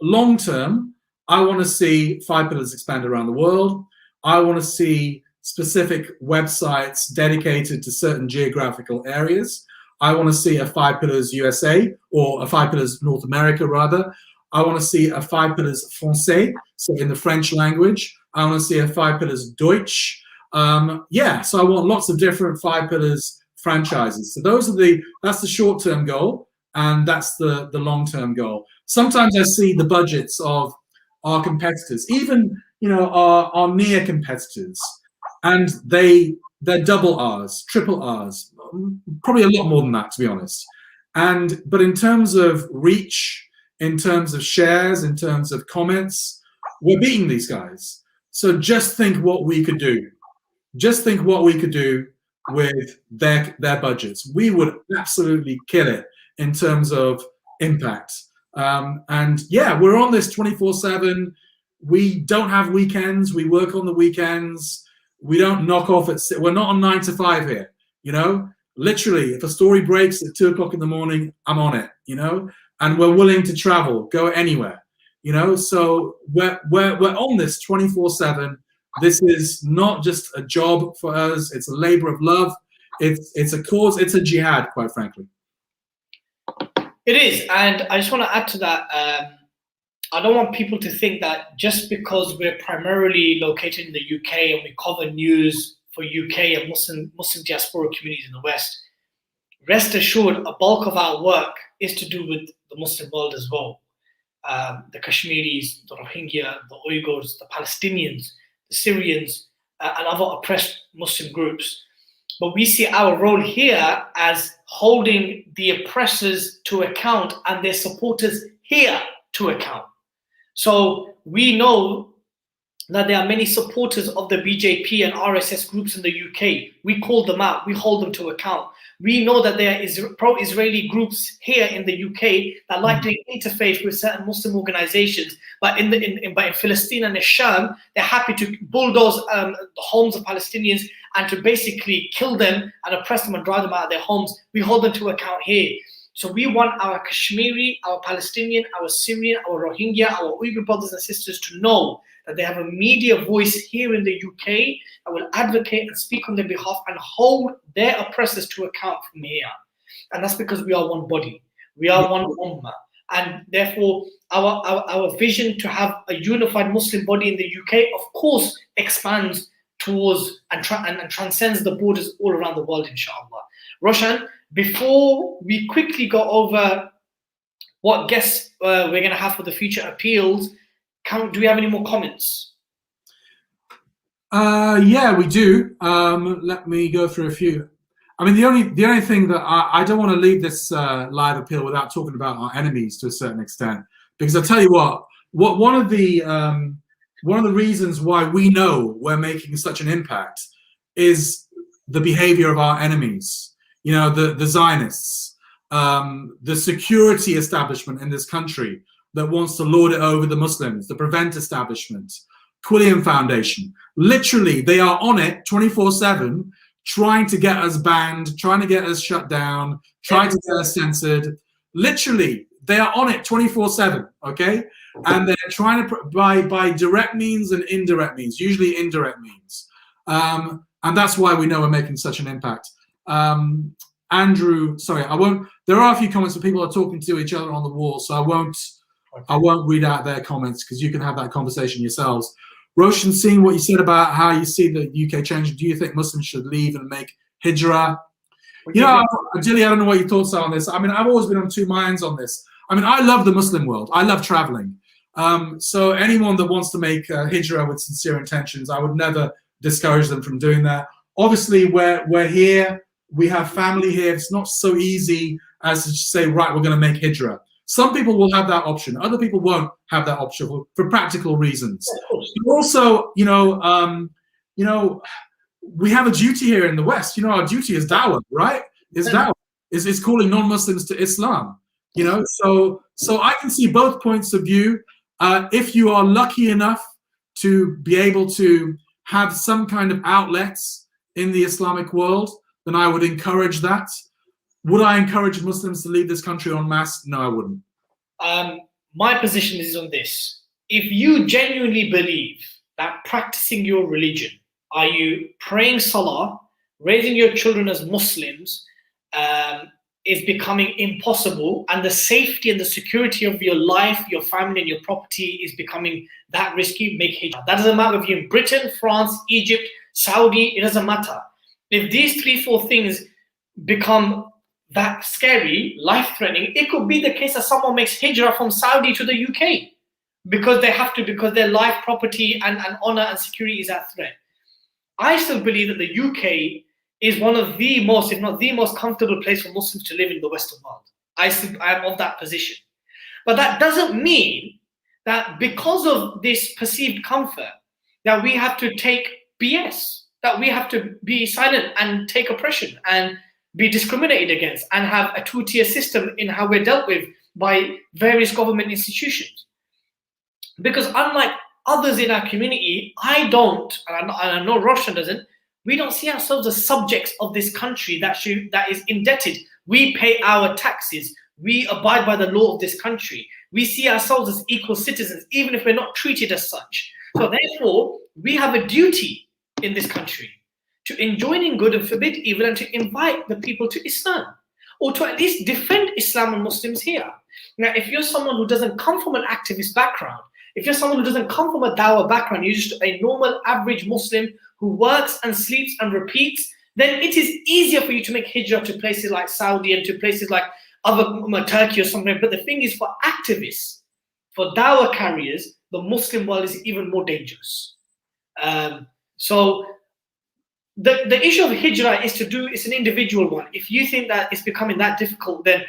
Speaker 4: long term, I want to see 5 pillars expand around the world. I want to see specific websites dedicated to certain geographical areas. I want to see a 5 pillars USA, or a 5 pillars North America rather. I want to see a 5 pillars Français, so in the French language. I want to see a 5 pillars Deutsch. So I want lots of different 5 pillars franchises. So that's the short-term goal, and that's the long-term goal. Sometimes I see the budgets of our competitors, even our near competitors, and they're double R's, triple R's, probably a lot more than that, to be honest. But in terms of reach, in terms of shares, in terms of comments. We're beating these guys. So just think what we could do. Just think what we could do with their budgets. We would absolutely kill it in terms of impact. And yeah, we're on this 24/7. We don't have weekends. We work on the weekends. We don't knock off we're not on 9 to 5 here, you know. Literally, if a story breaks at 2 o'clock in the morning, I'm on it, you know. And we're willing to travel, go anywhere, you know. So we're on this 24/7. This is not just a job for us. It's a labor of love. It's a cause. It's a jihad, quite frankly.
Speaker 6: It is, and I just want to add to that. I don't want people to think that just because we're primarily located in the UK and we cover news for UK and Muslim diaspora communities in the West, rest assured, a bulk of our work is to do with the Muslim world as well. The Kashmiris, the Rohingya, the Uyghurs, the Palestinians, the Syrians, and other oppressed Muslim groups. But we see our role here as holding the oppressors to account and their supporters here to account. So we know that there are many supporters of the BJP and RSS groups in the UK. We call them out, we hold them to account. We know that there is pro-Israeli groups here in the UK that like to interface with certain Muslim organizations, but in Palestine and the Sham, they're happy to bulldoze the homes of Palestinians and to basically kill them and oppress them and drive them out of their homes. We hold them to account here. So we want our Kashmiri, our Palestinian, our Syrian, our Rohingya, our Uyghur brothers and sisters to know that they have a media voice here in the UK that will advocate and speak on their behalf and hold their oppressors to account from here. And that's because we are one body. We are one ummah. And therefore, our vision to have a unified Muslim body in the UK, of course, expands towards and transcends the borders all around the world, inshallah. Roshan, before we quickly go over what guests we're going to have for the future appeals, do we have any more comments?
Speaker 4: Yeah, we do. Let me go through a few. I mean, the only thing that I don't want to leave this live appeal without talking about our enemies to a certain extent, because I tell you what one of the reasons why we know we're making such an impact is the behavior of our enemies. You know, the Zionists, the security establishment in this country that wants to lord it over the Muslims, the Prevent establishment, Quilliam Foundation. Literally, they are on it 24/7, trying to get us banned, trying to get us shut down, trying to get us censored. Literally, they are on it 24/7, okay? And they're trying to, by direct means and indirect means, usually indirect means. And that's why we know we're making such an impact. Andrew, sorry, I won't, there are a few comments where people are talking to each other on the wall, so I won't read out their comments because you can have that conversation yourselves. Roshan, seeing what you said about how you see the UK changing, do you think Muslims should leave and make hijrah? You know, Jilly, I don't know what your thoughts are on this. I mean, I've always been on two minds on this. I mean, I love the Muslim world. I love traveling. So anyone that wants to make hijrah with sincere intentions, I would never discourage them from doing that. Obviously, we're here. We have family here. It's not so easy as to say, right, we're going to make hijrah. Some people will have that option. Other people won't have that option for practical reasons. But also, you know, we have a duty here in the West. You know, our duty is da'wah, right? Is da'wah. Is calling non-Muslims to Islam. You know, so I can see both points of view. If you are lucky enough to be able to have some kind of outlets in the Islamic world, then I would encourage that. Would I encourage Muslims to leave this country en masse? No, I wouldn't.
Speaker 6: My position is on this. If you genuinely believe that practicing your religion, are you praying salah, raising your children as Muslims, is becoming impossible, and the safety and the security of your life, your family, and your property is becoming that risky, make hijrah. That doesn't matter if you're in Britain, France, Egypt, Saudi, it doesn't matter. If these 3-4 things become that scary, life-threatening, it could be the case that someone makes hijrah from Saudi to the UK because they have to, because their life, property, and honor and security is at threat. I still believe that the UK is one of the most, if not the most comfortable place for Muslims to live in the Western world. I am of that position. But that doesn't mean that because of this perceived comfort, that we have to take BS, that we have to be silent and take oppression and be discriminated against and have a two-tier system in how we're dealt with by various government institutions. Because unlike others in our community, I don't, and I know Roshan doesn't, we don't see ourselves as subjects of this country that is indebted. We pay our taxes. We abide by the law of this country. We see ourselves as equal citizens, even if we're not treated as such. So therefore, we have a duty in this country to enjoin in good and forbid evil, and to invite the people to Islam, or to at least defend Islam and Muslims here. Now, if you're someone who doesn't come from an activist background, if you're someone who doesn't come from a dawah background, you're just a normal average Muslim who works and sleeps and repeats, then it is easier for you to make hijrah to places like Saudi and to places like Turkey or something. But the thing is, for activists, for dawah carriers, the Muslim world is even more dangerous. So the issue of hijrah is an individual one. If you think that it's becoming that difficult, then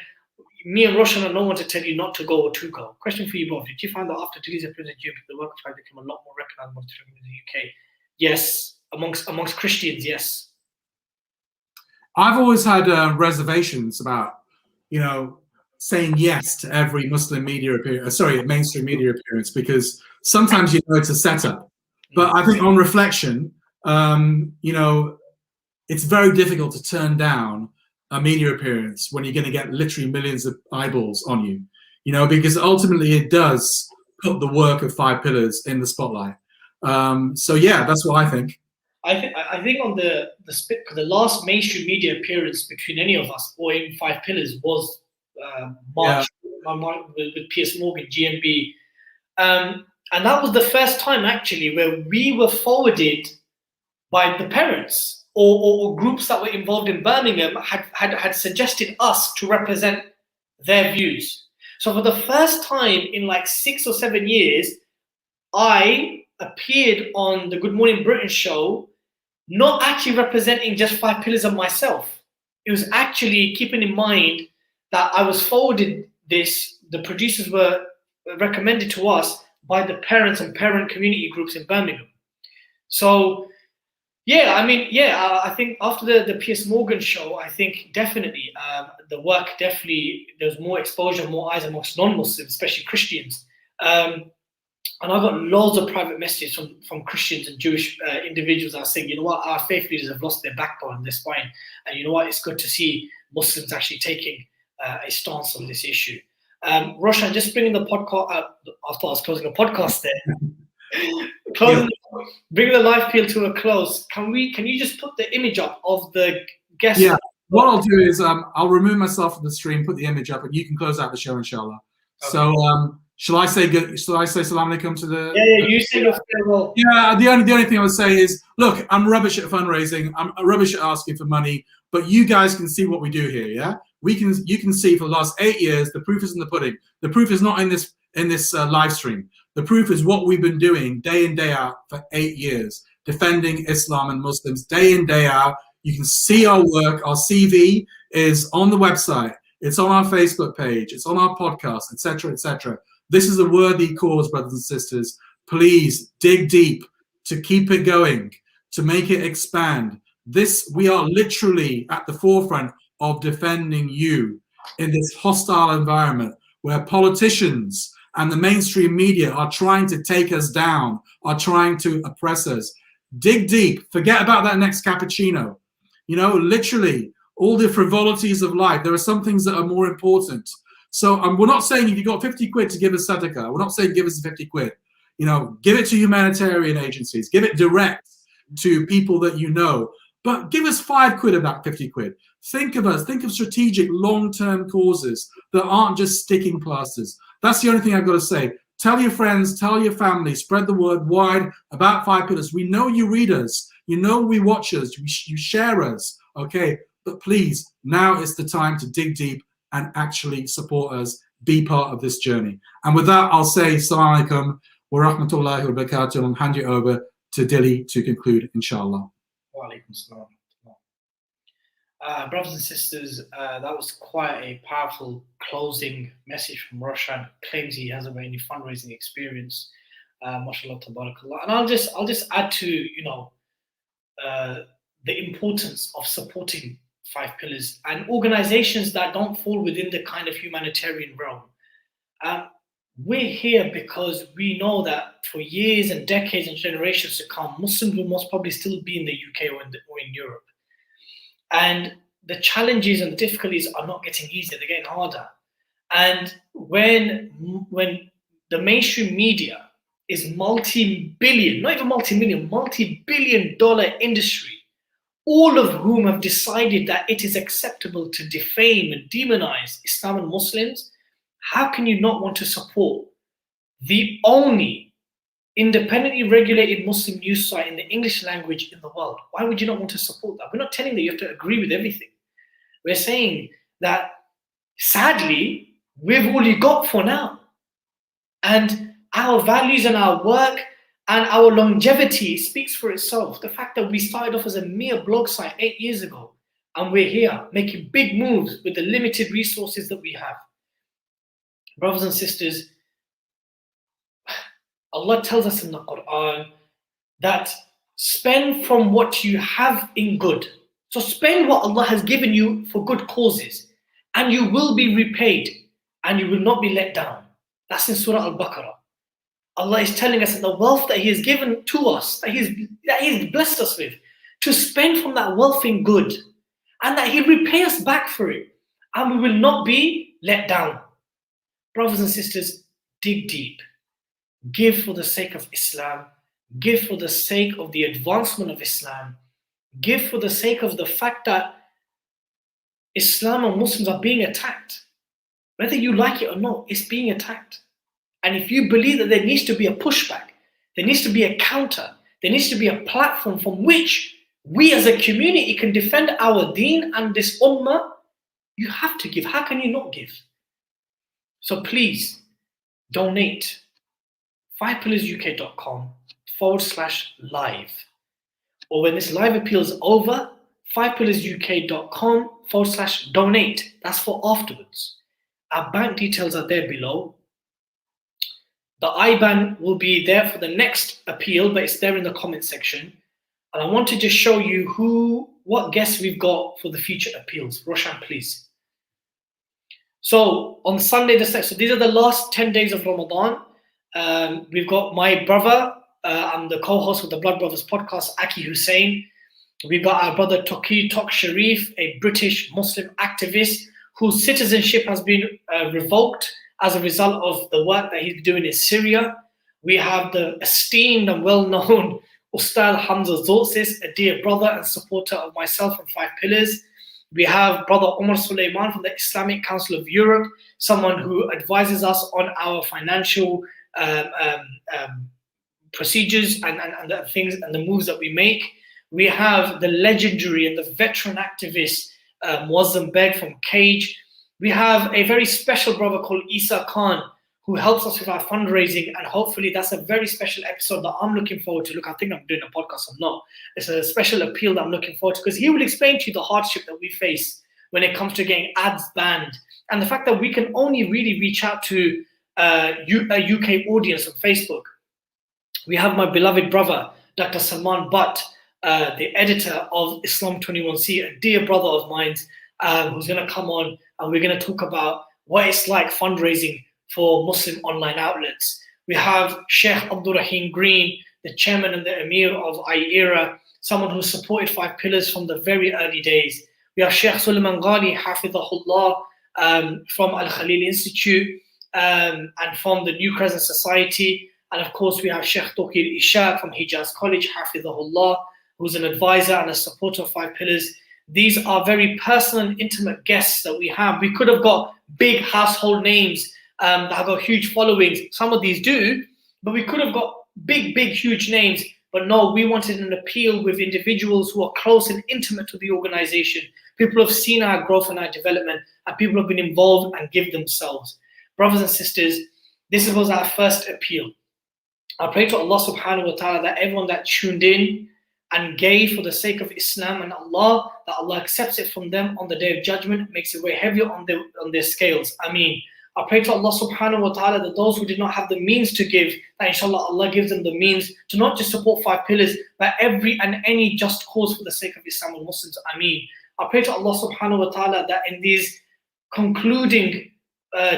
Speaker 6: me and Roshan are no one to tell you not to go or to go. Question for you both: did you find that after Theresa President, the work has become a lot more recognized in the UK? Yes, amongst Christians, yes.
Speaker 4: I've always had reservations about, saying yes to every Muslim media appearance, mainstream media appearance, because sometimes it's a setup. But I think on reflection, it's very difficult to turn down a media appearance when you're going to get literally millions of eyeballs on you, because ultimately it does put the work of 5 Pillars in the spotlight. So yeah, that's what I think.
Speaker 6: I think on the last mainstream media appearance between any of us or in 5 Pillars was March with Piers Morgan, GMB, and that was the first time actually where we were forwarded by the parents or groups that were involved in Birmingham had suggested us to represent their views. So for the first time in like 6 or 7 years, I appeared on the Good Morning Britain show, not actually representing just 5 Pillars of myself. It was actually keeping in mind that I was forwarded this, the producers were recommended to us by the parents and parent community groups in Birmingham. So yeah, I think after the Piers Morgan show, I think definitely the work there's more exposure, more eyes amongst non-Muslims, especially Christians. And I got loads of private messages from Christians and Jewish individuals that are saying, our faith leaders have lost their backbone and their spine. And it's good to see Muslims actually taking a stance on this issue. Roshan, just bringing the podcast up, I thought I was closing the podcast there. Bring the live appeal to a close. Can you just put the image up of the guest?
Speaker 4: Yeah, what I'll do is I'll remove myself from the stream, put the image up, and you can close out the show, inshallah. Okay. So shall I say salam alaikum to the?
Speaker 6: Yeah, you say your farewell.
Speaker 4: Yeah, the only thing I would say is, look, I'm rubbish at fundraising. I'm rubbish at asking for money, but you guys can see what we do here. Yeah, you can see for the last 8 years, the proof is in the pudding. The proof is not in this live stream. The proof is what we've been doing day in, day out for 8 years, defending Islam and Muslims day in, day out. You can see our work. Our CV is on the website. It's on our Facebook page. It's on our podcast, etc., etc. This is a worthy cause, brothers and sisters. Please dig deep to keep it going, to make it expand. We are literally at the forefront of defending you in this hostile environment where politicians and the mainstream media are trying to take us down, are trying to oppress us. Dig deep. Forget about that next cappuccino. Literally, all the frivolities of life. There are some things that are more important. So we're not saying if you got 50 quid to give us sadaqah, we're not saying give us 50 quid. Give it to humanitarian agencies. Give it direct to people that you know. But give us 5 quid of that 50 quid. Think of us. Think of strategic, long-term causes that aren't just sticking plasters. That's the only thing I've got to say. Tell your friends, tell your family, spread the word wide about 5 Pillars. We know you read us. You know we watch us. You share us. Okay? But please, now is the time to dig deep and actually support us, be part of this journey. And with that, I'll say Assalamu alaikum wa rahmatullahi wa barakatuh and hand you over to Dilly to conclude, inshallah.
Speaker 6: Wa alaikum salam. Brothers and sisters, that was quite a powerful closing message from Roshan. Claims he hasn't got any fundraising experience. MashaAllah, tabarakallah. And I'll just add to, you know, the importance of supporting 5 Pillars and organizations that don't fall within the kind of humanitarian realm. We're here because we know that for years and decades and generations to come, Muslims will most probably still be in the UK or in Europe. And the challenges and the difficulties are not getting easier, they're getting harder. And when the mainstream media is multi-billion, not even multi-million, multi-billion dollar industry, all of whom have decided that it is acceptable to defame and demonize Islam and Muslims, how can you not want to support the only independently regulated Muslim news site in the English language in the world? Why would you not want to support that? We're not telling that you have to agree with everything. We're saying that, sadly, we've all you got for now. And our values and our work and our longevity speaks for itself. The fact that we started off as a mere blog site 8 years ago, and we're here making big moves with the limited resources that we have. Brothers and sisters, Allah tells us in the Quran that spend from what you have in good. So spend what Allah has given you for good causes, and you will be repaid, and you will not be let down. That's in Surah Al-Baqarah. Allah is telling us that the wealth that He has given to us, that He has blessed us with, to spend from that wealth in good, and that He'll repay us back for it, and we will not be let down. Brothers and sisters, dig deep. Give for the sake of Islam. Give for the sake of the advancement of Islam. Give for the sake of the fact that Islam and Muslims are being attacked. Whether you like it or not, it's being attacked. And if you believe that there needs to be a pushback, there needs to be a counter, there needs to be a platform from which we as a community can defend our deen and this ummah, you have to give. How can you not give? So please donate. 5pillarjuk.com/live. Or when this live appeal is over, 5pillarjuk.com/donate. That's for afterwards. Our bank details are there below. The IBAN will be there for the next appeal, but it's there in the comment section. And I want to just show you what guests we've got for the future appeals. Roshan, please. So on Sunday the 6th, so these are the last 10 days of Ramadan. We've got my brother, I'm the co-host of the Blood Brothers podcast, Aki Hussein. We've got our brother Toki Tok Sharif, a British Muslim activist whose citizenship has been revoked as a result of the work that he's doing in Syria. We have the esteemed and well-known Ustad Hamza Zotsis, a dear brother and supporter of myself and 5 Pillars. We have Brother Omar Suleiman from the Islamic Council of Europe, someone who advises us on our financial procedures and the things and the moves that we make. We have the legendary and the veteran activist Muazzam Beg from Cage. We have a very special brother called Isa Khan who helps us with our fundraising, and hopefully that's a very special episode that I'm looking forward to. Look, I think I'm doing a podcast, I'm not. It's a special appeal that I'm looking forward to because he will explain to you the hardship that we face when it comes to getting ads banned, and the fact that we can only really reach out to a UK audience on Facebook. We have my beloved brother, Dr. Salman Butt, the editor of Islam 21C, a dear brother of mine, who's going to come on, and we're going to talk about what it's like fundraising for Muslim online outlets. We have Sheikh Abdul Rahim Green, the chairman and the emir of IERA, someone who supported 5 Pillars from the very early days. We have Sheikh Suleiman Ghani, Hafidhahullah, from Al Khalil Institute and from the New Crescent Society. And of course, we have Sheikh Tokir Isha from Hijaz College, Hafidhahullah, who's an advisor and a supporter of 5 Pillars. These are very personal and intimate guests that we have. We could have got big household names that have got huge followings. Some of these do, but we could have got big, huge names. But no, we wanted an appeal with individuals who are close and intimate to the organization. People have seen our growth and our development, and people have been involved and give themselves. Brothers and sisters, this was our first appeal. I pray to Allah subhanahu wa ta'ala that everyone that tuned in and gave for the sake of Islam and Allah, that Allah accepts it from them on the Day of Judgment, makes it weigh heavier on their scales. Ameen. I pray to Allah subhanahu wa ta'ala that those who did not have the means to give, that inshallah Allah gives them the means to not just support 5 pillars, but every and any just cause for the sake of Islam and Muslims. Ameen. I pray to Allah subhanahu wa ta'ala that in these concluding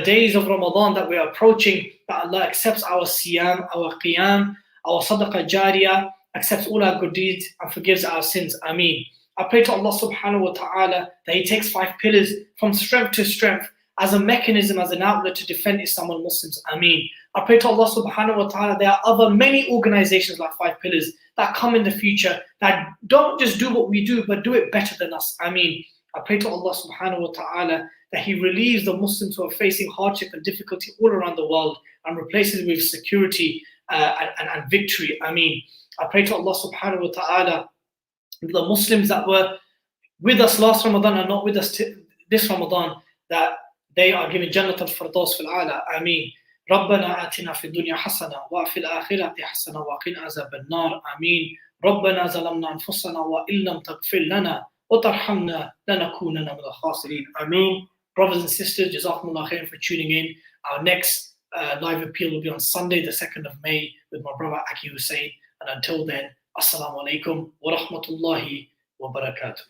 Speaker 6: days of Ramadan that we are approaching, that Allah accepts our siyam, our qiyam, our sadaqah jariyah, accepts all our good deeds and forgives our sins. Ameen. I pray to Allah subhanahu wa ta'ala that He takes 5 pillars from strength to strength as a mechanism, as an outlet to defend Islam and Muslims. Ameen. I pray to Allah subhanahu wa ta'ala there are other many organizations like 5 pillars that come in the future that don't just do what we do, but do it better than us. Ameen. I pray to Allah subhanahu wa ta'ala that He relieves the Muslims who are facing hardship and difficulty all around the world and replaces it with security and victory. Ameen. I pray to Allah subhanahu wa ta'ala the Muslims that were with us last Ramadan and not with us this Ramadan, that they are given Jannat al-Firdaus fil A'la. Ameen. ربنا آتنا في الدنيا حسنة وفي الآخرة حسنة وقنا عذاب النار. آمين. ربنا ظلمنا أنفسنا وإن لم تغفر لنا وترحمنا لنكونن من الخاسرين. Ameen. Brothers and sisters, Jazakumullah khairan for tuning in. Our next live appeal will be on Sunday, the 2nd of May, with my brother Aki Hussein. And until then, Assalamu alaikum wa rahmatullahi wa barakatuh.